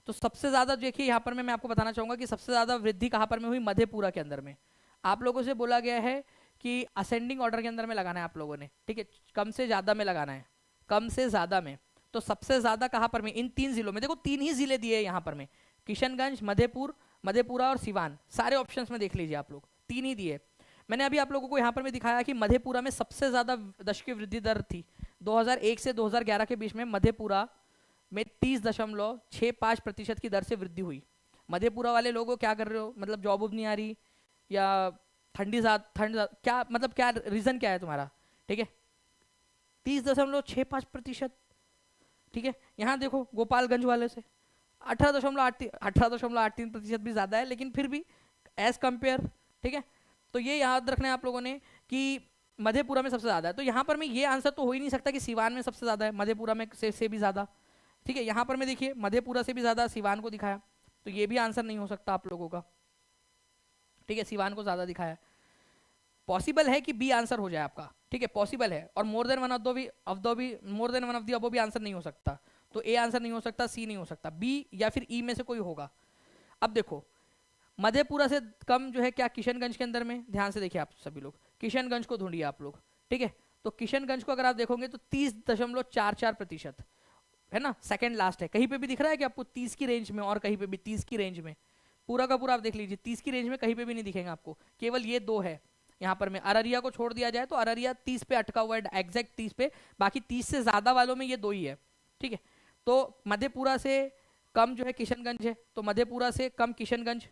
तो सबसे ज्यादा देखिए यहाँ पर मैं आपको बताना चाहूंगा कि सबसे ज्यादा वृद्धि कहाँ पर में हुई? मधेपुरा के अंदर में। आप लोगों से बोला गया है कि असेंडिंग ऑर्डर के अंदर में लगाना है आप लोगों ने, ठीक है, कम से ज्यादा में लगाना है, कम से ज्यादा में। तो सबसे ज्यादा कहाँ पर में? इन 3 जिलों में। देखो 3 ही जिले दिए यहाँ पर में, किशनगंज, मधेपुरा और सिवान। सारे ऑप्शंस में देख लीजिए आप लोग, 3 ही दिए। मैंने अभी आप लोगों को यहाँ पर में दिखाया कि मधेपुरा में सबसे ज्यादा दशकीय वृद्धि दर थी 2001 से 2011 के बीच में। मधेपुरा में 30.65% की दर से वृद्धि हुई। मधेपुरा वाले लोगों क्या कर रहे हो? मतलब जॉब उब नहीं आ रही, या ठंड क्या मतलब, क्या रीजन क्या है तुम्हारा? ठीक है, 30.65%, ठीक है। यहाँ देखो गोपालगंज वाले से 18.83% भी ज्यादा है, लेकिन फिर भी एज कंपेयर, ठीक है। तो ये याद रखना है आप लोगों ने कि मधेपुरा में सबसे ज्यादा है। तो यहाँ पर में ये आंसर तो हो ही नहीं सकता कि सिवान में सबसे ज्यादा है, मधेपुरा में से भी ज्यादा, ठीक है। यहाँ पर में देखिए मधेपुरा से भी ज्यादा सिवान को दिखाया, तो ये भी आंसर नहीं हो सकता आप लोगों का, ठीक है। सिवान को ज्यादा दिखाया, पॉसिबल है कि बी आंसर हो जाए आपका, ठीक है, पॉसिबल है। और मोर than one of the above भी आंसर नहीं हो सकता। तो ए आंसर नहीं हो सकता, सी नहीं हो सकता, बी या फिर ई में से कोई होगा। अब देखो मधेपुरा से कम जो है क्या किशनगंज के अंदर में? ध्यान से देखिए आप सभी लोग, किशनगंज को ढूंढिए आप लोग, ठीक है। तो किशनगंज को अगर आप देखोगे तो 30.44% है ना, सेकंड लास्ट है। कहीं पे भी दिख रहा है कि आपको 30 की रेंज में, और कहीं पे भी 30 की रेंज में? पूरा का पूरा आप देख लीजिए, 30 की रेंज में कहीं पे भी नहीं दिखेगा आपको, केवल ये 2 है। यहाँ पर में अररिया को छोड़ दिया जाए तो अररिया 30 पे अटका हुआ है, एग्जैक्ट 30 पे, बाकी 30 से ज्यादा वालों में ये 2 ही है, ठीक है। तो मधेपुरा से कम जो है किशनगंज है, तो मधेपुरा से कम किशनगंज।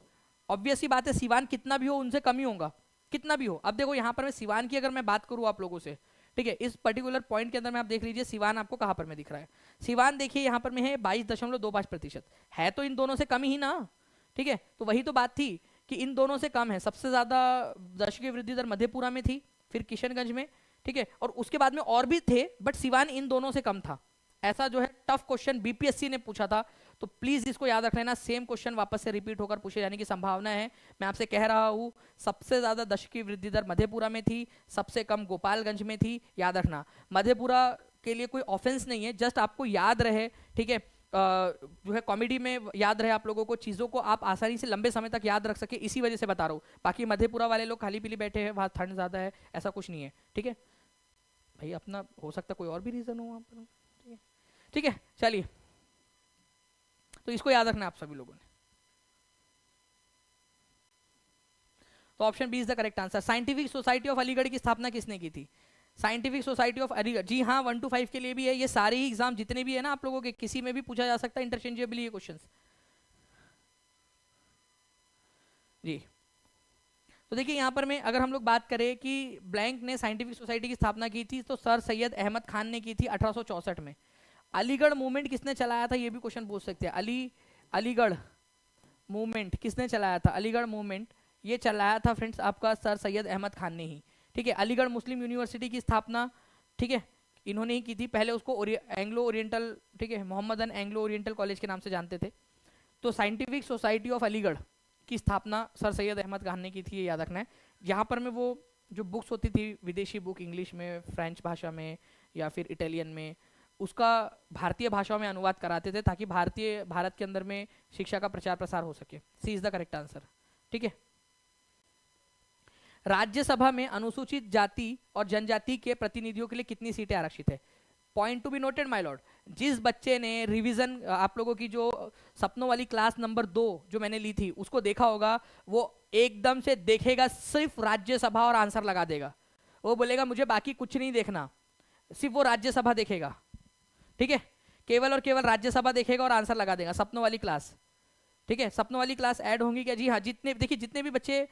ऑब्वियस सी बात है, सिवान कितना भी हो उनसे कम ही होगा, कितना भी हो। अब देखो यहाँ पर मैं सिवान की अगर मैं बात करूँ आप लोगों से, ठीक है, इस पर्टिकुलर पॉइंट के अंदर में आप देख लीजिए सिवान आपको कहाँ पर में दिख रहा है। सिवान देखिए यहाँ पर में है 22.25%, है तो इन दोनों से कम ही ना, ठीक है। तो वही तो बात थी कि इन दोनों से कम है। सबसे ज्यादा दशकीय वृद्धि दर मधेपुरा में थी, फिर किशनगंज में, ठीक है, और उसके बाद में और भी थे, बट सिवान इन दोनों से कम था। ऐसा जो है टफ क्वेश्चन बीपीएससी ने पूछा था, तो प्लीज इसको याद रख लेना। सेम क्वेश्चन वापस से रिपीट होकर पूछे जाने की संभावना है। मैं आपसे कह रहा हूं सबसे ज्यादा दशकीय वृद्धि दर मधेपुरा में थी, सबसे कम गोपालगंज में थी, याद रखना। मधेपुरा के लिए कोई ऑफेंस नहीं है, जस्ट आपको याद रहे, ठीक है, जो है कॉमेडी में याद रहे आप लोगों को, चीजों को आप आसानी से लंबे समय तक याद रख सके, इसी वजह से बता रहा हूँ। बाकी मधेपुरा वाले लोग खाली पीली बैठे हैं, वहां ठंड ज्यादा है, ऐसा कुछ नहीं है, ठीक है भाई। अपना हो सकता कोई और भी रीजन हो वहां पर, ठीक है। चलिए, तो इसको याद रखना आप सभी लोगों ने। तो option B is the correct answer. Scientific society of Aligarh की स्थापना किसने की थी? साइंटिफिक सोसाइटी ऑफ अलीगढ़, जी हाँ, 1 to 5 के लिए भी है। ये सारे ही एग्जाम जितने भी है ना आप लोगों के, किसी में भी पूछा जा सकता है इंटरचेंजेबली ये क्वेश्चंस, जी। तो देखिए यहाँ पर में अगर हम लोग बात करें कि ब्लैंक ने साइंटिफिक सोसाइटी की स्थापना की थी, तो सर सैयद अहमद खान ने की थी 1864 में। अलीगढ़ मूवमेंट किसने चलाया था, ये भी क्वेश्चन पूछ सकते हैं। अलीगढ़ मूवमेंट किसने चलाया था? अलीगढ़ मूवमेंट ये चलाया था फ्रेंड्स आपका सर सैयद अहमद खान ने ही, ठीक है। अलीगढ़ मुस्लिम यूनिवर्सिटी की स्थापना, ठीक है, इन्होंने ही की थी। पहले उसको एंग्लो ओरिएंटल, ठीक है, मोहम्मदन एंग्लो ओरिएंटल कॉलेज के नाम से जानते थे। तो साइंटिफिक सोसाइटी ऑफ अलीगढ़ की स्थापना सर सैयद अहमद खान ने की थी, ये याद रखना है। यहाँ पर में वो जो बुक्स होती थी, विदेशी बुक, इंग्लिश में, फ्रेंच भाषा में या फिर इटालियन में, उसका भारतीय भाषाओं में अनुवाद कराते थे, ताकि भारत के अंदर में शिक्षा का प्रचार प्रसार हो सके। सी इज द करेक्ट आंसर, ठीक है। राज्यसभा में अनुसूचित जाति और जनजाति के प्रतिनिधियों के लिए कितनी सीटें आरक्षित है? Point to be noted my Lord, जिस बच्चे ने रिवीजन आप लोगों की जो सपनों वाली क्लास नंबर 2 जो मैंने ली थी उसको देखा होगा, वो एकदम से देखेगा सिर्फ राज्यसभा और आंसर लगा देगा। वो बोलेगा मुझे बाकी कुछ नहीं देखना, सिर्फ वो राज्यसभा देखेगा, ठीक है, केवल और केवल राज्यसभा देखेगा और आंसर लगा देगा। सपनों वाली क्लास, ठीक है, सपनों वाली क्लास ऐड होंगी क्या? जी हाँ, जितने भी बच्चे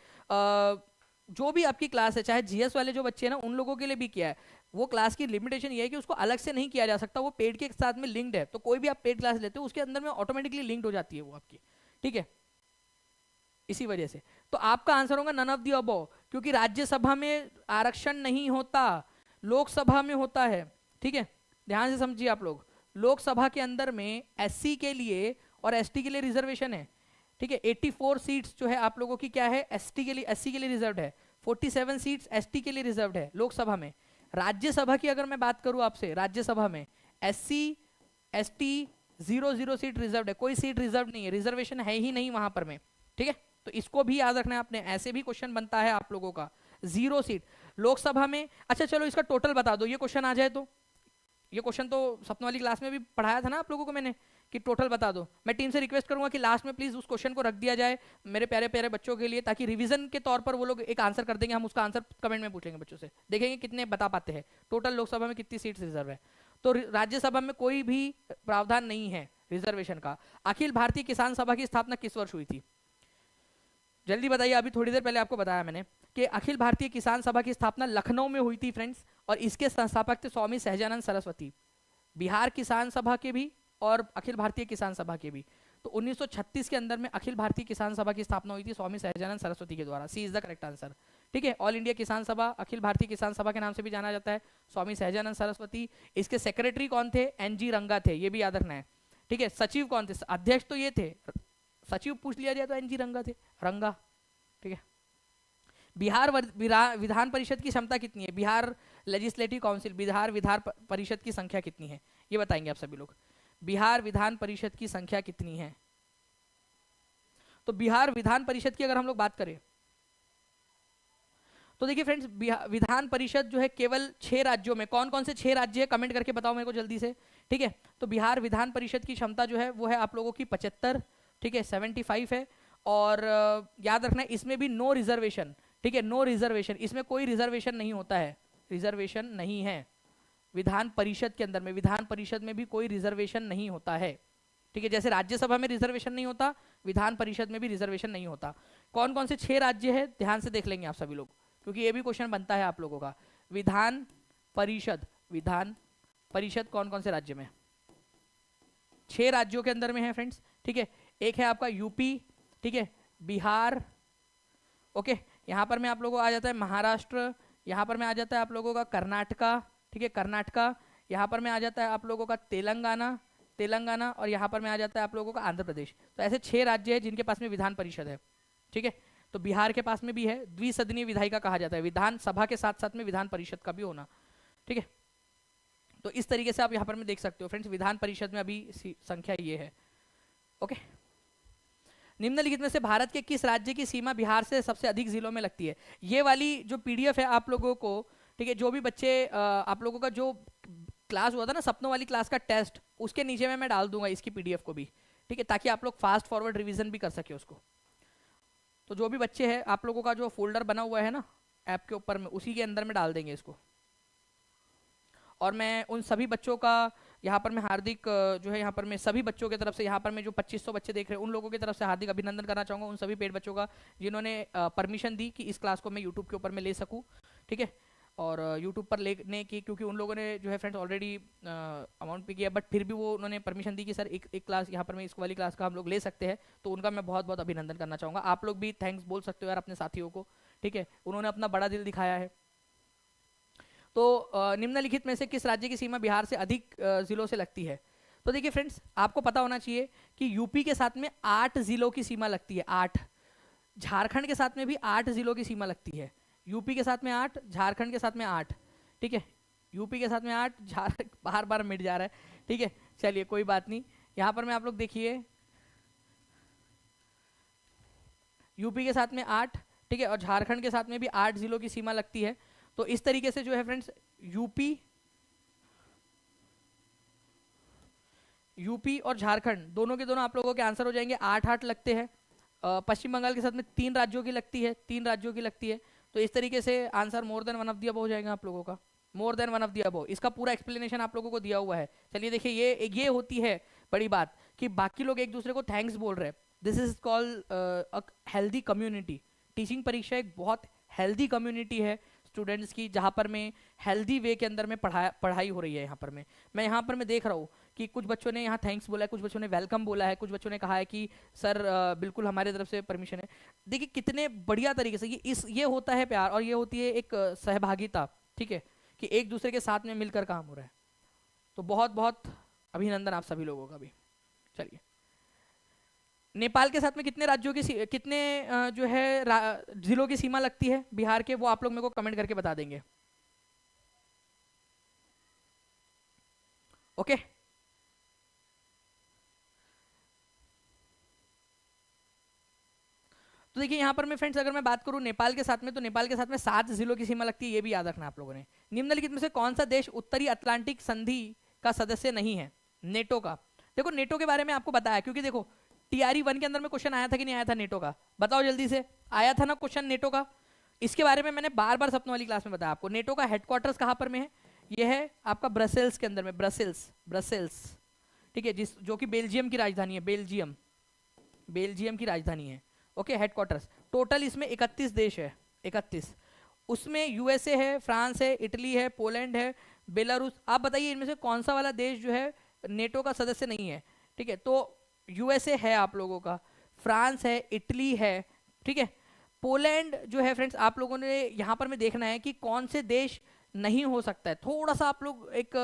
जो भी आपकी क्लास है, चाहे जीएस वाले जो बच्चे हैं ना, उन लोगों के लिए भी किया है। वो क्लास की लिमिटेशन ये है कि उसको अलग से नहीं किया जा सकता, वो पेड के साथ में लिंक्ड है। तो कोई भी आप पेड क्लास लेते हो उसके अंदर में ऑटोमेटिकली लिंक्ड हो जाती है वो आपकी, ठीक है। इसी वजह से। तो आपका आंसर होगा नन ऑफ दी अबव, क्योंकि राज्यसभा में आरक्षण नहीं होता, लोकसभा में होता है। ठीक है, ध्यान से समझिए आप लोग, लोकसभा के अंदर में एससी के लिए और एसटी के लिए रिजर्वेशन है। ठीक है, 84 सीट्स जो है आप लोगों की क्या है, एसटी के लिए, एससी के लिए रिजर्व है। 47 सीट्स एसटी के लिए रिजर्व है लोकसभा में। राज्यसभा की अगर मैं बात करूं आपसे, राज्यसभा में एससी एसटी 0 सीट रिजर्व है, कोई सीट रिजर्व नहीं है, रिजर्वेशन है ही नहीं वहां पर में। ठीक है, तो इसको भी याद रखना है आपने, ऐसे भी क्वेश्चन बनता है आप लोगों का। 0 सीट लोकसभा में। अच्छा चलो इसका टोटल बता दो, ये क्वेश्चन आ जाए तो। ये क्वेश्चन तो सपनों वाली क्लास में भी पढ़ाया था ना आप लोगों को मैंने, कि टोटल बता दो। मैं टीम से रिक्वेस्ट करूंगा कि लास्ट में प्लीज उस क्वेश्चन को रख दिया जाए मेरे प्यारे प्यारे बच्चों के लिए, ताकि रिवीजन के तौर पर वो लोग एक आंसर कर देंगे, हम उसका आंसर कमेंट में पूछेंगे बच्चों से, देखेंगे कितने बता पाते हैं टोटल लोकसभा में कितनी सीट्स रिजर्व है। तो राज्यसभा में कोई भी प्रावधान नहीं है रिजर्वेशन का। अखिल भारतीय किसान सभा की स्थापना किस वर्ष हुई थी? जल्दी बताइए, अभी थोड़ी देर पहले आपको बताया मैंने कि अखिल भारतीय किसान सभा की स्थापना लखनऊ में हुई थी फ्रेंड्स, और इसके संस्थापक थे स्वामी सहजानंद सरस्वती। बिहार किसान सभा के भी और अखिल भारतीय किसान सभा के भी। तो 1936 के अंदर में अखिल भारतीय किसान सभा की स्थापना हुई थी स्वामी सहजानंद सरस्वती के द्वारा। सी इज द करेक्ट आंसर। ठीक है, ऑल इंडिया किसान सभा, अखिल भारतीय किसान सभा के नाम से भी जाना जाता है, स्वामी सहजानंद सरस्वती। इसके सेक्रेटरी कौन थे? एनजी रंगा थे, ये भी याद रखना है। ठीक है, सचिव कौन थे? अध्यक्ष तो ये थे, सचिव पूछ लिया जाए तो एनजी रंगा थे, रंगा। ठीक है, बिहार विधान परिषद की क्षमता कितनी है? बिहार लेजिस्लेटिव काउंसिल, बिहार विधान परिषद की संख्या कितनी है, ये बताएंगे आप सभी लोग। बिहार विधान परिषद की संख्या कितनी है? तो बिहार विधान परिषद की अगर हम लोग बात करें तो देखिए फ्रेंड्स, विधान परिषद जो है केवल 6 राज्यों में, कौन कौन से 6 राज्य है कमेंट करके बताओ मेरे को जल्दी से। ठीक है, तो बिहार विधान परिषद की क्षमता जो है वो है आप लोगों की 75। ठीक है, 75 है। और याद रखना है इसमें भी नो रिजर्वेशन। ठीक है, नो रिजर्वेशन, इसमें कोई रिजर्वेशन नहीं होता है, रिजर्वेशन नहीं है विधान परिषद के अंदर में। विधान परिषद में भी कोई रिजर्वेशन नहीं होता है। ठीक है, जैसे राज्यसभा में रिजर्वेशन नहीं होता, विधान परिषद में भी रिजर्वेशन नहीं होता। कौन कौन से 6 राज्य है ध्यान से देख लेंगे आप सभी लोग, क्योंकि ये भी क्वेश्चन बनता है आप लोगों का। विधान परिषद, विधान परिषद कौन कौन से राज्य में? 6 राज्यों के अंदर में है फ्रेंड्स। ठीक है, एक है आपका यूपी, ठीक है, बिहार, ओके, यहाँ पर में आप लोगों को आ जाता है महाराष्ट्र, यहाँ पर में आ जाता है आप लोगों का कर्नाटका, ठीक है, कर्नाटका, यहाँ पर में आ जाता है आप लोगों का तेलंगाना, तेलंगाना, और यहाँ पर में आ जाता है आप लोगों का आंध्र प्रदेश। तो ऐसे 6 राज्य है जिनके पास में विधान परिषद है। ठीक है, तो बिहार के पास में भी है, द्विसदनीय विधायिका कहा जाता है, विधानसभा के साथ साथ में विधान परिषद का भी होना। ठीक है, तो इस तरीके से आप यहाँ पर में देख सकते हो फ्रेंड्स, विधान परिषद में अभी संख्या ये है। ओके, निम्नलिखित में से भारत के किस राज्य की सीमा बिहार से सबसे अधिक जिलों में लगती है? ये वाली जो पीडीएफ है आप लोगों को, ठीक है, जो भी बच्चे आप लोगों का जो क्लास हुआ था ना सपनों वाली क्लास का टेस्ट, उसके नीचे में मैं डाल दूंगा इसकी पीडीएफ को भी। ठीक है, ताकि आप लोग फास्ट फॉरवर्ड रिवीजन भी कर सके उसको। तो जो भी बच्चे हैं आप लोगों का जो फोल्डर बना हुआ है ना ऐप के ऊपर में, उसी के अंदर में डाल देंगे इसको। और मैं उन सभी बच्चों का यहाँ पर मैं हार्दिक जो है यहाँ पर मैं सभी बच्चों की तरफ से, यहाँ पर मैं जो 2500 बच्चे देख रहे हैं उन लोगों की तरफ से हार्दिक अभिनंदन करना चाहूँगा, उन सभी पेड बच्चों का जिन्होंने परमिशन दी कि इस क्लास को मैं यूट्यूब के ऊपर में ले सकूँ। ठीक है, और यूट्यूब पर लेने की, क्योंकि उन लोगों ने जो है फ्रेंड्स ऑलरेडी अमाउंट पे किया, बट फिर भी वो उन्होंने परमिशन दी कि सर एक क्लास यहाँ पर मैं इस वाली क्लास का हम लोग ले सकते हैं, तो उनका मैं बहुत बहुत अभिनंदन करना चाहूँगा। आप लोग भी थैंक्स बोल सकते हो यार अपने साथियों को। ठीक है, उन्होंने अपना बड़ा दिल दिखाया है। तो निम्नलिखित में से किस राज्य की सीमा बिहार से अधिक जिलों से लगती है? तो देखिए फ्रेंड्स, आपको पता होना चाहिए कि यूपी के साथ में 8 जिलों की सीमा लगती है, 8। झारखंड के साथ में भी 8 जिलों की सीमा लगती है। यूपी के साथ में 8, झारखंड के साथ में 8। ठीक है, यूपी के साथ में 8, बार बार मिट जा रहा है। ठीक है, चलिए कोई बात नहीं। यहाँ पर में आप लोग देखिए, यूपी के साथ में 8, ठीक है, और झारखंड के साथ में भी 8 जिलों की सीमा लगती है। तो इस तरीके से जो है फ्रेंड्स यूपी और झारखंड दोनों के दोनों आप लोगों के आंसर हो जाएंगे, 8-8 लगते हैं। पश्चिम बंगाल के साथ में 3 राज्यों की लगती है, 3 राज्यों की लगती है। तो इस तरीके से answer more than one of the above हो जाएगा आप लोगों का, more than one of the above. इसका पूरा एक्सप्लेनेशन आप लोगों को दिया हुआ है। चलिए देखिए, ये होती है बड़ी बात कि बाकी लोग एक दूसरे को थैंक्स बोल रहे हैं। This is called a healthy community. Teaching परीक्षा एक बहुत हेल्दी कम्युनिटी है। स्टूडेंट्स की, जहाँ पर में हेल्दी वे के अंदर में पढ़ाई हो रही है। यहाँ पर मैं देख रहा हूँ कि कुछ बच्चों ने यहाँ थैंक्स बोला है, कुछ बच्चों ने वेलकम बोला है, कुछ बच्चों ने कहा है कि सर बिल्कुल हमारे तरफ से परमिशन है। देखिए कितने बढ़िया तरीके से ये होता है प्यार, और ये होती है एक सहभागिता, ठीक है, कि एक दूसरे के साथ में मिलकर काम हो रहा है। तो बहुत बहुत अभिनंदन आप सभी लोगों का भी। चलिए, नेपाल के साथ में कितने राज्यों की कितने जो है जिलों की सीमा लगती है बिहार के, वो आप लोग मेरे को कमेंट करके बता देंगे। ओके, तो देखिए यहाँ पर मैं फ्रेंड्स अगर मैं बात करूँ नेपाल के साथ में, तो नेपाल के साथ में 7 जिलों की सीमा लगती है, ये भी याद रखना आप लोगों ने। निम्नलिखित में से कौन सा देश उत्तरी अटलांटिक संधि का सदस्य नहीं है नेटो का? देखो नेटो के बारे में आपको बताया, क्योंकि देखो TRE 1 के अंदर में क्वेश्चन आया था कि नहीं आया था नेटो का, बताओ जल्दी से, आया था ना क्वेश्चन नेटो का? इसके बारे में मैंने बार बार सपनों वाली क्लास में बताया आपको। नेटो का हेडक्वार्टर्स कहाँ पर में है? यह है आपका ब्रसेल्स के अंदर में, ब्रसेल्स, ठीक है, जो कि बेल्जियम की राजधानी है, बेल्जियम की राजधानी है। Okay, headquarters. टोटल इसमें 31 देश है, 31। उसमें USA है, फ्रांस है, इटली है, पोलैंड है, बेलारूस। आप बताइए इनमें से कौन सा वाला देश जो है नेटो का सदस्य नहीं है? ठीक है, तो USA है आप लोगों का, फ्रांस है, इटली है, ठीक है, पोलैंड जो है फ्रेंड्स आप लोगों ने यहाँ पर में देखना है कि कौन से देश नहीं हो सकता है। थोड़ा सा आप लोग एक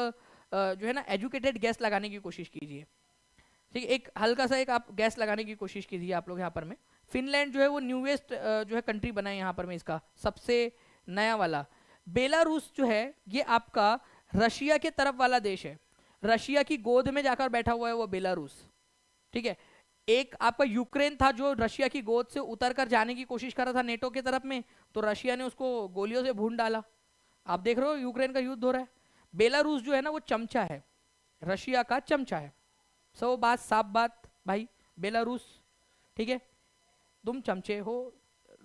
जो है ना एजुकेटेड गैस लगाने की कोशिश कीजिए, ठीक है, एक हल्का सा एक आप गैस लगाने की कोशिश कीजिए आप लोग यहाँ पर में। फिनलैंड जो है वो न्यूएस्ट जो है कंट्री बना है यहाँ पर में, इसका सबसे नया वाला। बेलारूस जो है ये आपका रशिया के तरफ वाला देश है, रशिया की गोद में जाकर बैठा हुआ है वो बेलारूस, ठीक है। एक आपका यूक्रेन था जो रशिया की गोद से उतर कर जाने की कोशिश कर रहा था नेटो की तरफ में, तो रशिया ने उसको गोलियों से भून डाला। आप देख रहे हो यूक्रेन का युद्ध हो रहा है। बेलारूस जो है ना वो चमचा है, रशिया का चमचा है, सो बात साफ बात भाई, बेलारूस, ठीक है, तुम चमचे हो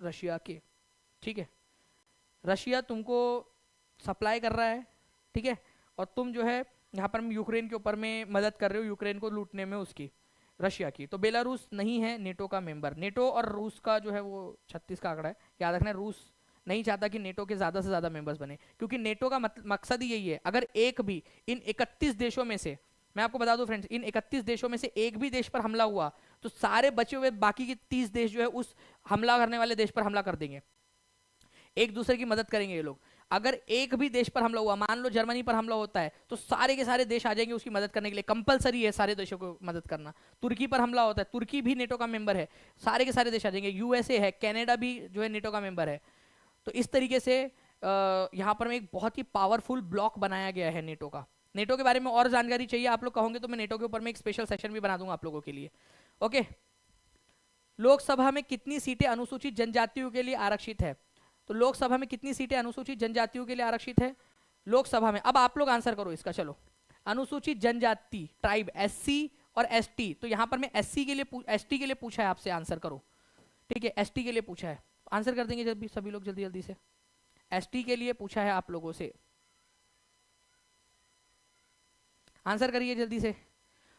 रशिया के, ठीक है, रशिया तुमको सप्लाई कर रहा है, ठीक है, और तुम जो है यहाँ पर यूक्रेन के ऊपर में मदद कर रहे हो, यूक्रेन को लूटने में उसकी, रशिया की। तो बेलारूस नहीं है नेटो का मेंबर। नेटो और रूस का जो है वो 36 का आंकड़ा है, याद रखना है। रूस नहीं चाहता कि नेटो के ज्यादा से ज्यादा मेंबर्स बने, क्योंकि नेटो का मकसद ही यही है, अगर एक भी इन 31 देशों में से, मैं आपको बता दूं फ्रेंड्स, इन 31 देशों में से एक भी देश पर हमला हुआ तो सारे बचे हुए बाकी के 30 देश जो है उस हमला करने वाले देश पर हमला कर देंगे, एक दूसरे की मदद करेंगे ये लोग। अगर एक भी देश पर हमला हुआ, मान लो जर्मनी पर हमला होता है, तो सारे के सारे देश आ जाएंगे उसकी मदद करने के लिए, कंपलसरी है सारे देशों को मदद करना। तुर्की पर हमला होता है, तुर्की भी नेटो का मेंबर है, सारे के सारे देश आ जाएंगे। USA है, कनाडा भी जो है नेटो का मेंबर है। तो इस तरीके से यहाँ पर एक बहुत ही पावरफुल ब्लॉक बनाया गया है नेटो का। नेटो के बारे में और जानकारी चाहिए आप लोग कहोगे तो मैं नेटो के ऊपर में एक स्पेशल सेशन भी बना दूंगा आप लोगों के लिए। ओके, लोकसभा में कितनी सीटें अनुसूचित जनजातियों के लिए आरक्षित है? तो लोकसभा में कितनी सीटें अनुसूचित जनजातियों के लिए आरक्षित है लोकसभा में? अब आप लोग आंसर करो इसका। चलो, अनुसूचित जनजाति ट्राइब SC और ST, तो यहां पर मैं SC के लिए ST के लिए पूछा है आपसे, आंसर करो, ठीक है, ST के लिए पूछा है, आंसर कर देंगे जब सभी लोग जल्दी जल्दी से। ST के लिए पूछा है आप लोगों से, आंसर करिए जल्दी से।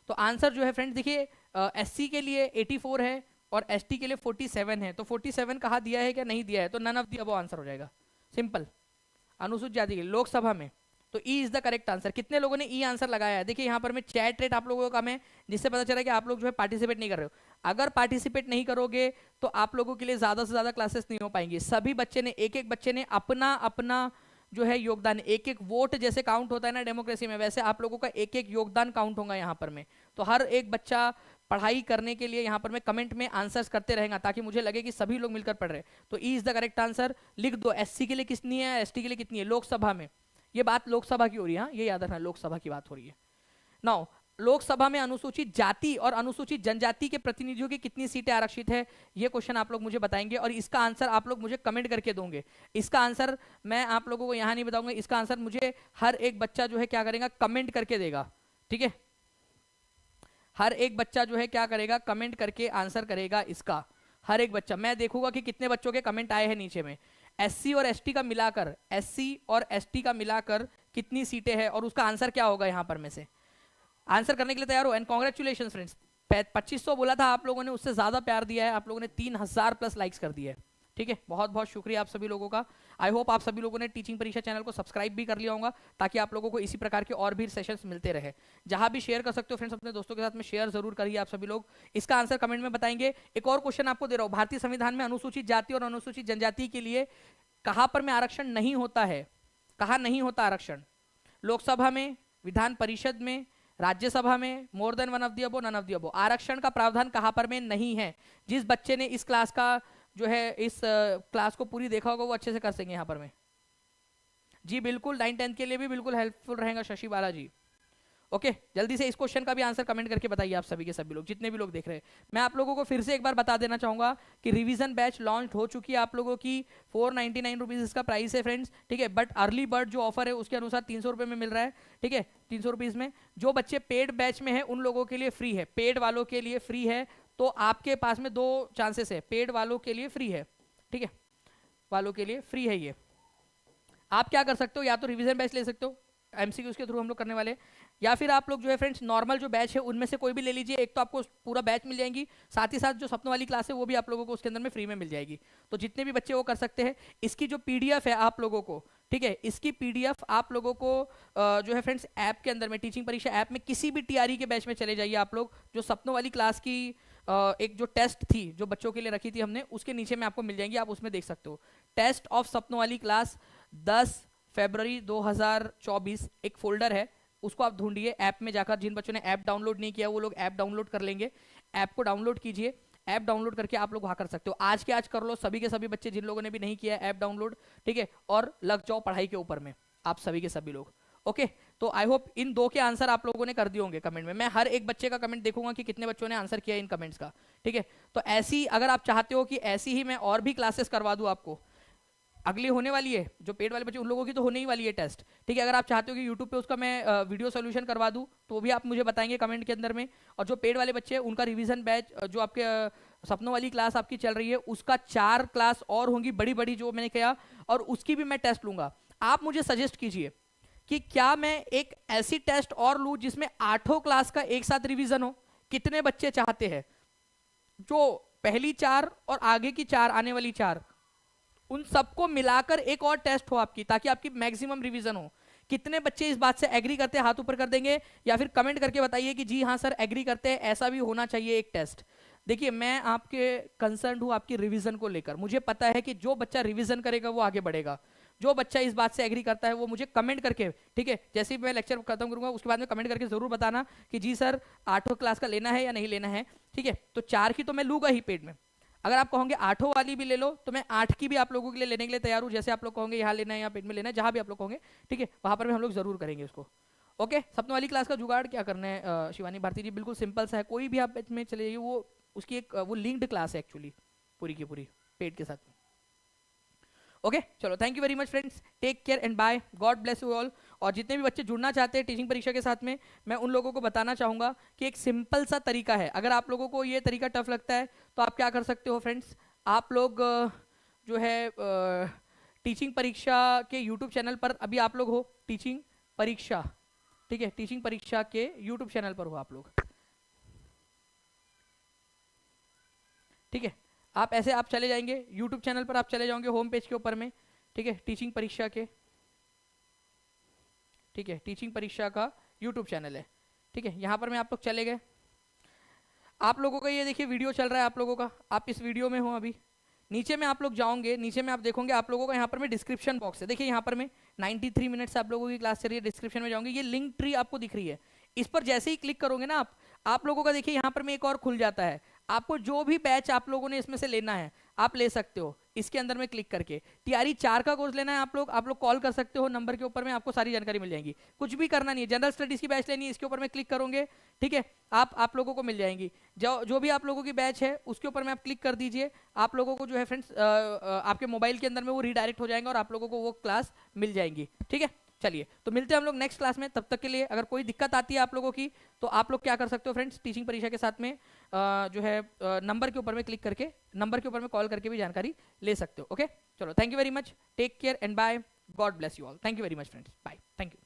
तो आंसर जो है फ्रेंड्स देखिए, SC के लिए 84 है और ST के लिए 47 है। तो 47 कहा दिया है क्या नहीं दिया है? तो none of the above answer हो जाएगा, सिंपल। अनुसूचित जाति लोकसभा में तो E is the correct answer. कितने लोगों ने E आंसर लगाया है? देखिए यहाँ पर मैं चैट रेट आप लोगों का कम है, जिससे पता चला कि आप लोग जो है पार्टिसिपेट नहीं कर रहे हो। अगर पार्टिसिपेट नहीं करोगे तो आप लोगों के लिए ज्यादा से ज्यादा क्लासेस नहीं हो पाएंगी। सभी बच्चे ने, एक एक बच्चे ने अपना अपना जो है योगदान, एक एक वोट जैसे काउंट होता है ना डेमोक्रेसी में, वैसे आप लोगों का एक एक योगदान काउंट होगा यहाँ पर में। तो हर एक बच्चा पढ़ाई करने के लिए यहाँ पर मैं कमेंट में आंसर्स करते रहेगा, ताकि मुझे लगे कि सभी लोग मिलकर पढ़ रहे हैं। तो E is the correct answer. लिख दो SC के लिए कितनी है, ST के लिए कितनी है लोकसभा में। ये बात लोकसभा की हो रही है, ये याद रखना, लोकसभा की बात हो रही है। नाउ लोकसभा में अनुसूचित जाति और अनुसूचित जनजाति के प्रतिनिधियों की कितनी सीटें आरक्षित है, ये क्वेश्चन आप लोग मुझे बताएंगे और इसका आंसर आप लोग मुझे कमेंट करके दोगे। इसका आंसर मैं आप लोगों को यहाँ नहीं बताऊंगा, इसका आंसर मुझे हर एक बच्चा जो है क्या करेगा, कमेंट करके देगा, ठीक है। हर एक बच्चा जो है क्या करेगा, कमेंट करके आंसर करेगा इसका, हर एक बच्चा। मैं देखूंगा कि कितने बच्चों के कमेंट आए हैं नीचे में। SC और ST का मिलाकर, SC और ST का मिलाकर कितनी सीटें हैं और उसका आंसर क्या होगा यहाँ पर में से। आंसर करने के लिए तैयार हो? एंड कॉन्ग्रेचुलेशन फ्रेंड्स, 2500 बोला था आप लोगों ने, उससे ज्यादा प्यार दिया है आप लोगों ने, 3000 प्लस लाइक्स कर दिए है, ठीक है, बहुत बहुत शुक्रिया आप सभी लोगों का। आई होप आप सभी लोगों ने टीचिंग परीक्षा चैनल को सब्सक्राइब भी कर लिया होगा, ताकि आप लोगों को इसी प्रकार के और भी सेशंस मिलते रहे। जहां भी शेयर कर सकते हो फ्रेंड्स अपने दोस्तों के साथ में शेयर जरूर करिए आप सभी लोग। इसका आंसर कमेंट में बताएंगे। एक और क्वेश्चन आपको दे रहा हूं, भारतीय संविधान में अनुसूचित जाति और अनुसूचित जनजाति के लिए कहां पर में आरक्षण नहीं होता है? कहां नहीं होता आरक्षण? लोकसभा में, विधान परिषद में, राज्यसभा में, more than one of the above, none of the above. आरक्षण का प्रावधान कहां पर में नहीं है? जिस बच्चे ने इस क्लास का जो है इस क्लास को पूरी देखा होगा वो अच्छे से कर सकेंगे यहाँ पर में। जी बिल्कुल, 9-10 के लिए भी बिल्कुल हेल्पफुल रहेगा शशि बाला जी। ओके, जल्दी से इस क्वेश्चन का भी आंसर कमेंट करके बताइए आप सभी के सभी लोग, जितने भी लोग देख रहे हैं। मैं आप लोगों को फिर से एक बार बता देना चाहूंगा कि रिवीजन बैच लॉन्च हो चुकी है आप लोगों की। 499 रुपीज इसका प्राइस है फ्रेंड्स, ठीक है। बट अर्ली बर्ड जो ऑफर है उसके अनुसार 300 रुपये में मिल रहा है, ठीक है। 300 रुपीज में जो बच्चे पेड बैच में है उन लोगों के लिए फ्री है, पेड वालों के लिए फ्री है। तो आपके पास में 2 चांसेस है, पेड वालों के लिए फ्री है, ठीक है, वालों के लिए फ्री है ये। आप क्या कर सकते हो, या तो रिवीजन बैच ले सकते हो, एमसीक्यूज के थ्रू हम लोग करने वाले, या फिर आप लोग जो है फ्रेंड्स नॉर्मल जो बैच है उनमें से कोई भी ले लीजिए। एक तो आपको पूरा बैच मिल जाएंगी, साथ ही साथ जो सपनों वाली क्लास है वो भी आप लोगों को उसके अंदर में फ्री में मिल जाएगी। तो जितने भी बच्चे वो कर सकते हैं। इसकी जो पीडीएफ है आप लोगों को, ठीक है, इसकी पीडीएफ आप लोगों को जो है फ्रेंड्स ऐप के अंदर में, टीचिंग परीक्षा ऐप में किसी भी टीआरई के बैच में चले जाइए आप लोग। जो सपनों वाली क्लास की एक जो टेस्ट थी जो बच्चों के लिए रखी थी हमने, उसके नीचे में आपको मिल जाएंगी, आप उसमें देख सकते हो। टेस्ट ऑफ सपनों वाली क्लास 10 फरवरी 2024 एक फोल्डर है, उसको आप ढूंढिए ऐप में जाकर। जिन बच्चों ने ऐप डाउनलोड नहीं किया वो लोग ऐप डाउनलोड कर लेंगे। ऐप को डाउनलोड कीजिए, ऐप डाउनलोड करके आप लोग वहां कर सकते हो। आज के आज कर लो सभी के सभी बच्चे, जिन लोगों ने भी नहीं किया ऐप डाउनलोड, ठीक है, और लग जाओ पढ़ाई के ऊपर में आप सभी के सभी लोग। ओके, तो आई होप इन 2 के आंसर आप लोगों ने कर दिए होंगे कमेंट में। मैं हर एक बच्चे का कमेंट देखूंगा कि कितने बच्चों ने आंसर किया इन कमेंट्स का, ठीक है। तो ऐसी अगर आप चाहते हो कि ऐसी ही मैं और भी क्लासेस करवा दूं आपको, अगली होने वाली है जो पेड वाले बच्चे उन लोगों की तो होने ही वाली है टेस्ट, ठीक है। अगर आप चाहते हो कि यूट्यूब पे उसका मैं वीडियो सॉल्यूशन करवा दूं तो भी आप मुझे बताएंगे कमेंट के अंदर में। और जो पेड वाले बच्चे हैं उनका रिवीजन बैच जो आपके सपनों वाली क्लास आपकी चल रही है उसका 4 क्लास और होंगी बड़ी बड़ी जो मैंने कहा, और उसकी भी मैं टेस्ट लूंगा। आप मुझे सजेस्ट कीजिए कि क्या मैं एक ऐसी टेस्ट और लूं जिसमें 8 क्लास का एक साथ रिवीजन हो। कितने बच्चे चाहते हैं जो पहली 4 और आगे की 4 आने वाली 4 उन सबको मिलाकर एक और टेस्ट हो आपकी, ताकि आपकी मैक्सिमम रिवीजन हो। कितने बच्चे इस बात से एग्री करते हैं, हाथ ऊपर कर देंगे, या फिर कमेंट करके बताइए कि जी हाँ सर एग्री करते हैं, ऐसा भी होना चाहिए एक टेस्ट। देखिए मैं आपके कंसर्न हूं आपकी रिवीजन को लेकर। मुझे पता है कि जो बच्चा रिवीजन करेगा वो आगे बढ़ेगा। जो बच्चा इस बात से एग्री करता है वो मुझे कमेंट करके, ठीक है, जैसे ही मैं लेक्चर खत्म करूंगा उसके बाद में कमेंट करके जरूर बताना कि जी सर 8 क्लास का लेना है या नहीं लेना है, ठीक है। तो 4 की तो मैं लूंगा ही पेड में। अगर आप कहोगे 8 वाली भी ले लो तो मैं 8 की भी आप लोगों के लिए लेने के लिए तैयार हूं। जैसे आप लोग कहोगे यहाँ लेना है या पेड में लेना है, जहां भी आप लोग कहोगे, ठीक है, वहां पर भी हम लोग जरूर करेंगे उसको। ओके, सपनों वाली क्लास का जुगाड़ क्या करना है शिवानी भारती जी, बिल्कुल सिंपल सा है। कोई भी आप बैच में चले जाइए, वो उसकी एक वो लिंक्ड क्लास है एक्चुअली पूरी की पूरी पेड के साथ में। ओके, चलो thank you very much friends, take care and bye, God bless you all. और जितने भी बच्चे जुड़ना चाहते हैं टीचिंग परीक्षा के साथ में, मैं उन लोगों को बताना चाहूंगा कि एक सिंपल सा तरीका है। अगर आप लोगों को ये तरीका टफ लगता है तो आप क्या कर सकते हो फ्रेंड्स, आप लोग जो है टीचिंग परीक्षा के यूट्यूब चैनल पर अभी आप लोग हो, टीचिंग परीक्षा, ठीक है, टीचिंग परीक्षा के यूट्यूब चैनल पर हो आप लोग, ठीक है। आप ऐसे आप चले जाएंगे यूट्यूब चैनल पर, आप चले जाओगे होम पेज के ऊपर में, ठीक है, टीचिंग परीक्षा के, ठीक है, टीचिंग परीक्षा का यूट्यूब चैनल है, ठीक है। यहां पर मैं आप लोग चले गए, आप लोगों का ये देखिए वीडियो चल रहा है आप लोगों का, आप इस वीडियो में हो अभी। नीचे में आप लोग जाओगे, नीचे में आप देखोगे आप लोगों का यहाँ पर में डिस्क्रिप्शन बॉक्स है, देखिए यहाँ पर में 93 मिनट्स आप लोगों की क्लास चल रही है। डिस्क्रिप्शन में जाओगे, ये लिंक ट्री आपको दिख रही है, इस पर जैसे ही क्लिक करोगे ना आप लोगों का देखिए यहाँ पर में एक और खुल जाता है। आपको जो भी बैच आप लोगों ने इसमें से लेना है आप ले सकते हो इसके अंदर में क्लिक करके। टीआरई 4 का कोर्स लेना है आप लोग कॉल कर सकते हो नंबर के ऊपर में, आपको सारी जानकारी मिल जाएगी। कुछ भी करना नहीं है, जनरल स्टडीज की बैच लेनी है, इसके ऊपर में क्लिक करोगे, ठीक है, आप लोगों को मिल जाएंगी। जो भी आप लोगों की बैच है उसके ऊपर में आप क्लिक कर दीजिए, आप लोगों को जो है फ्रेंड्स आपके मोबाइल के अंदर में वो रीडायरेक्ट हो जाएंगे और आप लोगों को वो क्लास मिल जाएंगी, ठीक है। चलिए तो मिलते हैं हम लोग नेक्स्ट क्लास में, तब तक के लिए अगर कोई दिक्कत आती है आप लोगों की तो आप लोग क्या कर सकते हो फ्रेंड्स, टीचिंग परीक्षा के साथ में जो है नंबर के ऊपर में क्लिक करके, नंबर के ऊपर में कॉल करके भी जानकारी ले सकते हो। ओके, चलो thank you very much, take care and bye, God bless you all, thank you very much friends, bye, thank you.